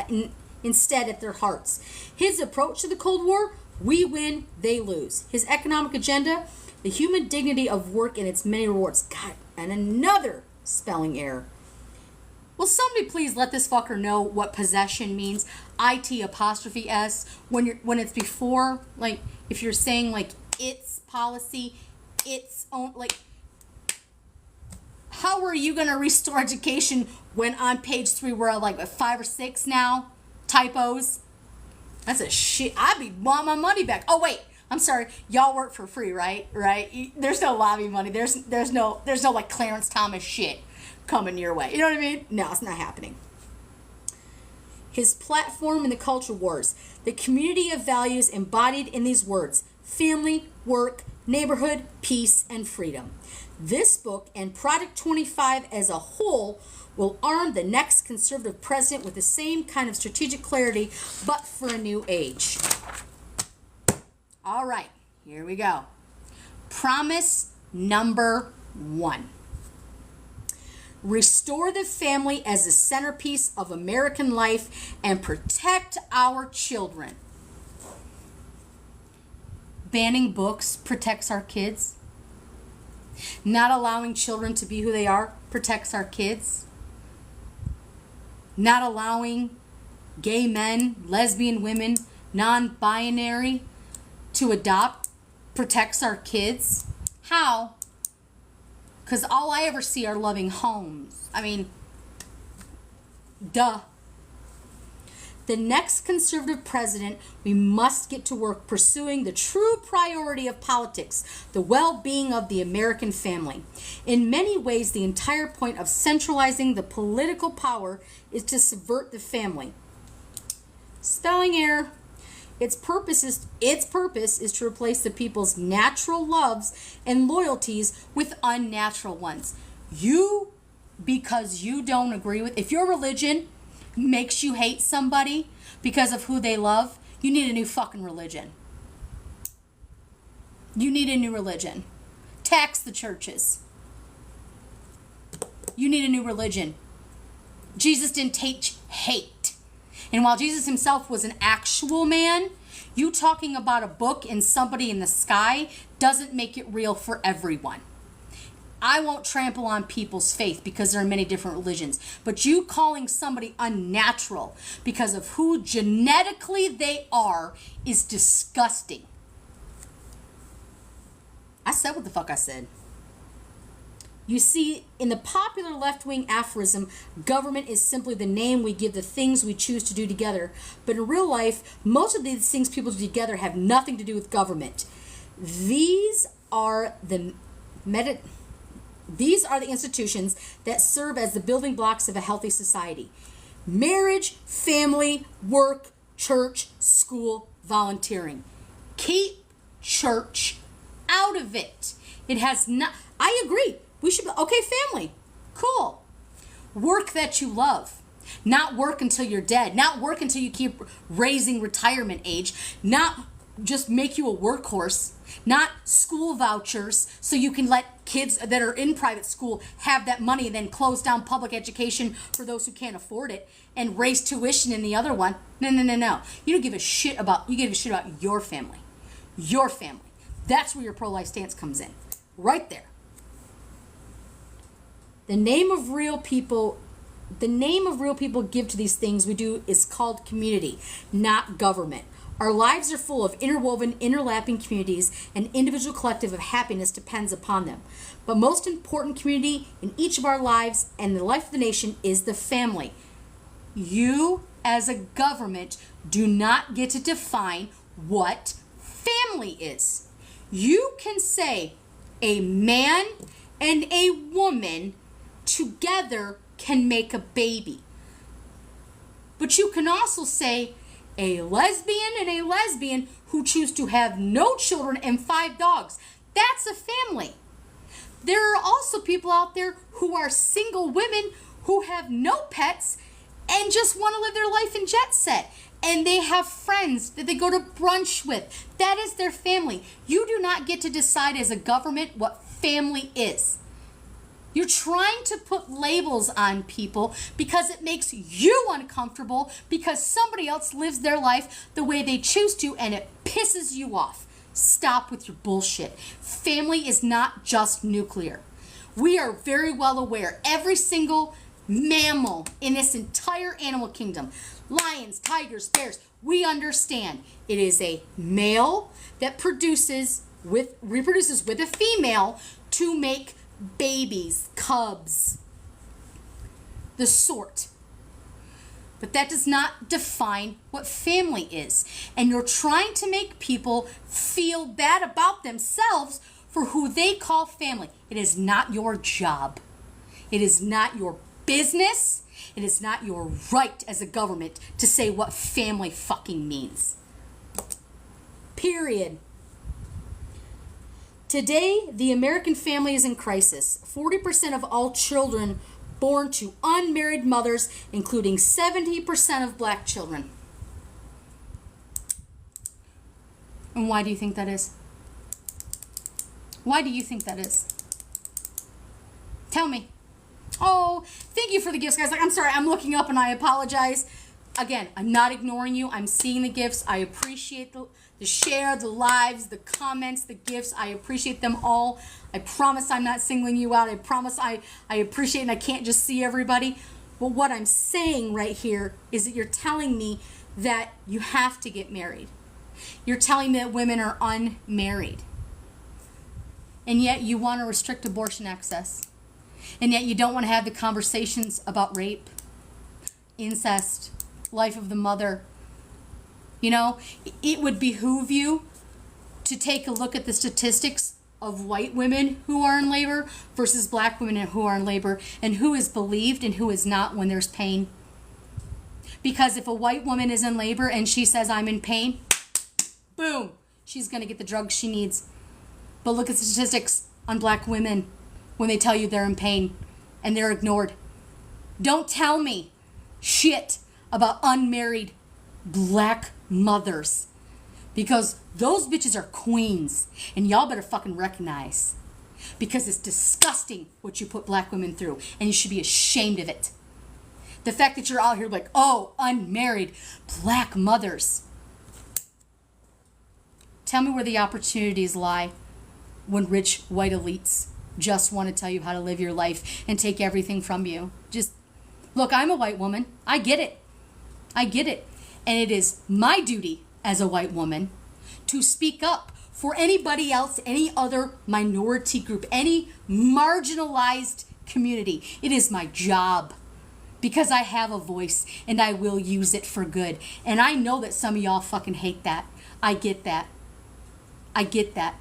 instead at their hearts. His approach to the Cold War, we win, they lose. His economic agenda, the human dignity of work and its many rewards. God, and another spelling error. Will somebody please let this fucker know what possession means? IT''s when it's before, like, if you're saying like its policy, its own, like, how are you going to restore education when on page 3 we're at like 5 or 6 now? Typos. That's a shit. I'd be want my money back. Oh wait, I'm sorry. Y'all work for free, right? Right? There's no lobby money. There's no like Clarence Thomas shit coming your way. You know what I mean? No, it's not happening. His platform in the culture wars, the community of values embodied in these words: family, work, neighborhood, peace, and freedom. This book and Project 25 as a whole will arm the next conservative president with the same kind of strategic clarity, but for a new age. All right, here we go. Promise number 1. Restore the family as the centerpiece of American life and protect our children. Banning books protects our kids. Not allowing children to be who they are protects our kids. Not allowing gay men, lesbian women, non-binary to adopt protects our kids. How? Because all I ever see are loving homes. I mean, duh. The next conservative president, we must get to work pursuing the true priority of politics, the well-being of the American family. In many ways, the entire point of centralizing the political power is to subvert the family. Spelling error. Its purpose is to replace the people's natural loves and loyalties with unnatural ones. You, because you don't agree with, if your religion makes you hate somebody because of who they love, you need a new fucking religion. You need a new religion. Tax the churches. You need a new religion. Jesus didn't teach hate. And while Jesus himself was an actual man, you talking about a book and somebody in the sky doesn't make it real for everyone. I won't trample on people's faith because there are many different religions. But you calling somebody unnatural because of who genetically they are is disgusting. I said what the fuck I said. You see, in the popular left-wing aphorism, government is simply the name we give the things we choose to do together. But in real life, most of these things people do together have nothing to do with government. These are the institutions that serve as the building blocks of a healthy society. Marriage, family, work, church, school, volunteering. Keep church out of it. It has not, I agree. We should be, okay, family, cool. Work that you love. Not work until you're dead. Not work until you keep raising retirement age. Not just make you a workhorse. Not school vouchers so you can let kids that are in private school have that money and then close down public education for those who can't afford it and raise tuition in the other one. No. You don't give a shit about, you give a shit about your family. Your family. That's where your pro-life stance comes in. Right there. The name of real people give to these things we do is called community, not government. Our lives are full of interwoven, interlapping communities, and individual collective of happiness depends upon them. But most important community in each of our lives and the life of the nation is the family. You, as a government, do not get to define what family is. You can say a man and a woman together can make a baby. But you can also say a lesbian and a lesbian who choose to have no children and 5 dogs. That's a family. There are also people out there who are single women who have no pets and just want to live their life in jet set. And they have friends that they go to brunch with. That is their family. You do not get to decide as a government what family is. You're trying to put labels on people because it makes you uncomfortable because somebody else lives their life the way they choose to and it pisses you off. Stop with your bullshit. Family is not just nuclear. We are very well aware, every single mammal in this entire animal kingdom, lions, tigers, bears, we understand it is a male that reproduces with a female to make babies, cubs, the sort. But that does not define what family is. And you're trying to make people feel bad about themselves for who they call family. It is not your job. It is not your business. It is not your right as a government to say what family fucking means. Period. Today, the American family is in crisis. 40% of all children born to unmarried mothers, including 70% of black children. And why do you think that is? Why do you think that is? Tell me. Oh, thank you for the gifts, guys. I'm sorry, I'm looking up and I apologize. Again, I'm not ignoring you. I'm seeing the gifts. I appreciate the share, the lives, the comments, the gifts. I appreciate them all. I promise I'm not singling you out. I promise I appreciate and I can't just see everybody. But what I'm saying right here is that you're telling me that you have to get married. You're telling me that women are unmarried. And yet you want to restrict abortion access. And yet you don't want to have the conversations about rape, incest, life of the mother. You know, it would behoove you to take a look at the statistics of white women who are in labor versus black women who are in labor and who is believed and who is not when there's pain. Because if a white woman is in labor and she says, I'm in pain, boom, she's going to get the drugs she needs. But look at the statistics on black women when they tell you they're in pain and they're ignored. Don't tell me shit about unmarried black mothers, because those bitches are queens and y'all better fucking recognize, because it's disgusting what you put black women through and you should be ashamed of it. The fact that you're out here like, oh, unmarried black mothers. Tell me where the opportunities lie when rich white elites just want to tell you how to live your life and take everything from you. Just look, I'm a white woman. I get it. And it is my duty as a white woman to speak up for anybody else, any other minority group, any marginalized community. It is my job because I have a voice and I will use it for good. And I know that some of y'all fucking hate that. I get that. I get that.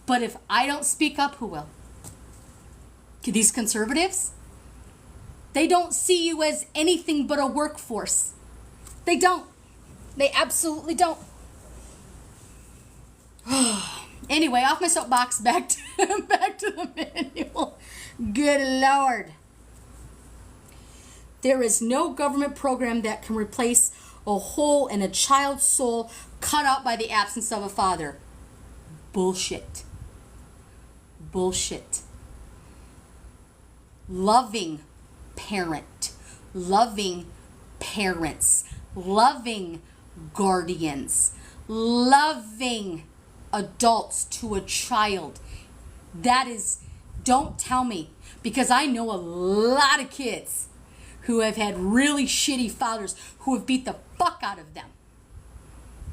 But if I don't speak up, who will? These conservatives? They don't see you as anything but a workforce. They don't. They absolutely don't. Anyway, off my soapbox, back to the manual. Good Lord. There is no government program that can replace a hole in a child's soul cut out by the absence of a father. Bullshit. Bullshit. Loving parent, loving parents, loving guardians, loving adults to a child. That is, don't tell me, because I know a lot of kids who have had really shitty fathers who have beat the fuck out of them.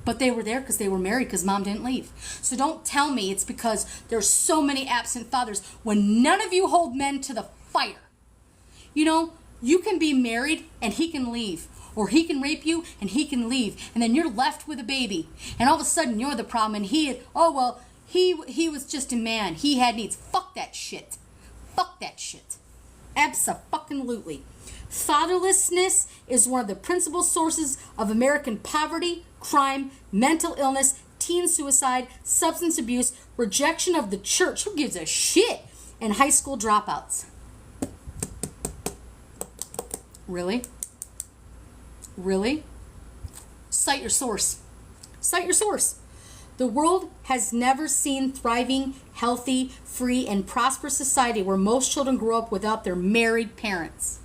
But they were there because they were married because mom didn't leave. So don't tell me it's because there's so many absent fathers when none of you hold men to the fire. You know, you can be married and he can leave. Or he can rape you and he can leave. And then you're left with a baby. And all of a sudden you're the problem. And he was just a man. He had needs. Fuck that shit. Fuck that shit. Abso-fucking-lutely. Fatherlessness is one of the principal sources of American poverty, crime, mental illness, teen suicide, substance abuse, rejection of the church. Who gives a shit? And high school dropouts. Really? Really? Cite your source. Cite your source. The world has never seen thriving, healthy, free, and prosperous society where most children grow up without their married parents.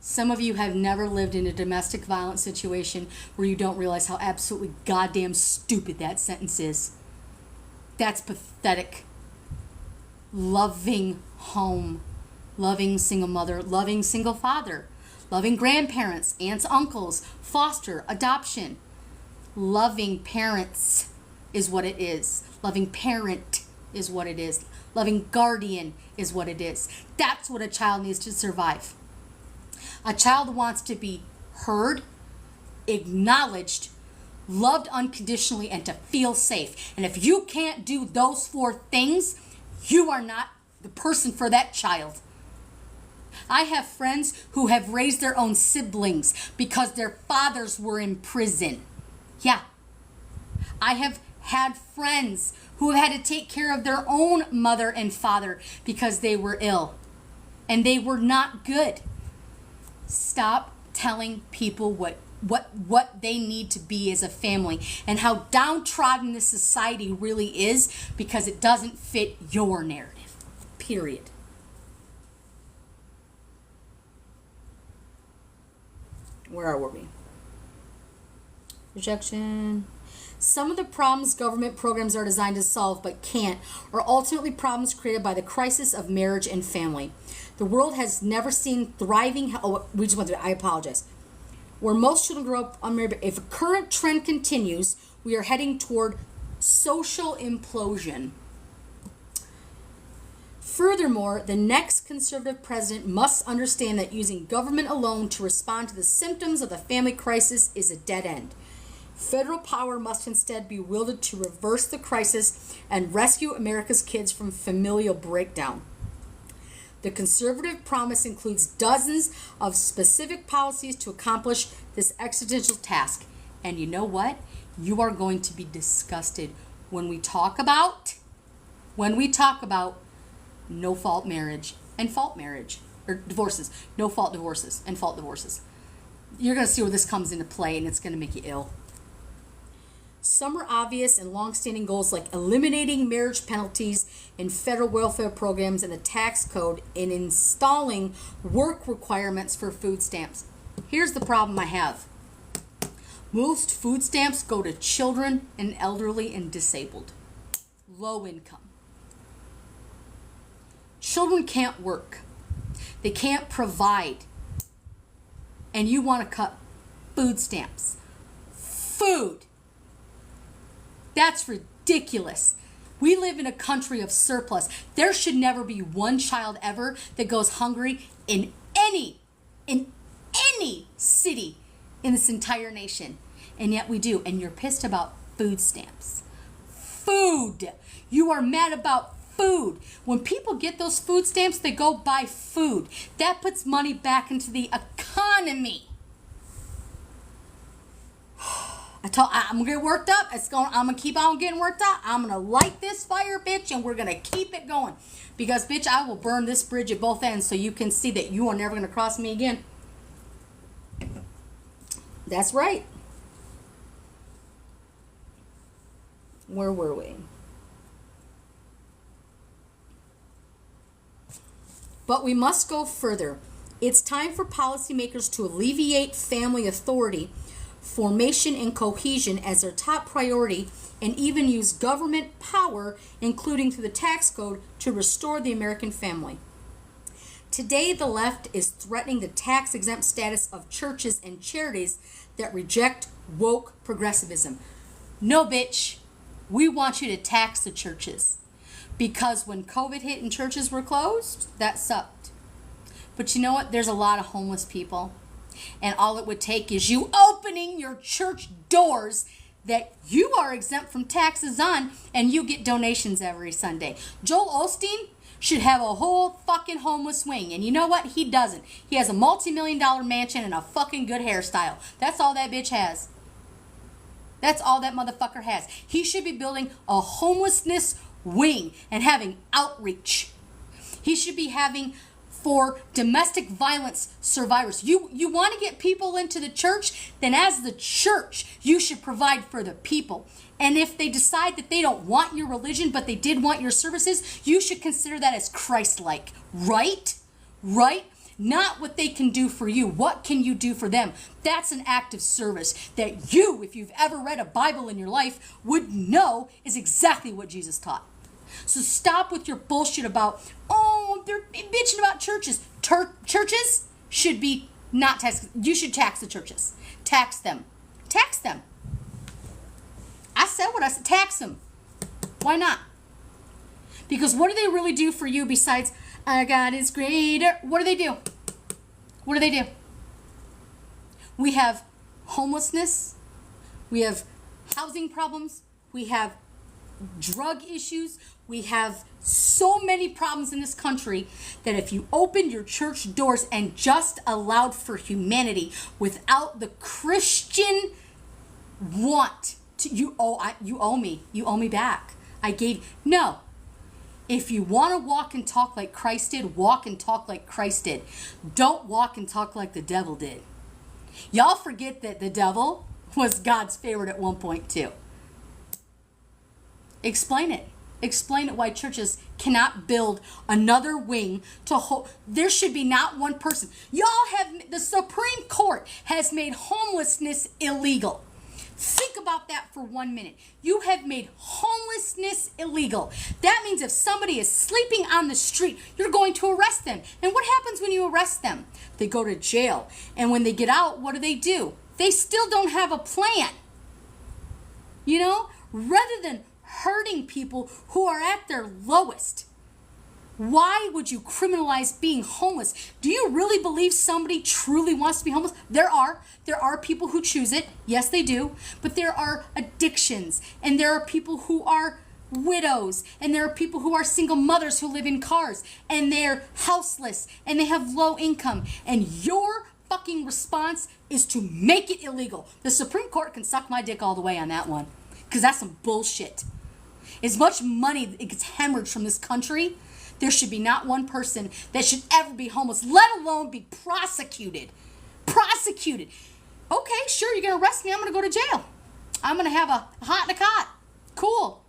Some of you have never lived in a domestic violence situation where you don't realize how absolutely goddamn stupid that sentence is. That's pathetic. Loving home. Loving single mother, loving single father, loving grandparents, aunts, uncles, foster, adoption. Loving parents is what it is. Loving parent is what it is. Loving guardian is what it is. That's what a child needs to survive. A child wants to be heard, acknowledged, loved unconditionally, and to feel safe. And if you can't do those four things, you are not the person for that child. I have friends who have raised their own siblings because their fathers were in prison. Yeah. I have had friends who have had to take care of their own mother and father because they were ill and they were not good. Stop telling people what they need to be as a family and how downtrodden this society really is because it doesn't fit your narrative. Period. Where are we? Rejection. Some of the problems government programs are designed to solve but can't are ultimately problems created by the crisis of marriage and family. The world has never seen thriving... Oh, we just went through it. I apologize. Where most children grow up unmarried. If a current trend continues, we are heading toward social implosion. Furthermore, the next conservative president must understand that using government alone to respond to the symptoms of the family crisis is a dead end. Federal power must instead be wielded to reverse the crisis and rescue America's kids from familial breakdown. The conservative promise includes dozens of specific policies to accomplish this existential task. And you know what? You are going to be disgusted when we talk about no-fault marriage and fault marriage, or divorces, no-fault divorces and fault divorces. You're going to see where this comes into play, and it's going to make you ill. Some are obvious and long-standing goals like eliminating marriage penalties in federal welfare programs and the tax code and installing work requirements for food stamps. Here's the problem I have. Most food stamps go to children and elderly and disabled. Low income. Children can't work. They can't provide. And you want to cut food stamps. Food. That's ridiculous. We live in a country of surplus. There should never be one child ever that goes hungry in any city in this entire nation. And yet we do. And you're pissed about food stamps. Food. You are mad about food. When people get those food stamps, they go buy food. That puts money back into the economy. I'm gonna get worked up. I'm gonna keep on getting worked up. I'm gonna light this fire, bitch, and we're gonna keep it going. Because, bitch, I will burn this bridge at both ends so you can see that you are never gonna cross me again. That's right. Where were we? But we must go further. It's time for policymakers to alleviate family authority, formation, and cohesion as their top priority, and even use government power, including through the tax code, to restore the American family. Today, the left is threatening the tax-exempt status of churches and charities that reject woke progressivism. No, bitch. We want you to tax the churches. Because when COVID hit and churches were closed, that sucked. But you know what? There's a lot of homeless people. And all it would take is you opening your church doors that you are exempt from taxes on, and you get donations every Sunday. Joel Osteen should have a whole fucking homeless wing. And you know what? He doesn't. He has a multi-million-dollar mansion and a fucking good hairstyle. That's all that bitch has. That's all that motherfucker has. He should be building a homelessness wing and having outreach. He should be having for domestic violence survivors. You want to get people into the church? Then as the church, you should provide for the people. And if they decide that they don't want your religion, but they did want your services, you should consider that as Christ-like. Right? Right? Not what they can do for you. What can you do for them? That's an act of service that you, if you've ever read a Bible in your life, would know is exactly what Jesus taught. So stop with your bullshit about, oh, they're bitching about churches. Churches should be not taxed. You should tax the churches. Tax them. Tax them. I said what I said. Tax them. Why not? Because what do they really do for you besides, our God is greater? What do they do? What do they do? We have homelessness. We have housing problems. We have drug issues. We have so many problems in this country that if you opened your church doors and just allowed for humanity without the Christian want to, you owe me back. No. If you want to walk and talk like Christ did, walk and talk like Christ did. Don't walk and talk like the devil did. Y'all forget that the devil was God's favorite at one point too. Explain it. Explain it why churches cannot build another wing to hold. There should be not one person. The Supreme Court has made homelessness illegal. Think about that for 1 minute. You have made homelessness illegal. That means if somebody is sleeping on the street, you're going to arrest them. And what happens when you arrest them? They go to jail. And when they get out, what do? They still don't have a plan. You know, rather than hurting people who are at their lowest. Why would you criminalize being homeless? Do you really believe somebody truly wants to be homeless? There are people who choose it. Yes, they do. But there are addictions, and there are people who are widows, and there are people who are single mothers who live in cars, and they're houseless, and they have low income. And your fucking response is to make it illegal. The Supreme Court can suck my dick all the way on that one, because that's some bullshit. As much money that gets hemorrhaged from this country, there should be not one person that should ever be homeless, let alone be prosecuted. Prosecuted. Okay, sure, you're going to arrest me. I'm going to go to jail. I'm going to have a hot and a cot. Cool.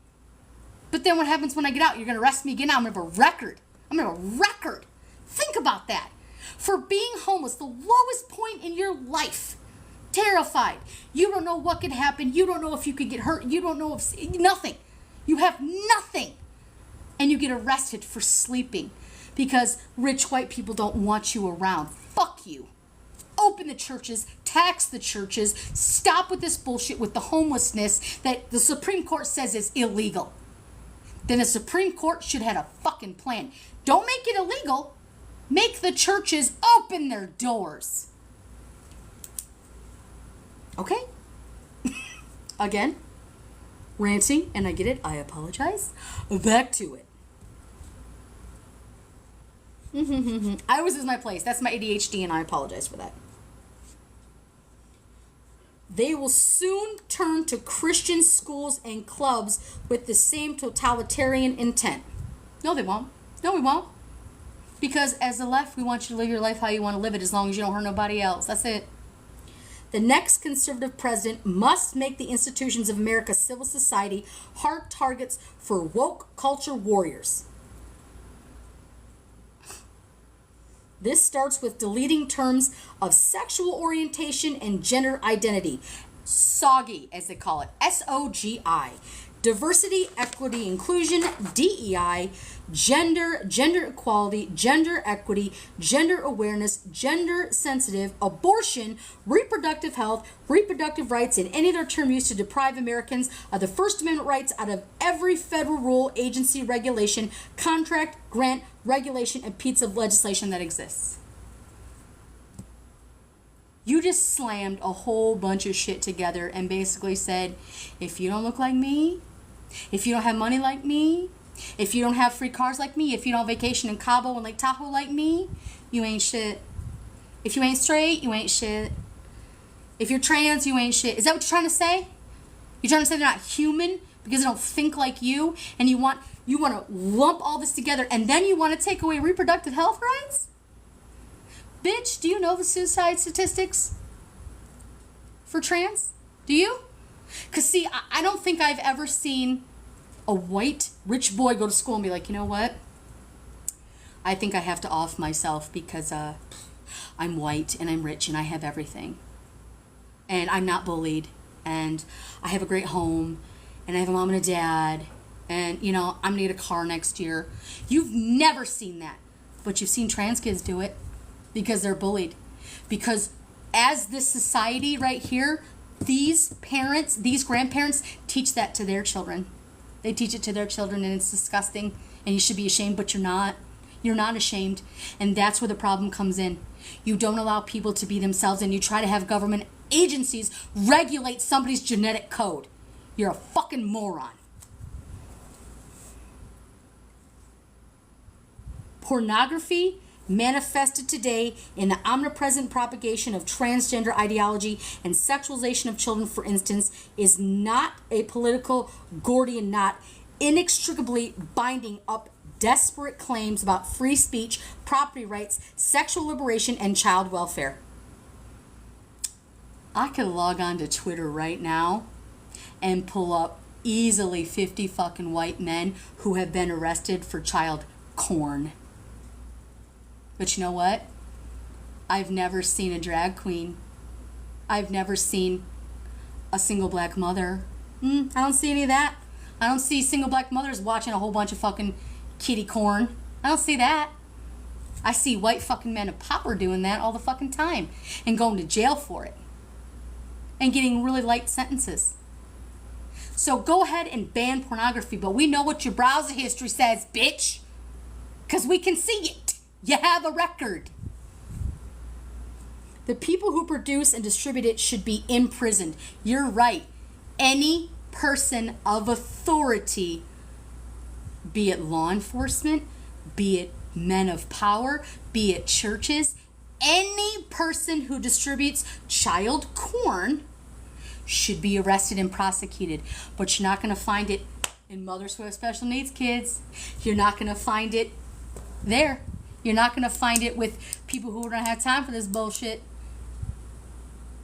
But then what happens when I get out? You're going to arrest me again. I'm going to have a record. I'm going to have a record. Think about that. For being homeless, the lowest point in your life. Terrified. You don't know what could happen. You don't know if you could get hurt. You don't know if nothing. You have nothing. And you get arrested for sleeping because rich white people don't want you around. Fuck you. Open the churches, tax the churches, stop with this bullshit with the homelessness that the Supreme Court says is illegal. Then the Supreme Court should have a fucking plan. Don't make it illegal. Make the churches open their doors. Okay? Again, ranting, and I get it. I apologize. Back to it. I always lose my place. That's my ADHD, and I apologize for that. They will soon turn to Christian schools and clubs with the same totalitarian intent. No, they won't. No, we won't. Because as the left, we want you to live your life how you want to live it as long as you don't hurt nobody else. That's it. The next conservative president must make the institutions of America's civil society hard targets for woke culture warriors. This starts with deleting terms of sexual orientation and gender identity. SOGI, as they call it. SOGI. Diversity, equity, inclusion, DEI, gender equality, gender equity, gender awareness, gender sensitive, abortion, reproductive health, reproductive rights, and any other term used to deprive Americans of the First Amendment rights out of every federal rule, agency, regulation, contract, grant, regulation, and piece of legislation that exists. You just slammed a whole bunch of shit together and basically said, if you don't look like me, if you don't have money like me, if you don't have free cars like me, if you don't vacation in Cabo and Lake Tahoe like me, you ain't shit. If you ain't straight, you ain't shit. If you're trans, you ain't shit. Is that what you're trying to say? You're trying to say they're not human because they don't think like you, and you want to lump all this together, and then you want to take away reproductive health rights? Bitch, do you know the suicide statistics for trans? Do you? Because, see, I don't think I've ever seen a white rich boy go to school and be like, you know what? I think I have to off myself because I'm white and I'm rich and I have everything. And I'm not bullied. And I have a great home. And I have a mom and a dad. And, you know, I'm going to get a car next year. You've never seen that. But you've seen trans kids do it because they're bullied. Because as this society right here, these parents, these grandparents teach that to their children. They teach it to their children, and it's disgusting, and you should be ashamed, but you're not. You're not ashamed, and that's where the problem comes in. You don't allow people to be themselves, and you try to have government agencies regulate somebody's genetic code. You're a fucking moron. Pornography manifested today in the omnipresent propagation of transgender ideology and sexualization of children, for instance, is not a political Gordian knot inextricably binding up desperate claims about free speech, property rights, sexual liberation, and child welfare. I could log on to Twitter right now and pull up easily 50 fucking white men who have been arrested for child porn. But you know what? I've never seen a drag queen. I've never seen a single black mother. I don't see any of that. I don't see single black mothers watching a whole bunch of fucking kitty corn. I don't see that. I see white fucking men of power doing that all the fucking time and going to jail for it and getting really light sentences. So go ahead and ban pornography, but we know what your browser history says, bitch, because we can see it. You have a record. The people who produce and distribute it should be imprisoned. You're right. Any person of authority, be it law enforcement, be it men of power, be it churches, any person who distributes child porn should be arrested and prosecuted. But you're not going to find it in mothers who have special needs kids. You're not going to find it there. You're not going to find it with people who don't have time for this bullshit.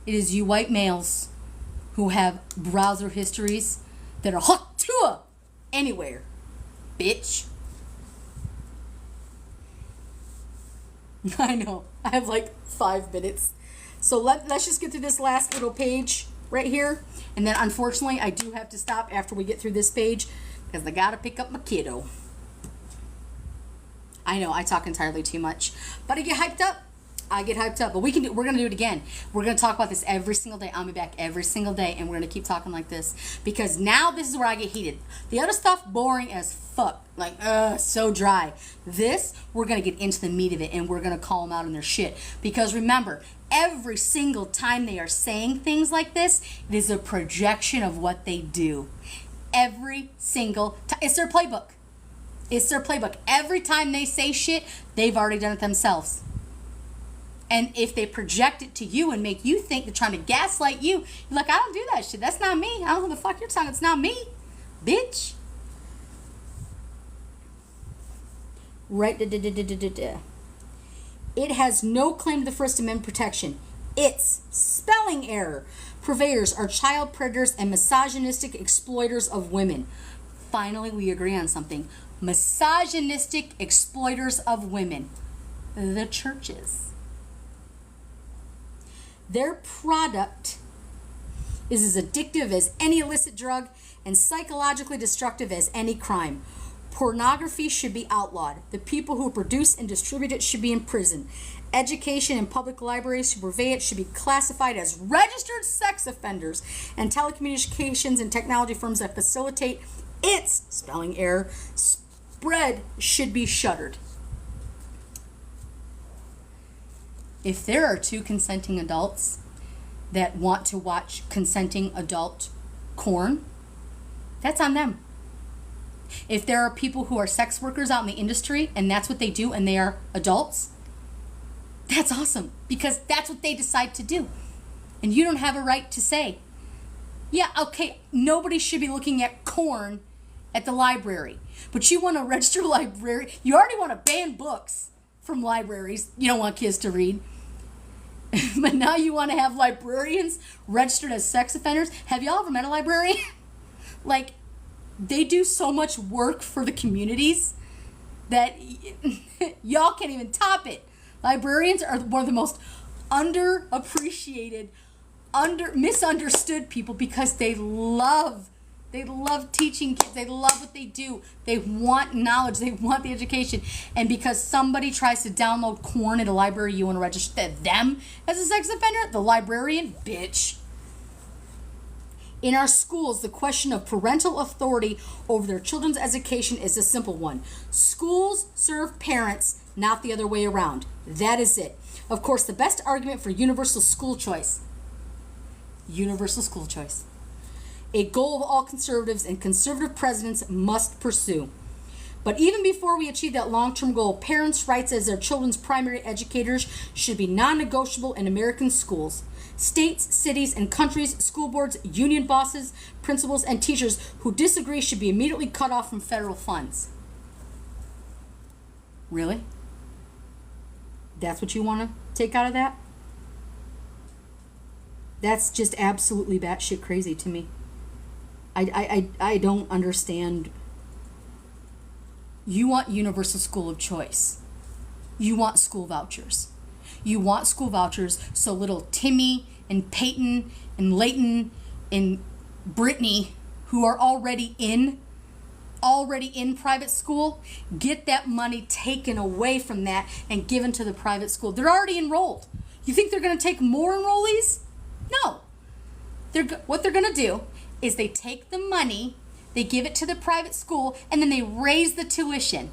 It is you white males who have browser histories that are hooked to anywhere, bitch. I know. I have like 5 minutes. So let's just get through this last little page right here. And then unfortunately, I do have to stop after we get through this page because I got to pick up my kiddo. I know, I talk entirely too much. But I get hyped up. I get hyped up, but we're going to do it again. We're going to talk about this every single day. I'll be back every single day, and we're going to keep talking like this, because now this is where I get heated. The other stuff, boring as fuck. Like, so dry. This, we're going to get into the meat of it, and we're going to call them out on their shit. Because remember, every single time they are saying things like this, it is a projection of what they do. Every single time. It's their playbook. It's their playbook. Every time they say shit, they've already done it themselves. And if they project it to you and make you think they're trying to gaslight you, you're like, I don't do that shit. That's not me. I don't know who the fuck you're talking. It's not me, bitch. Right. It has no claim to the First Amendment protection. It's spelling error. Purveyors are child predators and misogynistic exploiters of women. Finally, we agree on something. Misogynistic exploiters of women. The churches. Their product is as addictive as any illicit drug and psychologically destructive as any crime. Pornography should be outlawed. The people who produce and distribute it should be in prison. Education and public libraries who purvey it should be classified as registered sex offenders, and telecommunications and technology firms that facilitate its spelling error spread should be shuttered. If there are two consenting adults that want to watch consenting adult porn, that's on them. If there are people who are sex workers out in the industry and that's what they do and they are adults, that's awesome, because that's what they decide to do. And you don't have a right to say, yeah, okay, nobody should be looking at porn at the library, but you want to register a library. You already want to ban books from libraries. You don't want kids to read. But now you want to have librarians registered as sex offenders. Have y'all ever met a librarian? Like, they do so much work for the communities that y'all can't even top it. Librarians are one of the most underappreciated, misunderstood people, because they love teaching kids. They love what they do. They want knowledge. They want the education. And because somebody tries to download porn at a library, you want to register them as a sex offender? The librarian? Bitch. In our schools, the question of parental authority over their children's education is a simple one. Schools serve parents, not the other way around. That is it. Of course, the best argument for universal school choice. Universal school choice. A goal of all conservatives and conservative presidents must pursue. But even before we achieve that long-term goal, parents' rights as their children's primary educators should be non-negotiable in American schools. States, cities, and countries, school boards, union bosses, principals, and teachers who disagree should be immediately cut off from federal funds. Really? That's what you want to take out of that? That's just absolutely batshit crazy to me. I don't understand. You want universal school of choice. You want school vouchers. You want school vouchers so little Timmy and Peyton and Leighton and Brittany, who are already in private school, get that money taken away from that and given to the private school. They're already enrolled. You think they're going to take more enrollees? No. What they're going to do is they take the money, they give it to the private school, and then they raise the tuition.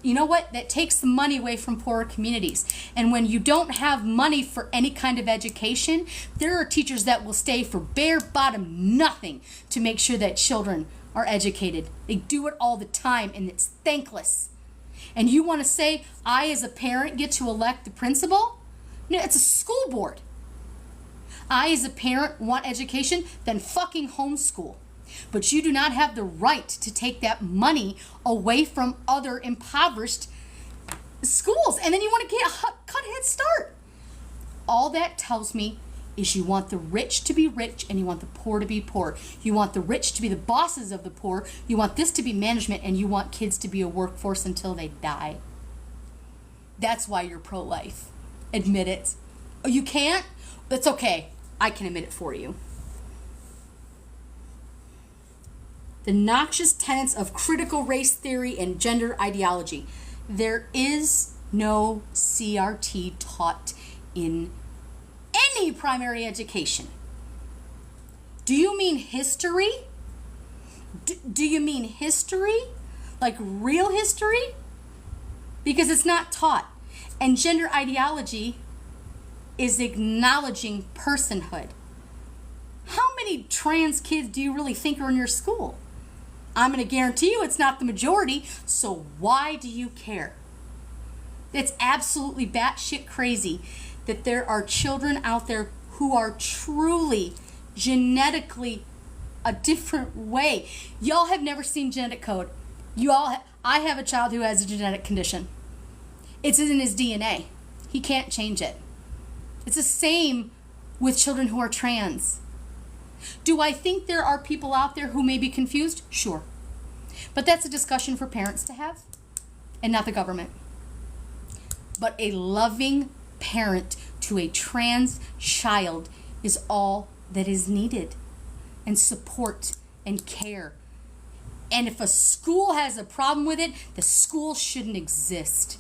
You know what? That takes the money away from poorer communities. And when you don't have money for any kind of education, there are teachers that will stay for bare bottom nothing to make sure that children are educated. They do it all the time, and it's thankless. And you want to say, I as a parent get to elect the principal? No, it's a school board. I as a parent want education, then fucking homeschool. But you do not have the right to take that money away from other impoverished schools. And then you want to get cut Head Start. All that tells me is you want the rich to be rich and you want the poor to be poor. You want the rich to be the bosses of the poor. You want this to be management, and you want kids to be a workforce until they die. That's why you're pro-life. Admit it. Oh, you can't? That's okay. I can admit it for you. The noxious tenets of critical race theory and gender ideology. There is no CRT taught in any primary education. Do you mean history? Do you mean history? Like real history? Because it's not taught. And gender ideology is acknowledging personhood. How many trans kids do you really think are in your school? I'm going to guarantee you it's not the majority, so why do you care? It's absolutely batshit crazy that there are children out there who are truly genetically a different way. Y'all have never seen genetic code. I have a child who has a genetic condition. It's in his DNA. He can't change it. It's the same with children who are trans. Do I think there are people out there who may be confused? Sure. But that's a discussion for parents to have and not the government. But a loving parent to a trans child is all that is needed, and support and care. And if a school has a problem with it, the school shouldn't exist.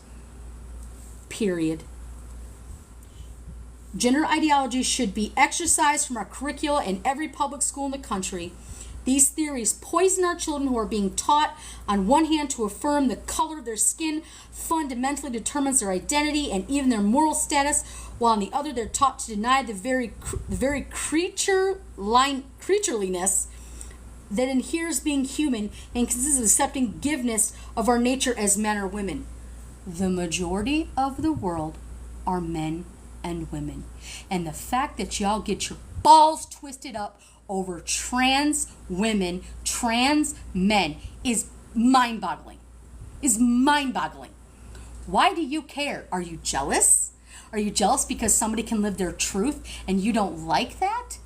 Period. Gender ideology should be exercised from our curricula in every public school in the country. These theories poison our children who are being taught, on one hand, to affirm the color of their skin fundamentally determines their identity and even their moral status, while on the other, they're taught to deny the very creatureliness that inheres being human and consists of accepting giveness of our nature as men or women. The majority of the world are men and women. And the fact that y'all get your balls twisted up over trans women, trans men is mind-boggling. Why do you care? Are you jealous? Are you jealous because somebody can live their truth and you don't like that?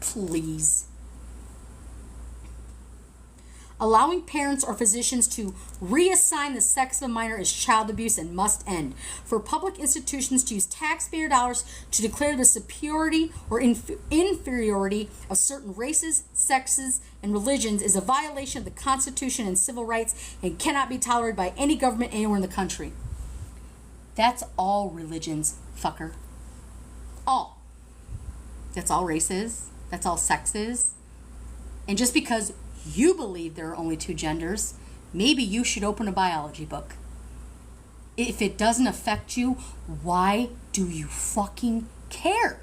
Please. Allowing parents or physicians to reassign the sex of a minor is child abuse and must end. For public institutions to use taxpayer dollars to declare the superiority or inferiority of certain races, sexes, and religions is a violation of the Constitution and civil rights and cannot be tolerated by any government anywhere in the country. That's all religions, fucker. All. That's all races. That's all sexes. And just because you believe there are only two genders, maybe you should open a biology book. If it doesn't affect you, why do you fucking care?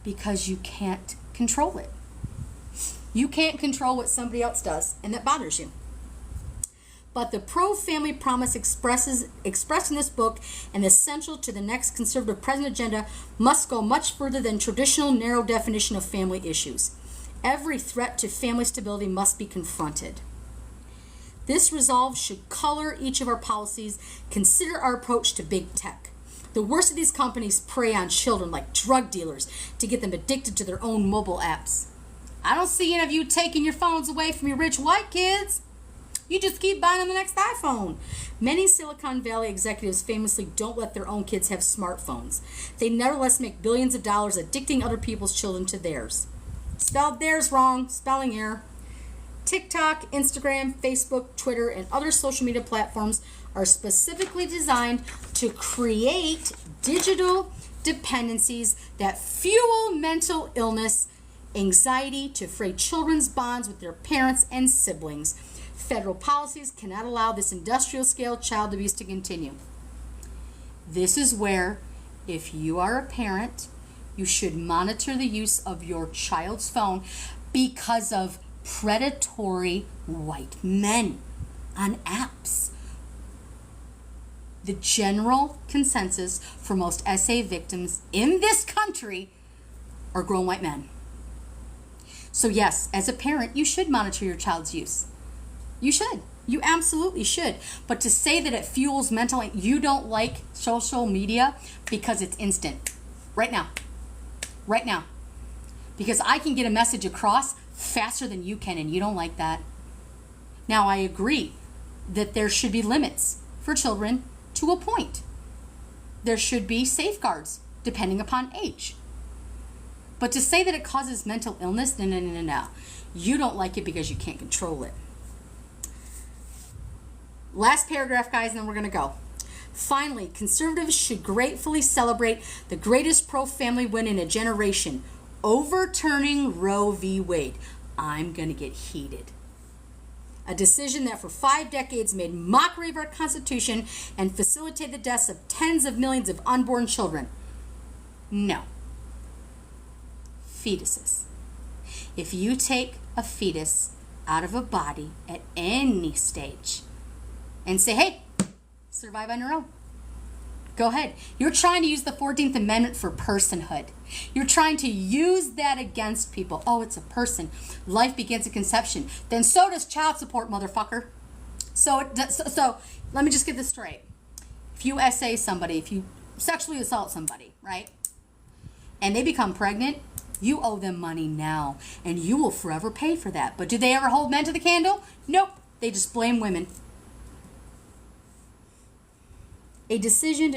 Because you can't control it. You can't control what somebody else does, and that bothers you. But the pro-family promise expressed in this book and essential to the next conservative present agenda must go much further than traditional narrow definition of family issues. Every threat to family stability must be confronted. This resolve should color each of our policies, consider our approach to big tech. The worst of these companies prey on children like drug dealers to get them addicted to their own mobile apps. I don't see any of you taking your phones away from your rich white kids. You just keep buying them the next iPhone. Many Silicon Valley executives famously don't let their own kids have smartphones. They nevertheless make billions of dollars addicting other people's children to theirs. Spelled theirs wrong, spelling error. TikTok, Instagram, Facebook, Twitter, and other social media platforms are specifically designed to create digital dependencies that fuel mental illness, anxiety, to fray children's bonds with their parents and siblings. Federal policies cannot allow this industrial-scale child abuse to continue. This is where, if you are a parent, you should monitor the use of your child's phone because of predatory white men on apps. The general consensus for most SA victims in this country are grown white men. So yes, as a parent, you should monitor your child's use. You should. You absolutely should. But to say that it fuels mental, you don't like social media because it's instant. Right now. Because I can get a message across faster than you can, and you don't like that. Now, I agree that there should be limits for children to a point. There should be safeguards depending upon age. But to say that it causes mental illness, no. You don't like it because you can't control it. Last paragraph, guys, and then we're going to go. Finally, conservatives should gratefully celebrate the greatest pro-family win in a generation, overturning Roe v. Wade. I'm going to get heated. A decision that for 5 decades made mockery of our Constitution and facilitated the deaths of tens of millions of unborn children. No. Fetuses. If you take a fetus out of a body at any stage and say, hey, survive on your own. Go ahead. You're trying to use the 14th Amendment for personhood. You're trying to use that against people. Oh, it's a person. Life begins at conception. Then so does child support, motherfucker. So let me just get this straight. If you SA somebody, if you sexually assault somebody, right, and they become pregnant, you owe them money now, and you will forever pay for that. But do they ever hold men to the candle? Nope. They just blame women. A decision,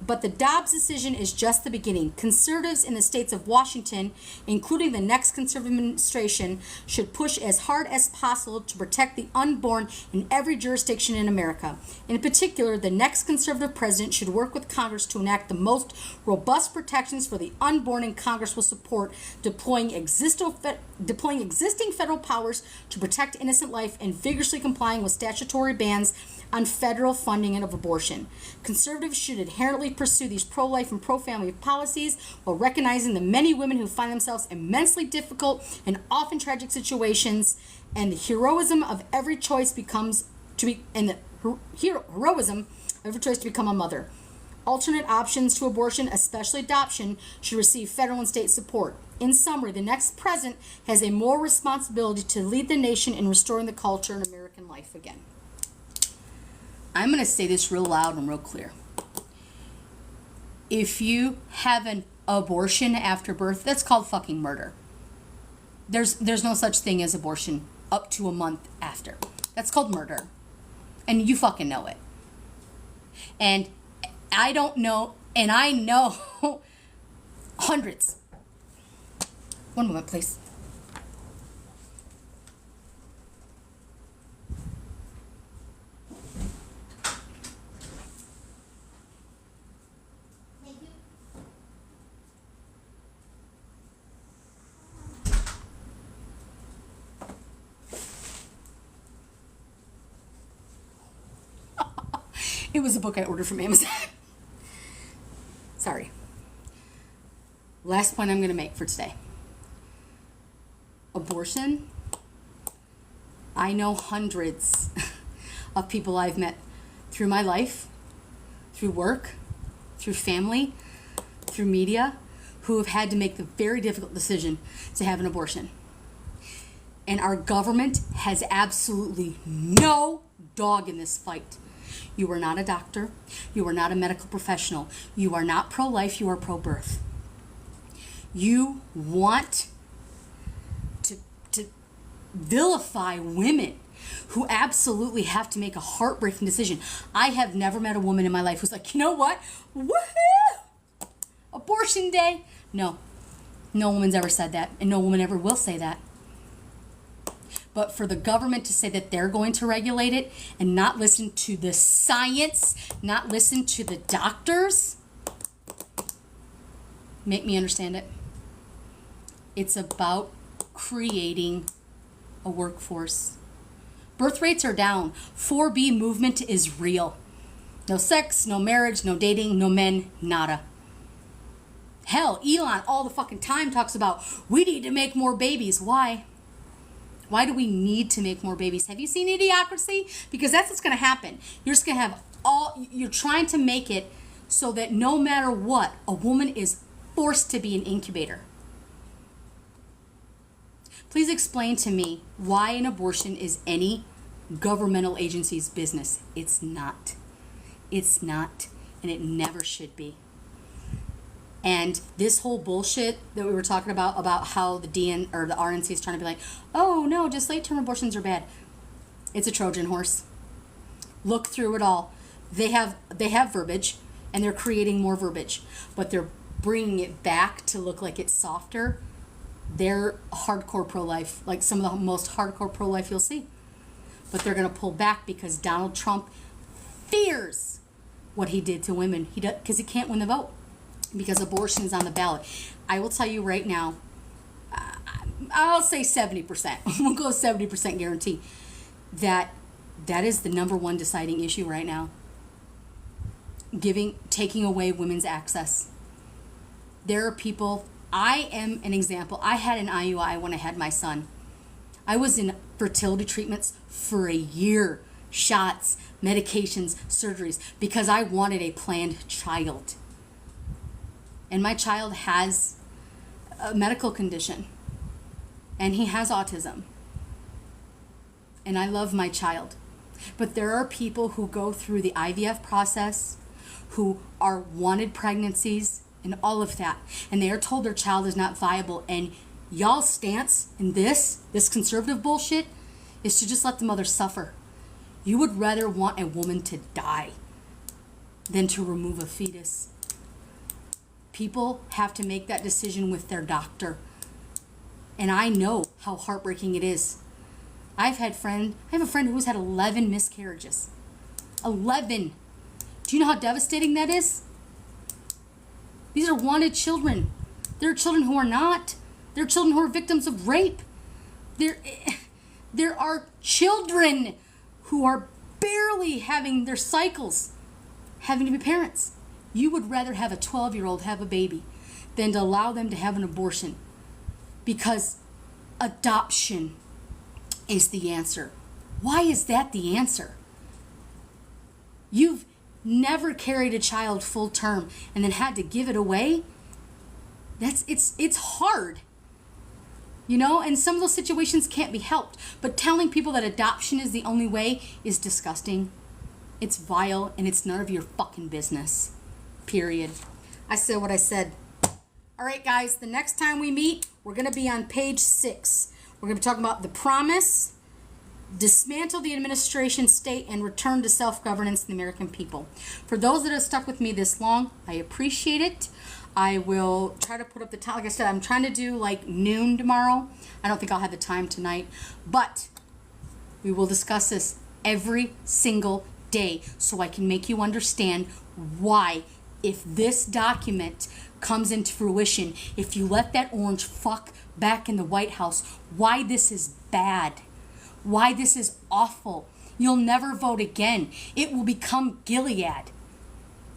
but the Dobbs decision is just the beginning. Conservatives in the states of Washington, including the next conservative administration, should push as hard as possible to protect the unborn in every jurisdiction in America. In particular, the next conservative president should work with Congress to enact the most robust protections for the unborn, and Congress will support deploying existing federal powers to protect innocent life and vigorously complying with statutory bans on federal funding of abortion. Conservatives should inherently pursue these pro-life and pro-family policies while recognizing the many women who find themselves in immensely difficult and often tragic situations, and the heroism of every choice become a mother. Alternate options to abortion, especially adoption, should receive federal and state support. In summary, the next president has a moral responsibility to lead the nation in restoring the culture in American life again. I'm going to say this real loud and real clear. If you have an abortion after birth, that's called fucking murder. There's no such thing as abortion up to a month after. That's called murder. And you fucking know it. And I don't know, and I know hundreds. One moment, please. It was a book I ordered from Amazon. Sorry. Last point I'm going to make for today. Abortion. I know hundreds of people I've met through my life, through work, through family, through media, who have had to make the very difficult decision to have an abortion. And our government has absolutely no dog in this fight. You are not a doctor. You are not a medical professional. You are not pro-life. You are pro-birth. You want to vilify women who absolutely have to make a heartbreaking decision. I have never met a woman in my life who's like, you know what? Woohoo! Abortion day. No. No woman's ever said that, and no woman ever will say that. But for the government to say that they're going to regulate it and not listen to the science, not listen to the doctors, make me understand it. It's about creating a workforce. Birth rates are down. 4B movement is real. No sex, no marriage, no dating, no men, nada. Hell, Elon all the fucking time talks about we need to make more babies. Why? Why do we need to make more babies? Have you seen Idiocracy? Because that's what's going to happen. You're just going to have you're trying to make it so that no matter what, a woman is forced to be an incubator. Please explain to me why an abortion is any governmental agency's business. It's not. It's not, and it never should be. And this whole bullshit that we were talking about how the RNC is trying to be like, oh no, just late-term abortions are bad. It's a Trojan horse. Look through it all. They have verbiage, and they're creating more verbiage, but they're bringing it back to look like it's softer. They're hardcore pro-life, like some of the most hardcore pro-life you'll see. but they're going to pull back because Donald Trump fears what he did to women. Because he can't win the vote because abortion is on the ballot. I will tell you right now, I'll say 70%. We'll go 70% guarantee that is the number one deciding issue right now. Taking away women's access. There are people, I am an example. I had an IUI when I had my son. I was in fertility treatments for a year. Shots, medications, surgeries, because I wanted a planned child. And my child has a medical condition. And he has autism. And I love my child. But there are people who go through the IVF process, who are wanted pregnancies, and all of that. And they are told their child is not viable. And y'all's stance in this conservative bullshit, is to just let the mother suffer. You would rather want a woman to die than to remove a fetus. People have to make that decision with their doctor. And I know how heartbreaking it is. I have a friend who's had 11 miscarriages. 11. Do you know how devastating that is? These are wanted children. There are children who are not. There are children who are victims of rape. There are children who are barely having their cycles, having to be parents. You would rather have a 12-year-old have a baby than to allow them to have an abortion, because adoption is the answer. Why is that the answer? You've never carried a child full term and then had to give it away. It's hard. You know, and some of those situations can't be helped. But telling people that adoption is the only way is disgusting. It's vile, and it's none of your fucking business. Period. I said what I said. All right, guys, the next time we meet, we're going to be on page 6. We're going to be talking about the promise, dismantle the administration state, and return to self-governance in the American people. For those that have stuck with me this long, I appreciate it. I will try to put up the time. Like I said, I'm trying to do like noon tomorrow. I don't think I'll have the time tonight. But we will discuss this every single day so I can make you understand why, if this document comes into fruition, if you let that orange fuck back in the White House, why this is bad. Why this is awful. You'll never vote again. It will become Gilead.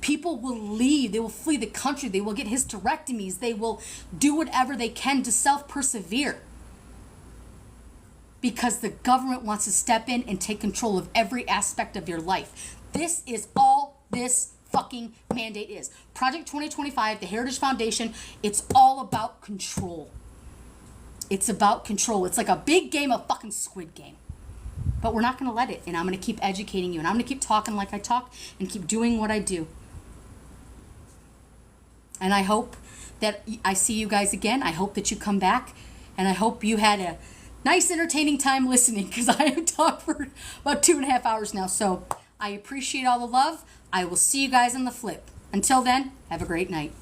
People will leave. They will flee the country. They will get hysterectomies. They will do whatever they can to self-persevere. Because the government wants to step in and take control of every aspect of your life. This is all this fucking mandate is. Project 2025, the Heritage Foundation, it's all about control. It's about control. It's like a big game of fucking Squid Game. But we're not going to let it. And I'm going to keep educating you. And I'm going to keep talking like I talk and keep doing what I do. And I hope that I see you guys again. I hope that you come back. And I hope you had a nice, entertaining time listening, because I have talked for about 2.5 hours now. So I appreciate all the love. I will see you guys on the flip. Until then, have a great night.